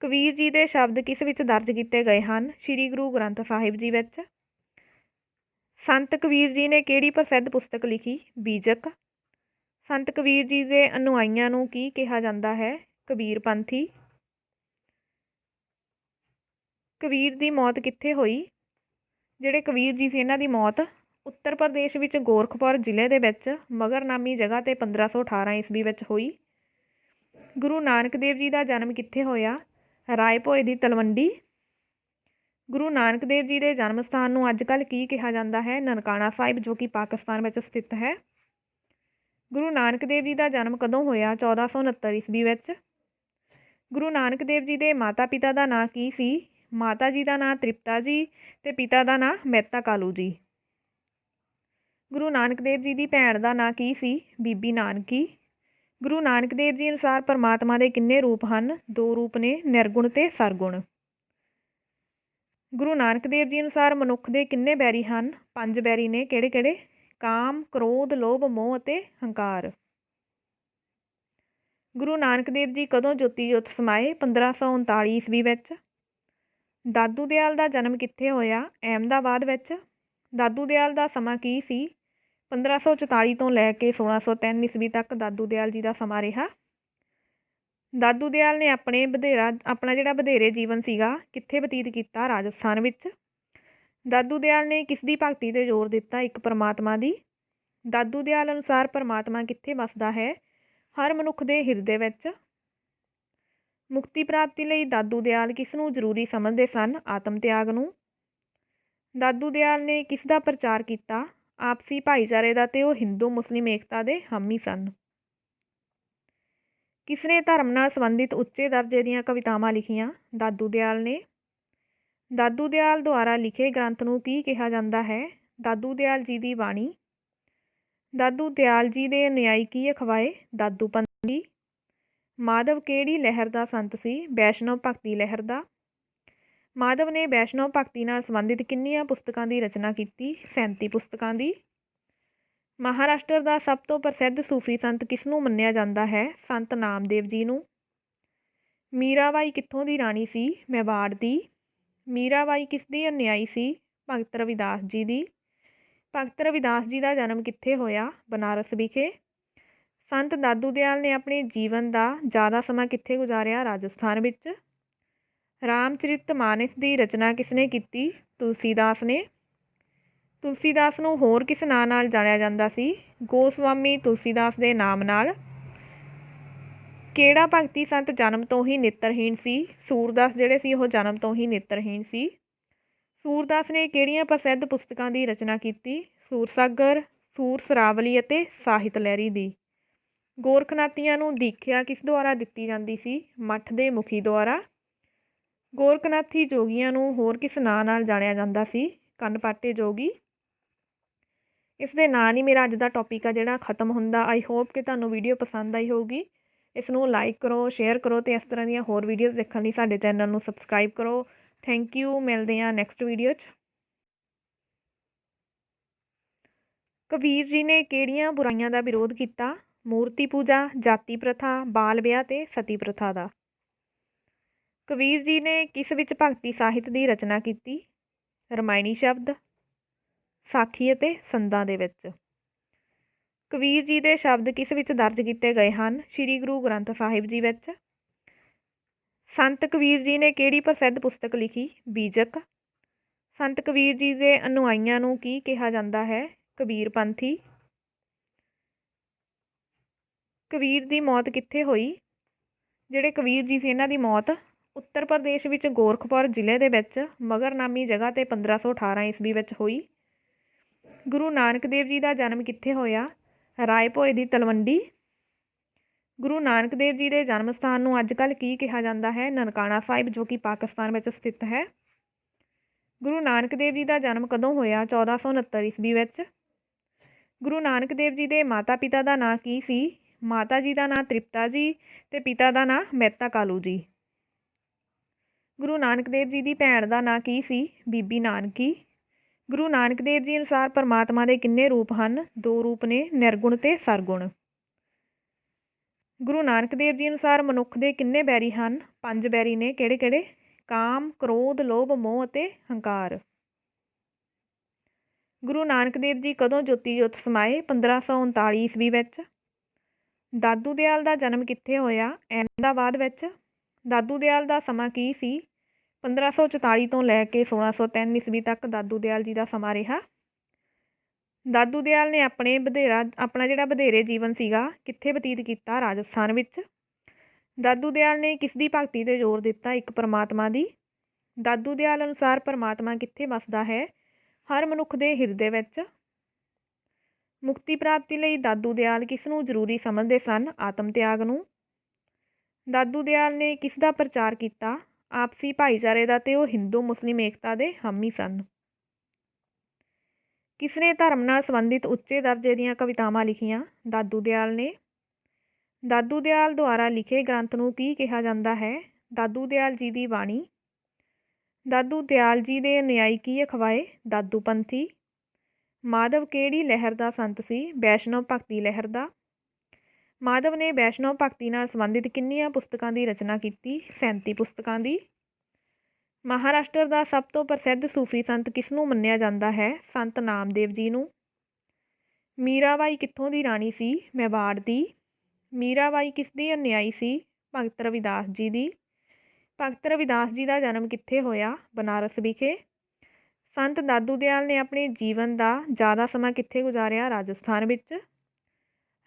ਕਬੀਰ ਜੀ ਦੇ ਸ਼ਬਦ ਕਿਸ ਵਿੱਚ ਦਰਜ ਕੀਤੇ ਗਏ ਹਨ? ਸ੍ਰੀ ਗੁਰੂ ਗ੍ਰੰਥ ਸਾਹਿਬ ਜੀ ਵਿੱਚ। ਸੰਤ ਕਬੀਰ ਜੀ ਨੇ ਕਿਹੜੀ ਪ੍ਰਸਿੱਧ ਪੁਸਤਕ ਲਿਖੀ? ਬੀਜਕ। ਸੰਤ ਕਬੀਰ ਜੀ ਦੇ ਅਨੁਆਈਆਂ ਨੂੰ ਕੀ ਕਿਹਾ ਜਾਂਦਾ ਹੈ? ਕਬੀਰ ਪੰਥੀ। ਕਬੀਰ ਦੀ ਮੌਤ ਕਿੱਥੇ ਹੋਈ? ਜਿਹੜੇ ਕਬੀਰ ਜੀ ਸੀ ਇਹਨਾਂ ਦੀ ਮੌਤ ਉੱਤਰ ਪ੍ਰਦੇਸ਼ ਵਿੱਚ ਗੋਰਖਪੁਰ ਜ਼ਿਲ੍ਹੇ ਦੇ ਵਿੱਚ ਮਗਰ ਨਾਮੀ ਜਗ੍ਹਾ 'ਤੇ 1518 ਈਸਵੀ ਵਿੱਚ ਹੋਈ। ਗੁਰੂ ਨਾਨਕ ਦੇਵ ਜੀ ਦਾ ਜਨਮ ਕਿੱਥੇ ਹੋਇਆ? ਰਾਏ ਭੋਏ ਦੀ ਤਲਵੰਡੀ। ਗੁਰੂ ਨਾਨਕ ਦੇਵ ਜੀ ਦੇ ਜਨਮ ਸਥਾਨ ਨੂੰ ਅੱਜ ਕੱਲ੍ਹ ਕੀ ਕਿਹਾ ਜਾਂਦਾ ਹੈ? ਨਨਕਾਣਾ ਸਾਹਿਬ, ਜੋ ਕਿ ਪਾਕਿਸਤਾਨ ਵਿੱਚ ਸਥਿਤ ਹੈ। ਗੁਰੂ ਨਾਨਕ ਦੇਵ ਜੀ ਦਾ ਜਨਮ ਕਦੋਂ ਹੋਇਆ? 1469 ਈਸਵੀ ਵਿੱਚ। ਗੁਰੂ ਨਾਨਕ ਦੇਵ ਜੀ ਦੇ ਮਾਤਾ ਪਿਤਾ ਦਾ ਨਾਂ ਕੀ ਸੀ? ਮਾਤਾ ਜੀ ਦਾ ਨਾਂ ਤ੍ਰਿਪਤਾ ਜੀ ਅਤੇ ਪਿਤਾ ਦਾ ਨਾਂ ਮਹਿਤਾ ਕਾਲੂ ਜੀ। ਗੁਰੂ ਨਾਨਕ ਦੇਵ ਜੀ ਦੀ ਭੈਣ ਦਾ ਨਾਂ ਕੀ ਸੀ? ਬੀਬੀ ਨਾਨਕੀ। ਗੁਰੂ ਨਾਨਕ ਦੇਵ ਜੀ ਅਨੁਸਾਰ ਪਰਮਾਤਮਾ ਦੇ ਕਿੰਨੇ ਰੂਪ ਹਨ? 2 ਰੂਪ ਨੇ, ਨਿਰਗੁਣ ਅਤੇ ਸਰਗੁਣ। ਗੁਰੂ ਨਾਨਕ ਦੇਵ ਜੀ ਅਨੁਸਾਰ ਮਨੁੱਖ ਦੇ ਕਿੰਨੇ ਬੈਰੀ ਹਨ? 5 ਬੈਰੀ ਨੇ। ਕਿਹੜੇ ਕਿਹੜੇ? ਕਾਮ, ਕ੍ਰੋਧ, ਲੋਭ, ਮੋਹ ਅਤੇ ਹੰਕਾਰ। ਗੁਰੂ ਨਾਨਕ ਦੇਵ ਜੀ ਕਦੋਂ ਜੋਤੀ ਜੋਤ ਸਮਾਏ? 1539 ਈਸਵੀ ਵਿੱਚ। ਦਾਦੂ ਦਿਆਲ ਦਾ ਜਨਮ ਕਿੱਥੇ ਹੋਇਆ? ਅਹਿਮਦਾਬਾਦ ਵਿੱਚ। ਦਾਦੂ ਦਿਆਲ ਦਾ ਸਮਾਂ ਕੀ ਸੀ? 1544 ਤੋਂ ਲੈ ਕੇ 1603 ਈਸਵੀ ਤੱਕ ਦਾਦੂ ਦਿਆਲ ਜੀ ਦਾ ਸਮਾਂ ਰਿਹਾ। ਦਾਦੂ ਦਿਆਲ ਨੇ ਆਪਣਾ ਜਿਹੜਾ ਵਧੇਰੇ ਜੀਵਨ ਸੀਗਾ ਕਿੱਥੇ ਬਤੀਤ ਕੀਤਾ? ਰਾਜਸਥਾਨ ਵਿੱਚ। ਦਾਦੂ ਦਿਆਲ ਨੇ ਕਿਸ ਦੀ ਭਗਤੀ 'ਤੇ ਜ਼ੋਰ ਦਿੱਤਾ? ਇੱਕ ਪਰਮਾਤਮਾ ਦੀ। ਦਾਦੂ ਦਿਆਲ ਅਨੁਸਾਰ ਪਰਮਾਤਮਾ ਕਿੱਥੇ ਵੱਸਦਾ ਹੈ? ਹਰ ਮਨੁੱਖ ਦੇ ਹਿਰਦੇ ਵਿੱਚ। ਮੁਕਤੀ ਪ੍ਰਾਪਤੀ ਲਈ ਦਾਦੂ ਦਿਆਲ ਕਿਸ ਨੂੰ ਜ਼ਰੂਰੀ ਸਮਝਦੇ ਸਨ? ਆਤਮ ਤਿਆਗ ਨੂੰ। ਦਾਦੂ ਦਿਆਲ ਨੇ ਕਿਸ ਦਾ ਪ੍ਰਚਾਰ ਕੀਤਾ? ਆਪਸੀ ਭਾਈਚਾਰੇ ਦਾ, ਤੇ ਉਹ ਹਿੰਦੂ ਮੁਸਲਿਮ ਏਕਤਾ ਦੇ ਹਾਮੀ ਸਨ। ਕਿਸ ਨੇ ਧਰਮ ਨਾਲ ਸੰਬੰਧਿਤ ਉੱਚੇ ਦਰਜੇ ਦੀਆਂ ਕਵਿਤਾਵਾਂ ਲਿਖੀਆਂ? ਦਾਦੂ ਦਿਆਲ ਨੇ। ਦਾਦੂ ਦਿਆਲ ਦੁਆਰਾ ਲਿਖੇ ਗ੍ਰੰਥ ਨੂੰ ਕੀ ਕਿਹਾ ਜਾਂਦਾ ਹੈ? ਦਾਦੂ ਦਿਆਲ ਜੀ ਦੀ ਬਾਣੀ। ਦਾਦੂ ਦਿਆਲ ਜੀ ਦੇ ਅਨੁਯਾਈ ਕੀ ਅਖਵਾਏ? ਦਾਦੂ ਪੰਥੀ। ਮਾਧਵ ਕਿਹੜੀ ਲਹਿਰ ਦਾ ਸੰਤ ਸੀ? ਵੈਸ਼ਨਵ ਭਗਤੀ ਲਹਿਰ ਦਾ। ਮਾਧਵ ਨੇ ਵੈਸ਼ਨਵ ਭਗਤੀ ਨਾਲ ਸੰਬੰਧਿਤ ਕਿੰਨੀਆਂ ਪੁਸਤਕਾਂ ਦੀ ਰਚਨਾ ਕੀਤੀ? 37 ਪੁਸਤਕਾਂ ਦੀ। ਮਹਾਰਾਸ਼ਟਰ ਦਾ ਸਭ ਤੋਂ ਪ੍ਰਸਿੱਧ ਸੂਫੀ ਸੰਤ ਕਿਸ ਨੂੰ ਮੰਨਿਆ ਜਾਂਦਾ ਹੈ? ਸੰਤ ਨਾਮਦੇਵ ਜੀ ਨੂੰ। ਮੀਰਾਬਾਈ ਕਿੱਥੋਂ ਦੀ ਰਾਣੀ ਸੀ? ਮੇਵਾੜ ਦੀ। ਮੀਰਾਬਾਈ ਕਿਸ ਦੀ ਅਨੁਯਾਈ ਸੀ? ਭਗਤ ਰਵਿਦਾਸ ਜੀ ਦੀ। ਭਗਤ ਰਵਿਦਾਸ ਜੀ ਦਾ ਜਨਮ ਕਿੱਥੇ ਹੋਇਆ? ਬਨਾਰਸ ਵਿਖੇ। ਸੰਤ ਦਾਦੂ ਦਿਆਲ ਨੇ ਆਪਣੇ ਜੀਵਨ ਦਾ ਜ਼ਿਆਦਾ ਸਮਾਂ ਕਿੱਥੇ ਗੁਜ਼ਾਰਿਆ? ਰਾਜਸਥਾਨ ਵਿੱਚ। ਰਾਮਚਰਿਤ ਮਾਨਸ ਦੀ ਰਚਨਾ ਕਿਸਨੇ ਕੀਤੀ? ਤੁਲਸੀਦਾਸ ਨੇ। ਤੁਲਸੀਦਾਸ ਨੂੰ ਹੋਰ ਕਿਸ ਨਾਂ ਨਾਲ ਜਾਣਿਆ ਜਾਂਦਾ ਸੀ? ਗੋਸਵਾਮੀ ਤੁਲਸੀਦਾਸ ਦੇ ਨਾਮ ਨਾਲ। ਕਿਹੜਾ ਭਗਤੀ ਸੰਤ ਜਨਮ ਤੋਂ ਹੀ ਨੇਤਰਹੀਣ ਸੀ? ਸੂਰਦਾਸ ਜਿਹੜੇ ਸੀ ਉਹ ਜਨਮ ਤੋਂ ਹੀ ਨੇਤਰਹੀਣ ਸੀ। ਸੂਰਦਾਸ ਨੇ ਕਿਹੜੀਆਂ ਪ੍ਰਸਿੱਧ ਪੁਸਤਕਾਂ ਦੀ ਰਚਨਾ ਕੀਤੀ? ਸੂਰਸਾਗਰ, ਸੂਰ ਸਰਾਵਲੀ ਅਤੇ ਸਾਹਿਤ ਲਹਿਰੀ ਦੀ। ਗੋਰਖਨਾਥੀਆਂ ਨੂੰ ਦੀਖਿਆ ਕਿਸ ਦੁਆਰਾ ਦਿੱਤੀ ਜਾਂਦੀ ਸੀ? ਮੱਠ ਦੇ ਮੁਖੀ ਦੁਆਰਾ। ਗੋਰਖਨਾਥੀ ਜੋਗੀਆਂ ਨੂੰ ਹੋਰ ਕਿਸ ਨਾਂ ਨਾਲ ਜਾਣਿਆ ਜਾਂਦਾ ਸੀ? ਕੰਨਪਾਟੇ ਜੋਗੀ। ਇਸ ਦੇ ਨਾਲ ਹੀ ਮੇਰਾ ਅੱਜ ਦਾ ਟੌਪਿਕ ਆ ਜਿਹੜਾ ਖ਼ਤਮ ਹੁੰਦਾ। ਆਈ ਹੋਪ ਕਿ ਤੁਹਾਨੂੰ ਵੀਡੀਓ ਪਸੰਦ ਆਈ ਹੋਊਗੀ। ਇਸ ਨੂੰ ਲਾਈਕ ਕਰੋ, ਸ਼ੇਅਰ ਕਰੋ ਅਤੇ ਇਸ ਤਰ੍ਹਾਂ ਦੀਆਂ ਹੋਰ ਵੀਡੀਓਜ਼ ਦੇਖਣ ਲਈ ਸਾਡੇ ਚੈਨਲ ਨੂੰ ਸਬਸਕ੍ਰਾਈਬ ਕਰੋ। Thank you. ਮਿਲਦੇ ਹਾਂ ਨੈਕਸਟ ਵੀਡੀਓ 'ਚ। ਕਬੀਰ ਜੀ ਨੇ ਕਿਹੜੀਆਂ ਬੁਰਾਈਆਂ ਦਾ ਵਿਰੋਧ ਕੀਤਾ? ਮੂਰਤੀ ਪੂਜਾ, ਜਾਤੀ ਪ੍ਰਥਾ, ਬਾਲ ਵਿਆਹ ਅਤੇ ਸਤੀ ਪ੍ਰਥਾ ਦਾ। ਕਬੀਰ ਜੀ ਨੇ ਕਿਸ ਵਿੱਚ ਭਗਤੀ ਸਾਹਿਤ ਦੀ ਰਚਨਾ ਕੀਤੀ? ਰਮਾਇਣੀ ਸ਼ਬਦ, ਸਾਖੀ ਅਤੇ ਸੰਦਾਂ ਦੇ ਵਿੱਚ। ਕਬੀਰ ਜੀ ਦੇ ਸ਼ਬਦ ਕਿਸ ਵਿੱਚ ਦਰਜ ਕੀਤੇ ਗਏ ਹਨ? ਸ਼੍ਰੀ ਗੁਰੂ ਗ੍ਰੰਥ ਸਾਹਿਬ ਜੀ ਵਿੱਚ। ਸੰਤ ਕਬੀਰ ਜੀ ਨੇ ਕਿਹੜੀ ਪ੍ਰਸਿੱਧ ਪੁਸਤਕ ਲਿਖੀ? ਬੀਜਕ। ਸੰਤ ਕਬੀਰ ਜੀ ਦੇ ਅਨੁਆਈਆਂ ਨੂੰ ਕੀ ਕਿਹਾ ਜਾਂਦਾ ਹੈ? ਕਬੀਰ ਪੰਥੀ। ਕਬੀਰ ਦੀ ਮੌਤ ਕਿੱਥੇ ਹੋਈ? ਜਿਹੜੇ ਕਬੀਰ ਜੀ ਸੀ ਇਹਨਾਂ ਦੀ ਮੌਤ ਉੱਤਰ ਪ੍ਰਦੇਸ਼ ਵਿੱਚ ਗੋਰਖਪੁਰ ਜ਼ਿਲ੍ਹੇ ਦੇ ਵਿੱਚ ਮਗਰ ਨਾਮੀ ਜਗ੍ਹਾ 'ਤੇ 1518 ਈਸਵੀ ਵਿੱਚ ਹੋਈ। ਗੁਰੂ ਨਾਨਕ ਦੇਵ ਜੀ ਦਾ ਜਨਮ ਕਿੱਥੇ ਹੋਇਆ? ਰਾਏ ਭੋਏ ਦੀ ਤਲਵੰਡੀ। ਗੁਰੂ ਨਾਨਕ ਦੇਵ ਜੀ ਦੇ ਜਨਮ ਸਥਾਨ ਨੂੰ ਅੱਜ ਕੱਲ੍ਹ ਕੀ ਕਿਹਾ ਜਾਂਦਾ ਹੈ? ਨਨਕਾਣਾ ਸਾਹਿਬ, ਜੋ ਕਿ ਪਾਕਿਸਤਾਨ ਵਿੱਚ ਸਥਿਤ ਹੈ। ਗੁਰੂ ਨਾਨਕ ਦੇਵ ਜੀ ਦਾ ਜਨਮ ਕਦੋਂ ਹੋਇਆ? 1469 ਈਸਵੀ ਵਿੱਚ। ਗੁਰੂ ਨਾਨਕ ਦੇਵ ਜੀ ਦੇ ਮਾਤਾ ਪਿਤਾ ਦਾ ਨਾਂ ਕੀ ਸੀ? ਮਾਤਾ ਜੀ ਦਾ ਨਾਂ ਤ੍ਰਿਪਤਾ ਜੀ ਅਤੇ ਪਿਤਾ ਦਾ ਨਾਂ ਮਹਿਤਾ ਕਾਲੂ ਜੀ। ਗੁਰੂ ਨਾਨਕ ਦੇਵ ਜੀ ਦੀ ਭੈਣ ਦਾ ਨਾਂ ਕੀ ਸੀ? ਬੀਬੀ ਨਾਨਕੀ। ਗੁਰੂ ਨਾਨਕ ਦੇਵ ਜੀ ਅਨੁਸਾਰ ਪਰਮਾਤਮਾ ਦੇ ਕਿੰਨੇ ਰੂਪ ਹਨ? 2 ਰੂਪ ਨੇ, ਨਿਰਗੁਣ ਅਤੇ ਸਰਗੁਣ। ਗੁਰੂ ਨਾਨਕ ਦੇਵ ਜੀ ਅਨੁਸਾਰ ਮਨੁੱਖ ਦੇ ਕਿੰਨੇ ਬੈਰੀ ਹਨ? 5 ਬੈਰੀ ਨੇ। ਕਿਹੜੇ ਕਿਹੜੇ? ਕਾਮ, ਕ੍ਰੋਧ, ਲੋਭ, ਮੋਹ ਅਤੇ ਹੰਕਾਰ। ਗੁਰੂ ਨਾਨਕ ਦੇਵ ਜੀ ਕਦੋਂ ਜੋਤੀ ਜੋਤ ਸਮਾਏ? 1539 ਈਸਵੀ ਵਿੱਚ। ਦਾਦੂ ਦਿਆਲ ਦਾ ਜਨਮ ਕਿੱਥੇ ਹੋਇਆ? ਅਹਿਮਦਾਬਾਦ ਵਿੱਚ। ਦਾਦੂ ਦਿਆਲ ਦਾ ਸਮਾਂ ਕੀ ਸੀ? 1544 ਤੋਂ ਲੈ ਕੇ 1603 ਈਸਵੀ ਤੱਕ ਦਾਦੂ ਦਿਆਲ ਜੀ ਦਾ ਸਮਾਂ ਰਿਹਾ। ਦਾਦੂ ਦਿਆਲ ਨੇ ਆਪਣਾ ਜਿਹੜਾ ਵਧੇਰੇ ਜੀਵਨ ਸੀਗਾ ਕਿੱਥੇ ਬਤੀਤ ਕੀਤਾ? ਰਾਜਸਥਾਨ ਵਿੱਚ। ਦਾਦੂ ਦਿਆਲ ਨੇ ਕਿਸ ਦੀ ਭਗਤੀ 'ਤੇ ਜ਼ੋਰ ਦਿੱਤਾ? ਇੱਕ ਪਰਮਾਤਮਾ ਦੀ। ਦਾਦੂ ਦਿਆਲ ਅਨੁਸਾਰ ਪਰਮਾਤਮਾ ਕਿੱਥੇ ਵੱਸਦਾ ਹੈ? ਹਰ ਮਨੁੱਖ ਦੇ ਹਿਰਦੇ ਵਿੱਚ। ਮੁਕਤੀ ਪ੍ਰਾਪਤੀ ਲਈ ਦਾਦੂ ਦਿਆਲ ਕਿਸ ਨੂੰ ਜ਼ਰੂਰੀ ਸਮਝਦੇ ਸਨ? ਆਤਮ ਤਿਆਗ ਨੂੰ। ਦਾਦੂ ਦਿਆਲ ਨੇ ਕਿਸ ਦਾ ਪ੍ਰਚਾਰ ਕੀਤਾ? ਆਪਸੀ ਭਾਈਚਾਰੇ ਦਾ, ਅਤੇ ਉਹ ਹਿੰਦੂ ਮੁਸਲਿਮ ਏਕਤਾ ਦੇ ਹਾਮੀ ਸਨ। ਕਿਸ ਨੇ ਧਰਮ ਨਾਲ ਸੰਬੰਧਿਤ ਉੱਚੇ ਦਰਜੇ ਦੀਆਂ ਕਵਿਤਾਵਾਂ ਲਿਖੀਆਂ? ਦਾਦੂ ਦਿਆਲ ਨੇ। ਦਾਦੂ ਦਿਆਲ ਦੁਆਰਾ ਲਿਖੇ ਗ੍ਰੰਥ ਨੂੰ ਕੀ ਕਿਹਾ ਜਾਂਦਾ ਹੈ? ਦਾਦੂ ਦਿਆਲ ਜੀ ਦੀ ਬਾਣੀ। ਦਾਦੂ ਦਿਆਲ ਜੀ ਦੇ ਅਨੁਯਾਈ ਕੀ ਅਖਵਾਏ? ਦਾਦੂ ਪੰਥੀ। ਮਾਧਵ ਕਿਹੜੀ ਲਹਿਰ ਦਾ ਸੰਤ ਸੀ? ਵੈਸ਼ਨਵ ਭਗਤੀ ਲਹਿਰ ਦਾ। ਮਾਧਵ ਨੇ ਵੈਸ਼ਨਵ ਭਗਤੀ ਨਾਲ ਸੰਬੰਧਿਤ ਕਿੰਨੀਆਂ ਪੁਸਤਕਾਂ ਦੀ ਰਚਨਾ ਕੀਤੀ? 37 ਪੁਸਤਕਾਂ ਦੀ। ਮਹਾਰਾਸ਼ਟਰ ਦਾ ਸਭ ਤੋਂ ਪ੍ਰਸਿੱਧ ਸੂਫੀ ਸੰਤ ਕਿਸ ਨੂੰ ਮੰਨਿਆ ਜਾਂਦਾ ਹੈ? ਸੰਤ ਨਾਮਦੇਵ ਜੀ ਨੂੰ। ਮੀਰਾਬਾਈ ਕਿੱਥੋਂ ਦੀ ਰਾਣੀ ਸੀ? ਮੇਵਾੜ ਦੀ। ਮੀਰਾਬਾਈ ਕਿਸ ਦੀ ਅਨੁਯਾਈ ਸੀ? ਭਗਤ ਰਵਿਦਾਸ ਜੀ ਦੀ। ਭਗਤ ਰਵਿਦਾਸ ਜੀ ਦਾ ਜਨਮ ਕਿੱਥੇ ਹੋਇਆ? ਬਨਾਰਸ ਵਿਖੇ। ਸੰਤ ਦਾਦੂ ਦਿਆਲ ਨੇ ਆਪਣੇ ਜੀਵਨ ਦਾ ਜ਼ਿਆਦਾ ਸਮਾਂ ਕਿੱਥੇ ਗੁਜ਼ਾਰਿਆ? ਰਾਜਸਥਾਨ ਵਿੱਚ।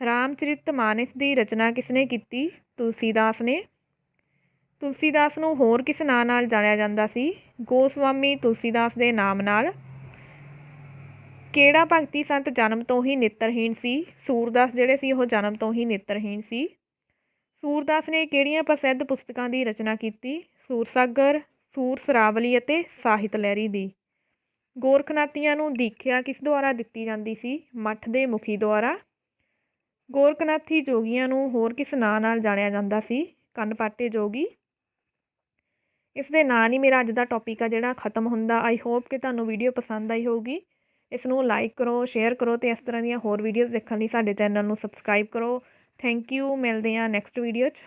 ਰਾਮਚਰਿਤ ਮਾਨਸ ਦੀ ਰਚਨਾ ਕਿਸ ਨੇ ਕੀਤੀ? ਤੁਲਸੀਦਾਸ ਨੇ। ਤੁਲਸੀਦਾਸ ਨੂੰ ਹੋਰ ਕਿਸ ਨਾਂ ਨਾਲ ਜਾਣਿਆ ਜਾਂਦਾ ਸੀ? ਗੋਸਵਾਮੀ ਤੁਲਸੀਦਾਸ ਦੇ ਨਾਮ ਨਾਲ। ਕਿਹੜਾ ਭਗਤੀ ਸੰਤ ਜਨਮ ਤੋਂ ਹੀ ਨੇਤਰਹੀਣ ਸੀ? ਸੂਰਦਾਸ ਜਿਹੜੇ ਸੀ ਉਹ ਜਨਮ ਤੋਂ ਹੀ ਨੇਤਰਹੀਣ ਸੀ। ਸੂਰਦਾਸ ਨੇ ਕਿਹੜੀਆਂ ਪ੍ਰਸਿੱਧ ਪੁਸਤਕਾਂ ਦੀ ਰਚਨਾ ਕੀਤੀ? ਸੂਰਸਾਗਰ, ਸੂਰ ਸਰਾਵਲੀ ਅਤੇ ਸਾਹਿਤ ਲਹਿਰੀ ਦੀ। ਗੋਰਖਨਾਥੀਆਂ ਨੂੰ ਦੀਖਿਆ ਕਿਸ ਦੁਆਰਾ ਦਿੱਤੀ ਜਾਂਦੀ ਸੀ? ਮੱਠ ਦੇ ਮੁਖੀ ਦੁਆਰਾ। ਗੋਰਖਨਾਥੀ ਜੋਗੀਆਂ ਨੂੰ ਹੋਰ ਕਿਸ ਨਾਂ ਨਾਲ ਜਾਣਿਆ ਜਾਂਦਾ ਸੀ? ਕੰਨਪਾਟੇ ਜੋਗੀ। ਇਸ ਦੇ ਨਾਲ ਹੀ ਮੇਰਾ ਅੱਜ ਦਾ ਟੌਪਿਕ ਆ ਜਿਹੜਾ ਖ਼ਤਮ ਹੁੰਦਾ। ਆਈ ਹੋਪ ਕਿ ਤੁਹਾਨੂੰ ਵੀਡੀਓ ਪਸੰਦ ਆਈ ਹੋਊਗੀ। ਇਸ ਨੂੰ ਲਾਈਕ ਕਰੋ, ਸ਼ੇਅਰ ਕਰੋ ਅਤੇ ਇਸ ਤਰ੍ਹਾਂ ਦੀਆਂ ਹੋਰ ਵੀਡੀਓਜ਼ ਦੇਖਣ ਲਈ ਸਾਡੇ ਚੈਨਲ ਨੂੰ ਸਬਸਕ੍ਰਾਈਬ ਕਰੋ। Thank you. ਮਿਲਦੇ ਹਾਂ ਨੈਕਸਟ ਵੀਡੀਓ 'ਚ।